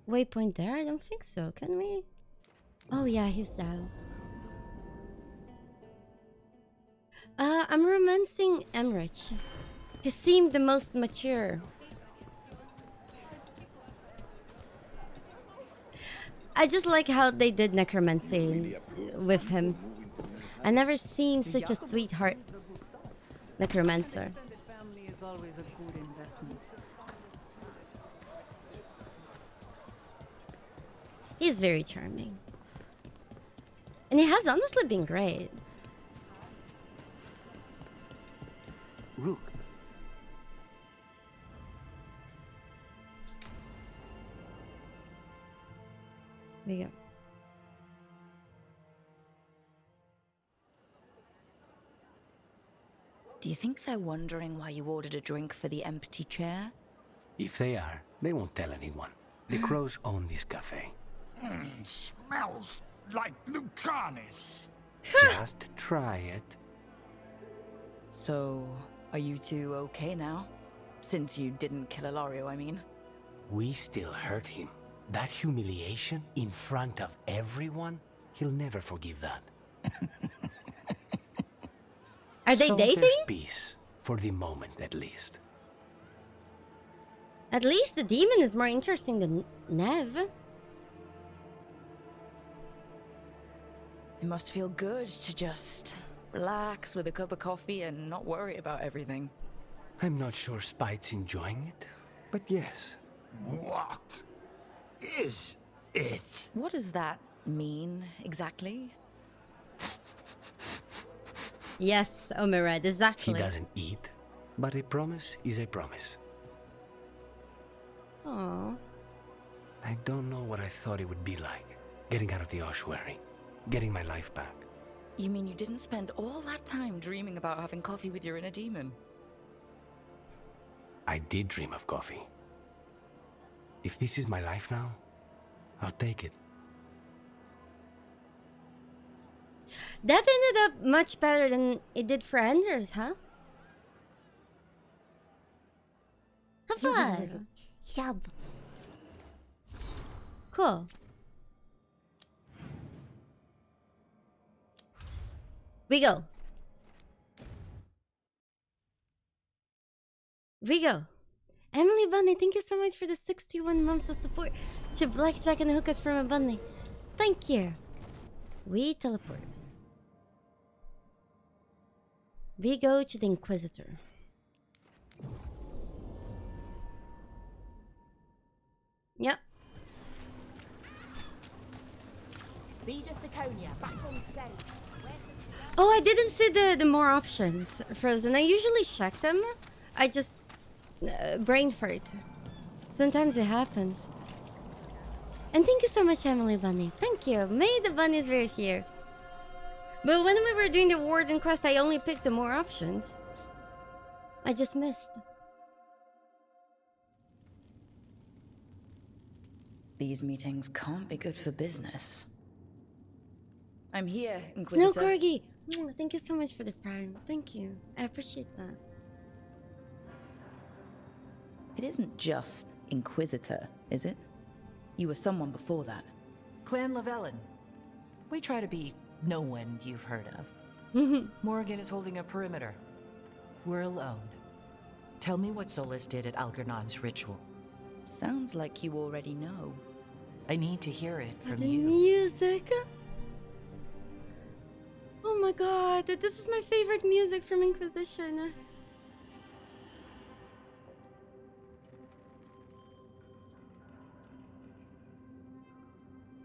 waypoint there? I don't think so. Can we? Oh yeah, he's down. I'm romancing Emrich. He seemed the most mature. I just like how they did necromancy with him. I never seen such a sweetheart necromancer. Family is always a good investment. He's very charming. And he has honestly been great. Rook. There you go. Do you think they're wondering why you ordered a drink for the empty chair? If they are, they won't tell anyone. The crows own this cafe. Smells like Lucanis. Just try it. So, are you two okay now? Since you didn't kill Ilario, I mean. We still hurt him. That humiliation in front of everyone, he'll never forgive that. Are they so dating? There's peace, for the moment at least. At least the demon is more interesting than Nev. It must feel good to just relax with a cup of coffee and not worry about everything. I'm not sure Spite's enjoying it, but yes. What is it? What does that mean, exactly? Yes, Omerad, exactly. He doesn't eat, but a promise is a promise. Aww. I don't know what I thought it would be like, getting out of the ossuary, getting my life back. You mean you didn't spend all that time dreaming about having coffee with your inner demon? I did dream of coffee. If this is my life now, I'll take it. That ended up much better than it did for Anders, huh? Have fun. Shub. Cool. We go. We go. Emily Bunny, thank you so much for the 61 months of support. To Blackjack and Hookahs from a Bunny. Thank you. We teleport. We go to the Inquisitor. Yep. Siege of Siconia, back on stage. Oh, I didn't see the more options, Frozen. I usually check them. I just brain fart. Sometimes it happens. And thank you so much, Emily Bunny. Thank you. May the bunnies very here. But when we were doing the Warden quest, I only picked the more options. I just missed. These meetings can't be good for business. I'm here, Inquisitor. No, Corgi! Thank you so much for the prime. Thank you. I appreciate that. It isn't just Inquisitor, is it? You were someone before that. Clan Lavellan. We try to be no one you've heard of. Morrigan is holding a perimeter. We're alone. Tell me what Solus did at Algernon's ritual. Sounds like you already know. I need to hear it from the you. Music. Oh my god, this is my favorite music from Inquisition.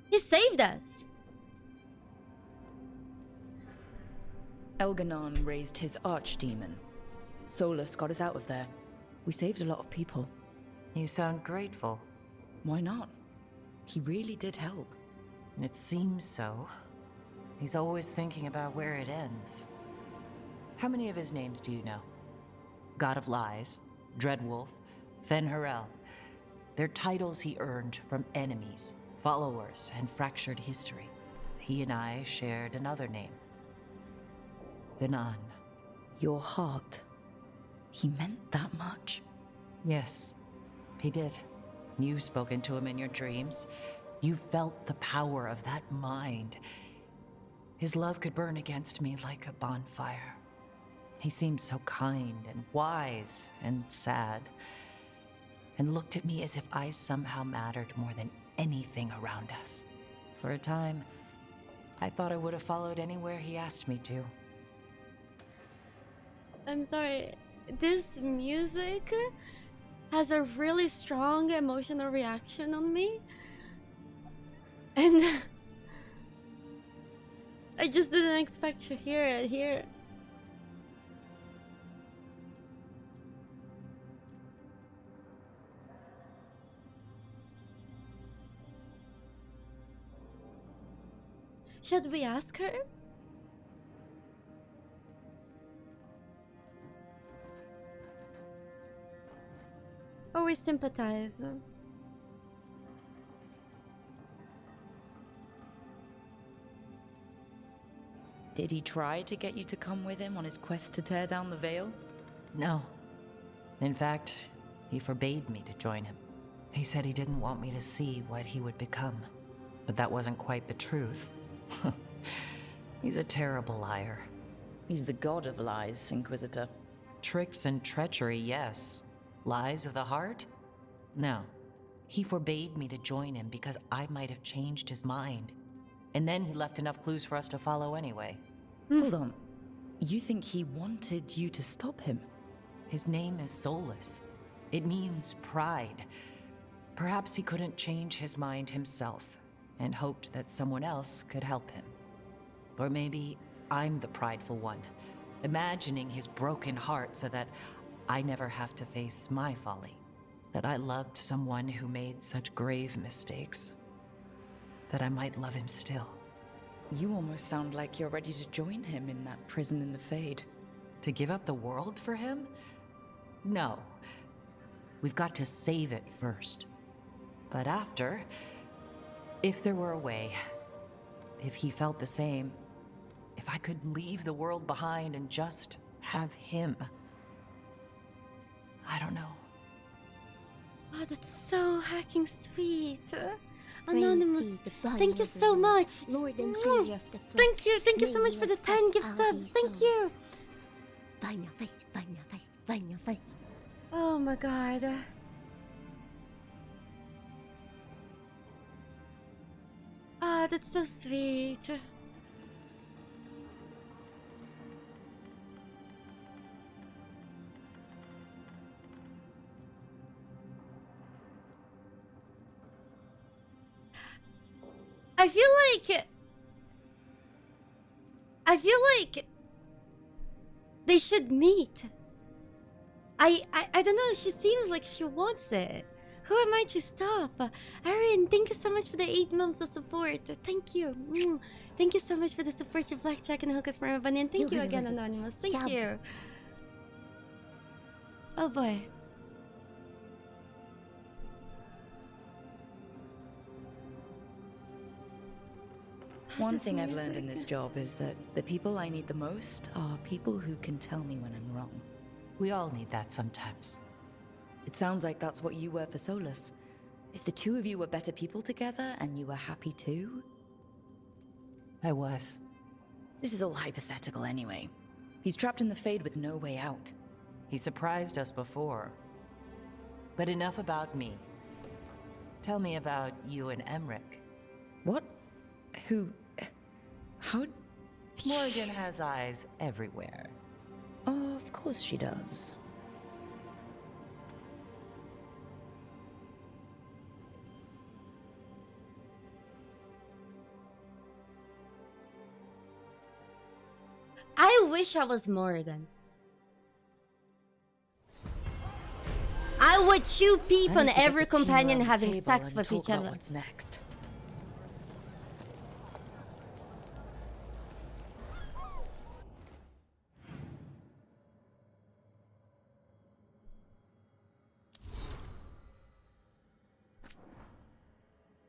He saved us. Elganon raised his archdemon. Solus got us out of there. We saved a lot of people. You sound grateful. Why not? He really did help. It seems so. He's always thinking about where it ends. How many of his names do you know? God of Lies, Dreadwolf, Fen'Harel. They're titles he earned from enemies, followers, and fractured history. He and I shared another name. Venan. Your heart. He meant that much? Yes, he did. You've spoken to him in your dreams. You felt the power of that mind. His love could burn against me like a bonfire. He seemed so kind and wise and sad, and looked at me as if I somehow mattered more than anything around us. For a time, I thought I would have followed anywhere he asked me to. I'm sorry. This music has a really strong emotional reaction on me. And I just didn't expect to hear it here. Should we ask her? Or we sympathize? Did he try to get you to come with him on his quest to tear down the veil? No. In fact, he forbade me to join him. He said he didn't want me to see what he would become. But that wasn't quite the truth. He's a terrible liar. He's the god of lies, Inquisitor. Tricks and treachery, yes. Lies of the heart? No. He forbade me to join him because I might have changed his mind. And then he left enough clues for us to follow anyway. Hold on. You think he wanted you to stop him? His name is Solus. It means pride. Perhaps he couldn't change his mind himself and hoped that someone else could help him. Or maybe I'm the prideful one, imagining his broken heart so that I never have to face my folly. That I loved someone who made such grave mistakes. That I might love him still. You almost sound like you're ready to join him in that prison in the Fade. To give up the world for him? No. We've got to save it first. But after, if there were a way, if he felt the same, if I could leave the world behind and just have him. I don't know. Oh, that's so hacking sweet. Anonymous, thank you so much. Lord and Savior of the Flood. Thank you so much for the 10 gift subs. Thank you. Find your face, find your face, find your face. Oh my god. Ah, that's so sweet. I feel like they should meet. I don't know, she seems like she wants it. Who am I to stop? Erin, thank you so much for the 8 months of support. Thank you. Thank you so much for the support, your blackjack and hookers for everybody. And thank you again, Anonymous. Thank you. Oh boy. One thing I've learned in this job is that the people I need the most are people who can tell me when I'm wrong. We all need that sometimes. It sounds like that's what you were for Solus. If the two of you were better people together and you were happy too... I was. This is all hypothetical anyway. He's trapped in the Fade with no way out. He surprised us before. But enough about me. Tell me about you and Emmerich. What? Who... How... Morgan has eyes everywhere. Oh, of course she does. I wish I was Morrigan. I would chew peep I on need to get every the team companion around the having table sex and with talk each about other. What's next?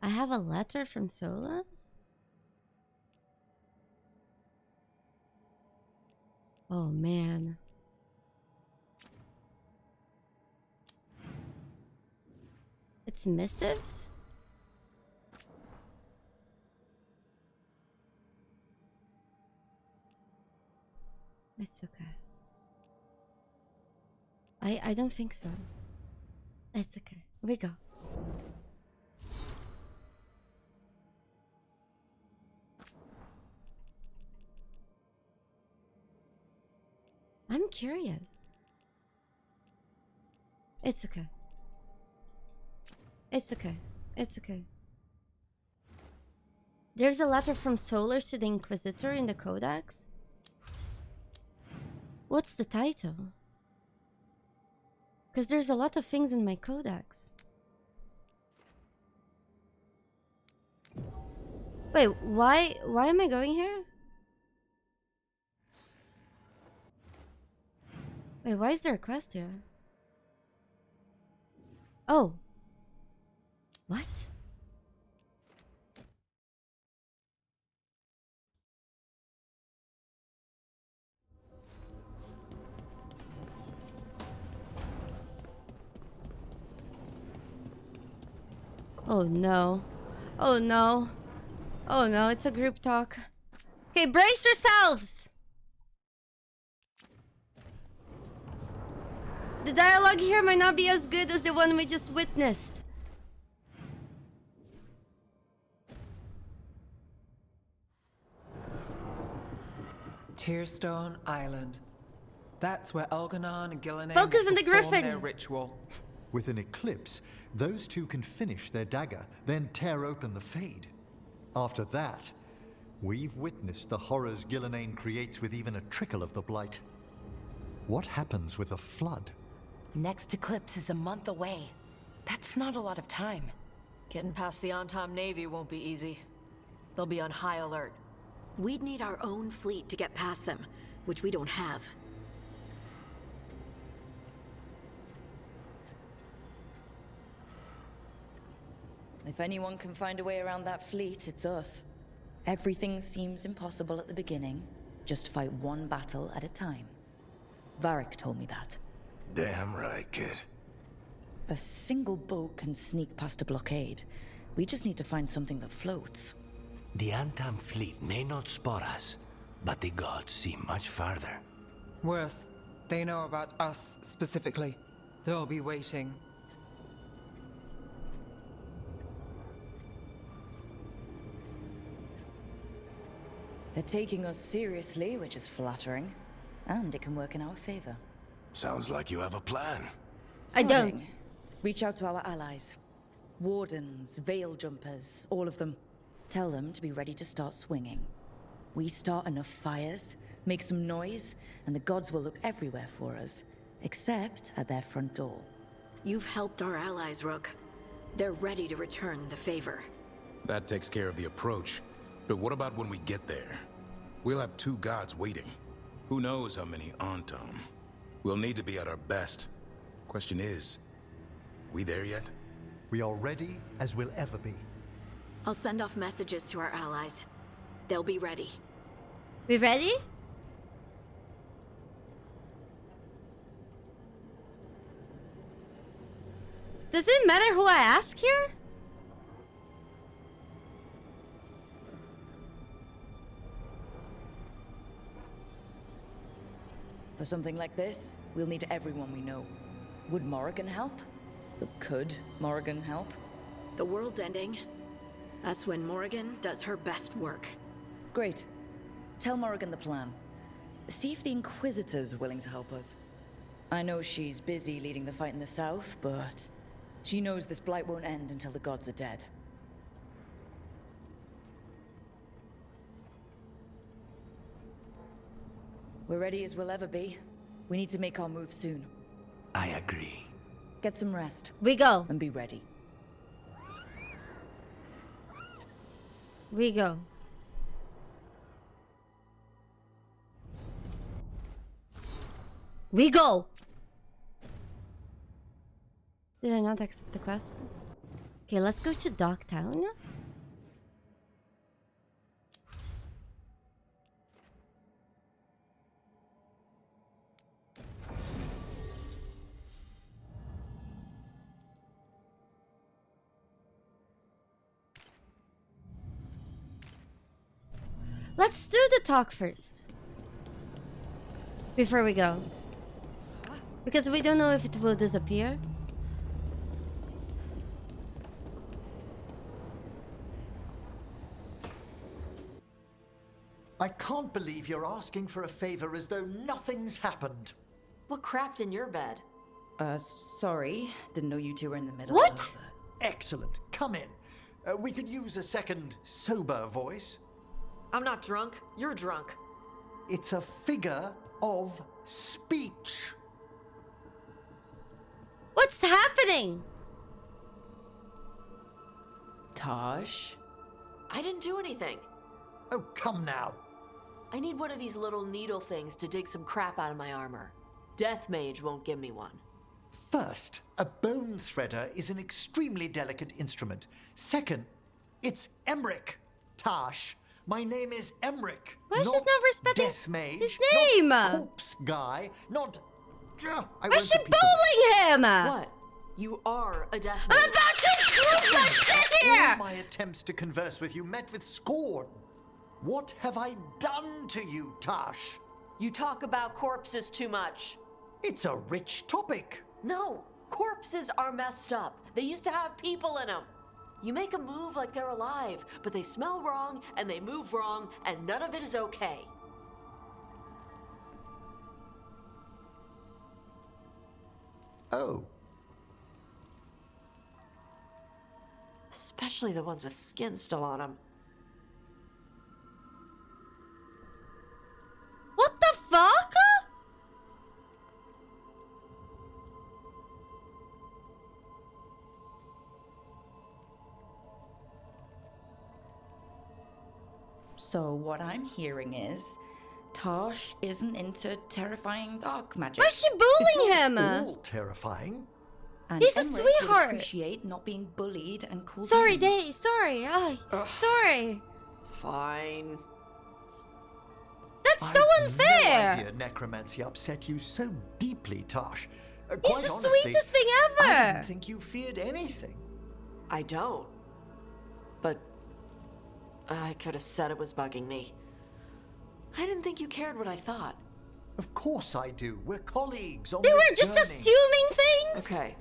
I have a letter from Solus? Oh man. It's missives? It's okay. I don't think so. It's okay. We go. I'm curious. It's okay. It's okay. It's okay. There's a letter from Solars to the Inquisitor in the Codex. What's the title? Because there's a lot of things in my Codex. Wait, why am I going here? Wait, why is there a quest here? Oh. What? Oh no. Oh no. Oh no, it's a group talk. Okay, brace yourselves! The dialogue here might not be as good as the one we just witnessed. Tearstone Island. That's where Elganon and Gillinan Focus on the perform griffin! their ritual. With an eclipse, those two can finish their dagger, then tear open the Fade. After that, we've witnessed the horrors Gillinan creates with even a trickle of the Blight. What happens with a flood? Next eclipse is a month away. That's not a lot of time. Getting past the Antom Navy won't be easy. They'll be on high alert. We'd need our own fleet to get past them, which we don't have. If anyone can find a way around that fleet, it's us. Everything seems impossible at the beginning. Just fight one battle at a time. Varric told me that. Damn right, kid. A single boat can sneak past a blockade. We just need to find something that floats. The Antam fleet may not spot us, but the gods see much farther. Worse, they know about us specifically. They'll be waiting. They're taking us seriously, which is flattering. And it can work in our favor. Sounds like you have a plan. I don't. Nothing. Reach out to our allies. Wardens, veil jumpers, all of them. Tell them to be ready to start swinging. We start enough fires, make some noise, and the gods will look everywhere for us. Except at their front door. You've helped our allies, Rook. They're ready to return the favor. That takes care of the approach. But what about when we get there? We'll have two gods waiting. Who knows how many Antom? We'll need to be at our best. Question is, we there yet? We are ready as we'll ever be. I'll send off messages to our allies. They'll be ready. We ready? Does it matter who I ask here? For something like this, we'll need everyone we know. Would Morrigan help? Could Morrigan help? The world's ending. That's when Morrigan does her best work. Great. Tell Morrigan the plan. See if the Inquisitor's willing to help us. I know she's busy leading the fight in the south, but she knows this blight won't end until the gods are dead. We're ready as we'll ever be. We need to make our move soon. I agree. Get some rest. We go. And be ready. We go. We go! Did I not accept the quest? Okay, let's go to Dogtown. Let's do the talk first. Before we go. Because we don't know if it will disappear. I can't believe you're asking for a favor as though nothing's happened. What crapped in your bed? Sorry. Didn't know you two were in the middle What? of... Excellent. Come in. We could use a second sober voice. I'm not drunk. You're drunk. It's a figure of speech. What's happening? Tosh? I didn't do anything. Oh, come now. I need one of these little needle things to dig some crap out of my armor. Death Mage won't give me one. First, a bone threader is an extremely delicate instrument. Second, it's Emmerich. Tash, my name is Emmerich. Why she's not respecting Death Mage, his name? Not corpse guy, not... Why is she bullying him? What? You are a Death Mage. I'm about to prove my shit here! All my attempts to converse with you met with scorn. What have I done to you, Tash? You talk about corpses too much. It's a rich topic. No, corpses are messed up. They used to have people in them. You make a move like they're alive, but they smell wrong and they move wrong, and none of it is okay. Oh. Especially the ones with skin still on them. What the fuck? So what I'm hearing is... Tosh isn't into terrifying dark magic. Why is she bullying him? All terrifying. And He's a Emmerich would sweetheart. appreciate not being bullied and called Sorry, names. Day. Sorry. Sorry. Fine. That's so unfair. No idea necromancy upset you so deeply, Tosh. He's Quite the honestly, sweetest thing I ever. didn't think you feared anything. I don't. But I could have said it was bugging me. I didn't think you cared what I thought. Of course I do. We're colleagues on They this were just journey. assuming things. Okay.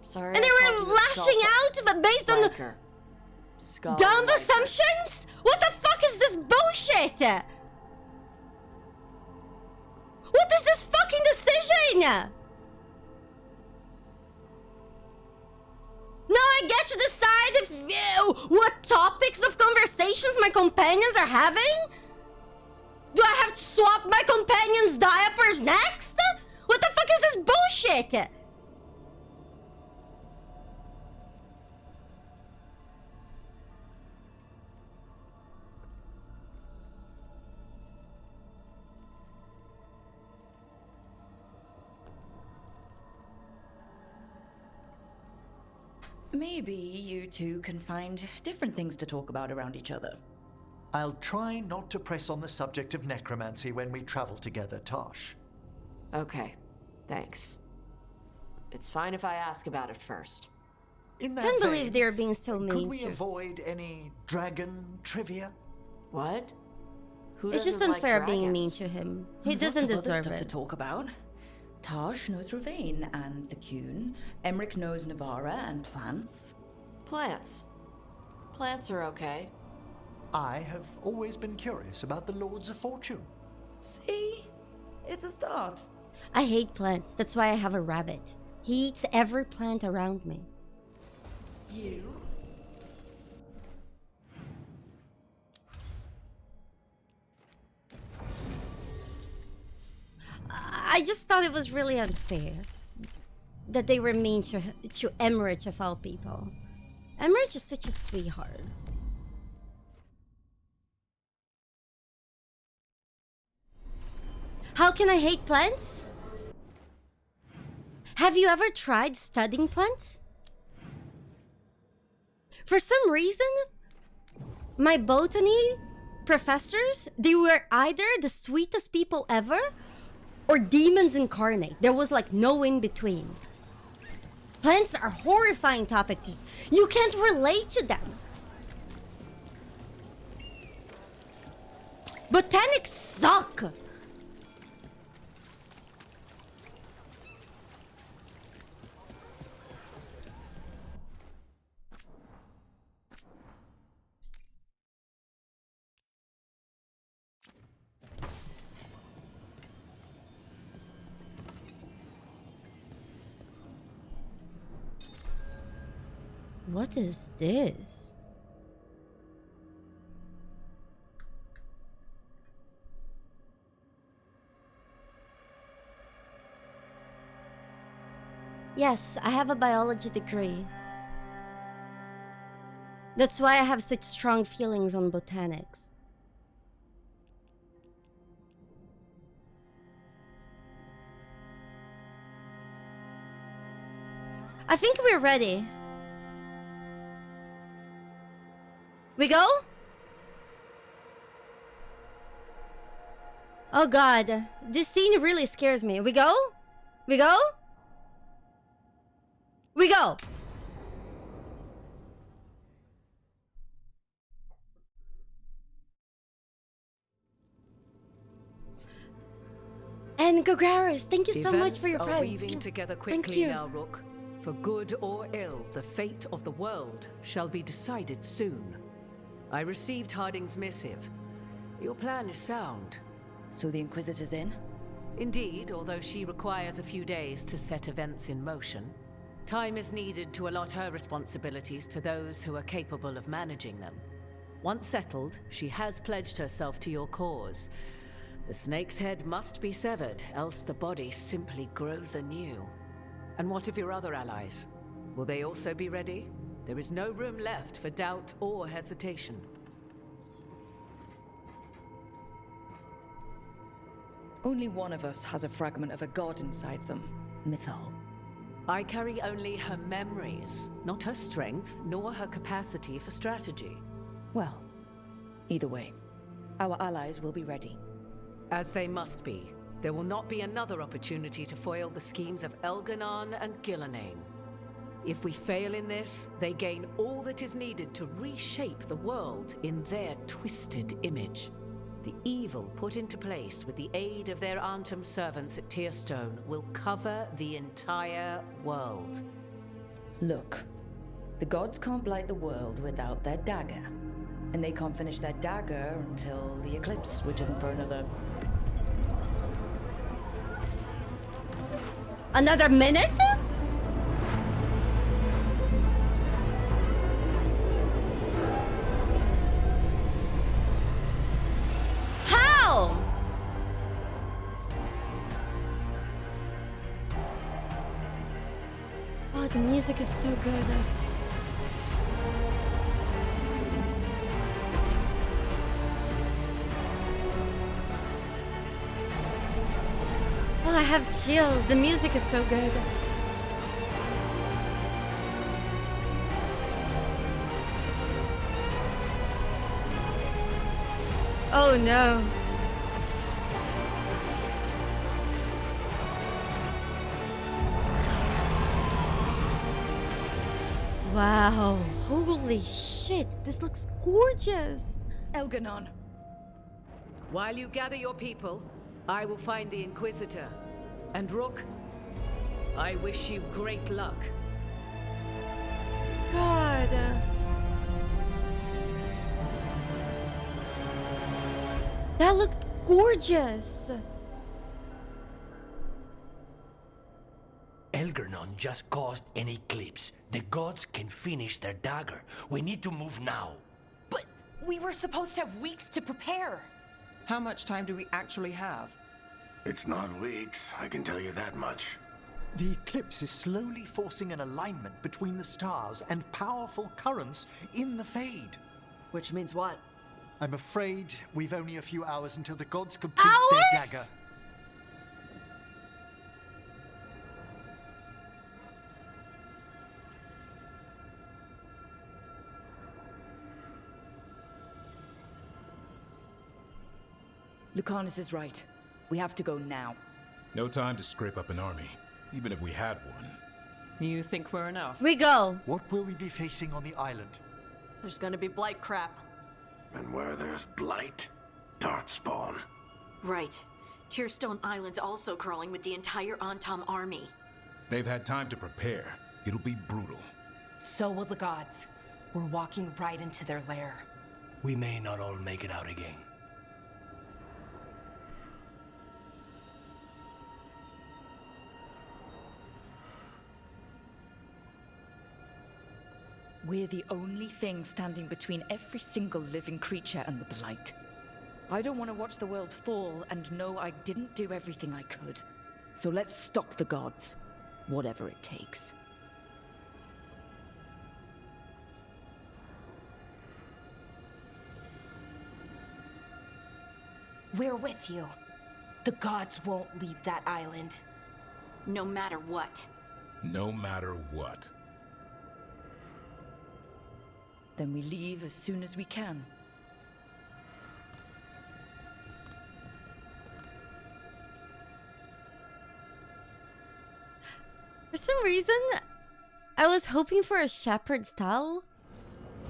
Sorry. And they I were called you a lashing skull out, but based on wanker. Skull dumb wanker. assumptions. What the fuck is this bullshit? What is this fucking decision? Now I get to decide if what topics of conversations my companions are having? Do I have to swap my companions' diapers next? What the fuck is this bullshit? Maybe you two can find different things to talk about around each other. I'll try not to press on the subject of necromancy when we travel together, Tosh. Okay. Thanks. It's fine if I ask about it first. In that Can't vein, believe they're being so mean. could we to- avoid any dragon trivia? What? Who It's just doesn't like unfair being mean dragons? to him. He Lots doesn't of other deserve stuff to it. talk about. Tosh knows Ravane and the Cune. Emmerich knows Navara and plants. Plants. Plants are okay. I have always been curious about the Lords of Fortune. See? It's a start. I hate plants. That's why I have a rabbit. He eats every plant around me. You? I just thought it was really unfair that they were mean to Emmerich of all people. Emmerich is such a sweetheart. How can I hate plants? Have you ever tried studying plants? For some reason, my botany professors, they were either the sweetest people ever or demons incarnate. There was like no in between. Plants are horrifying topics. You can't relate to them. Botanics suck. What is this? Yes, I have a biology degree. That's why I have such strong feelings on botanics. I think we're ready. We go? Oh god, this scene really scares me. We go? We go? We go! And Gogaris, thank you so much for your Events are pride. weaving together Thank quickly you. now, Rook. For good or ill, the fate of the world shall be decided soon. I received Harding's missive. Your plan is sound. So the Inquisitor's in? Indeed, although she requires a few days to set events in motion. Time is needed to allot her responsibilities to those who are capable of managing them. Once settled, she has pledged herself to your cause. The snake's head must be severed, else the body simply grows anew. And what of your other allies? Will they also be ready? There is no room left for doubt or hesitation. Only one of us has a fragment of a god inside them. Mythal. I carry only her memories, not her strength, nor her capacity for strategy. Well, either way, our allies will be ready. As they must be. There will not be another opportunity to foil the schemes of Elganon and Gillenane. If we fail in this, they gain all that is needed to reshape the world in their twisted image. The evil put into place with the aid of their Arnhem servants at Tearstone will cover the entire world. Look, the gods can't blight the world without their dagger. And they can't finish their dagger until the eclipse, which isn't for another minute? How? Oh, the music is so good. Oh, I have chills. The music is so good. Oh no. Wow. Holy shit. This looks gorgeous. Elganon. While you gather your people, I will find the Inquisitor. And Rook, I wish you great luck. God. That looked gorgeous. Elgernon just caused an eclipse. The gods can finish their dagger. We need to move now. We were supposed to have weeks to prepare. How much time do we actually have? It's not weeks, I can tell you that much. The eclipse is slowly forcing an alignment between the stars and powerful currents in the Fade. Which means what? I'm afraid we've only a few hours until the gods complete their dagger. Lucanus is right. We have to go now. No time to scrape up an army, even if we had one. You think we're enough? We go. What will we be facing on the island? There's gonna be blight crap. And where there's blight, darkspawn. Right. Tearstone Island's also crawling with the entire Antom army. They've had time to prepare. It'll be brutal. So will the gods. We're walking right into their lair. We may not all make it out again. We're the only thing standing between every single living creature and the Blight. I don't want to watch the world fall and know I didn't do everything I could. So let's stop the gods, whatever it takes. We're with you. The gods won't leave that island. No matter what. No matter what. Then we leave as soon as we can. For some reason, I was hoping for a shepherd style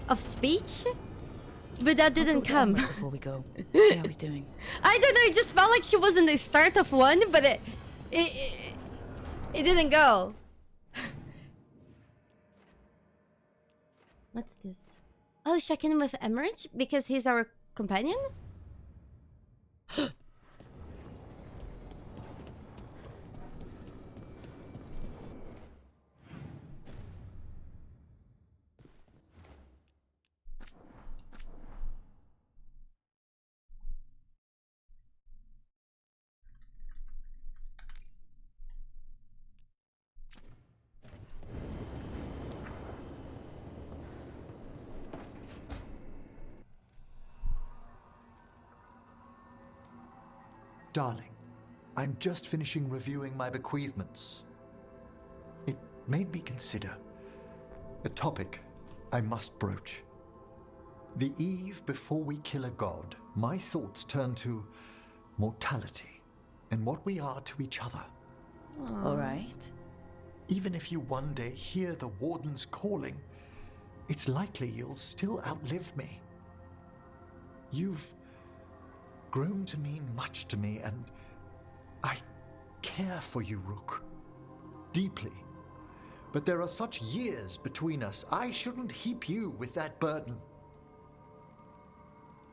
of speech, but that didn't come. Before we go, see how he's doing. I don't know. It just felt like she was in the start of one, but it didn't go. What's this? Oh, check in with Emmerich because he's our companion? Darling, I'm just finishing reviewing my bequeathments. It made me consider a topic I must broach. The eve before we kill a god, my thoughts turn to mortality and what we are to each other. All right. Even if you one day hear the Warden's calling, it's likely you'll still outlive me. You've grown to mean much to me, and I care for you, Rook. Deeply. But there are such years between us, I shouldn't heap you with that burden.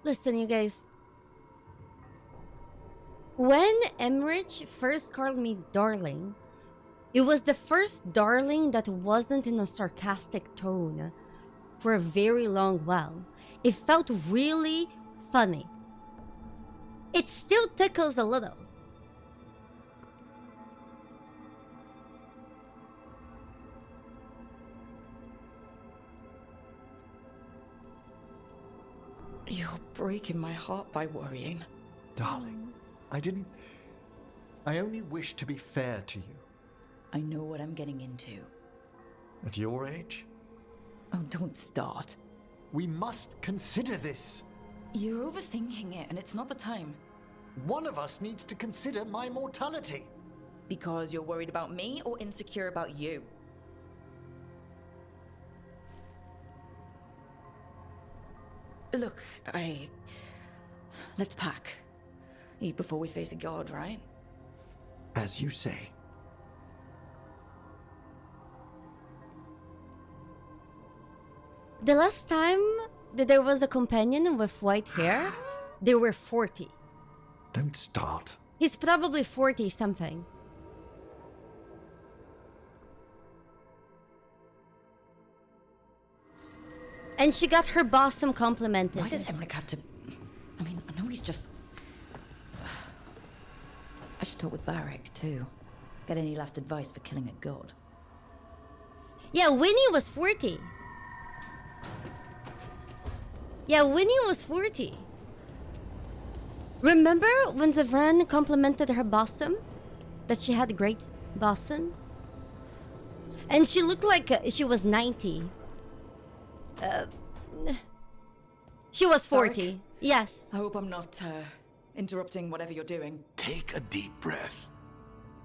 Listen, you guys. When Emmerich first called me darling, it was the first darling that wasn't in a sarcastic tone for a very long while. It felt really funny. It still tickles a little. You're breaking my heart by worrying. Darling, I only wish to be fair to you. I know what I'm getting into. At your age? Oh, don't start. We must consider this. You're overthinking it, and it's not the time. One of us needs to consider my mortality. Because you're worried about me or insecure about you? Look, let's pack. Eat before we face a god, right? As you say. The last time that there was a companion with white hair, they were 40. Don't start. He's probably 40 something. And she got her bosom complimented. Why does Emmerich have to... I mean, I know he's just... I should talk with Varric, too. Get any last advice for killing a god. Yeah, Winnie was 40. Yeah, Winnie was 40. Remember when Zevran complimented her bosom? That she had a great bosom? And she looked like she was 90. She was 40. Varric? Yes. I hope I'm not, interrupting whatever you're doing. Take a deep breath.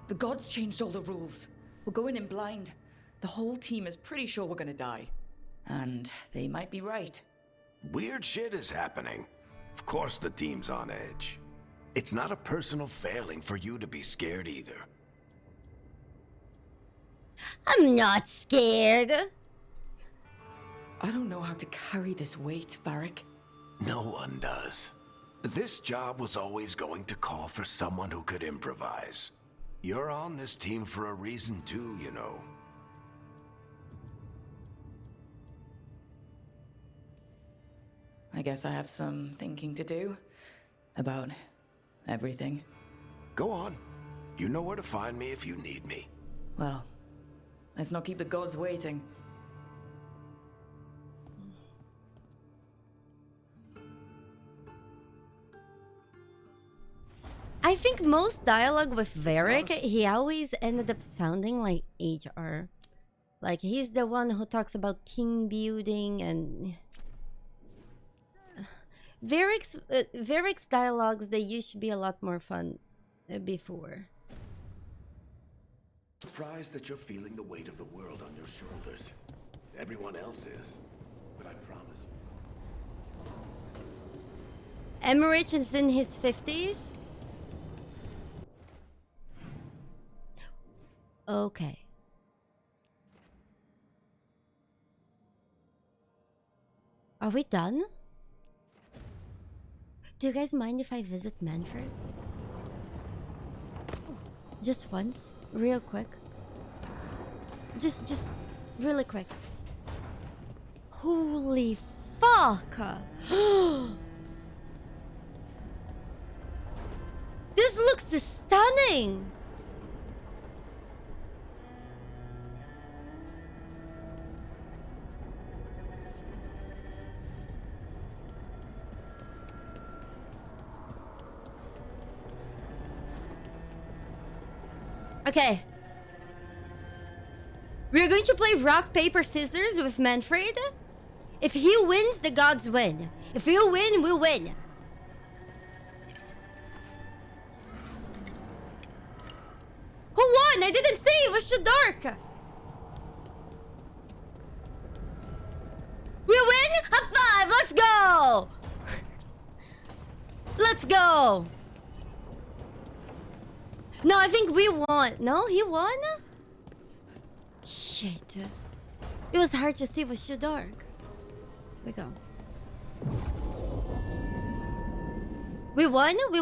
The gods changed all the rules. We're going in blind. The whole team is pretty sure we're gonna die. And they might be right. Weird shit is happening. Of course the team's on edge. It's not a personal failing for you to be scared either. I'm not scared. I don't know how to carry this weight, Varric. No one does. This job was always going to call for someone who could improvise. You're on this team for a reason too, you know. I guess I have some thinking to do about everything. Go on. You know where to find me if you need me. Well, let's not keep the gods waiting. I think most dialogue with Varric, he always ended up sounding like HR. Like, he's the one who talks about team building and... Varric's dialogues, they used to be a lot more fun before. Surprised that you're feeling the weight of the world on your shoulders. Everyone else is, but I promise. Emmerich is in his 50s? Okay. Are we done? Do you guys mind if I visit Manfred? Just once? Real quick? Just really quick. Holy fuck! This looks stunning! Okay. We're going to play rock, paper, scissors with Manfred. If he wins, the gods win. If you win, we win. Who won? I didn't see. It was too dark. We win? High five. Let's go. Let's go. No, I think we won. No, he won? Shit. It was hard to see. It was too dark. We go. We won? We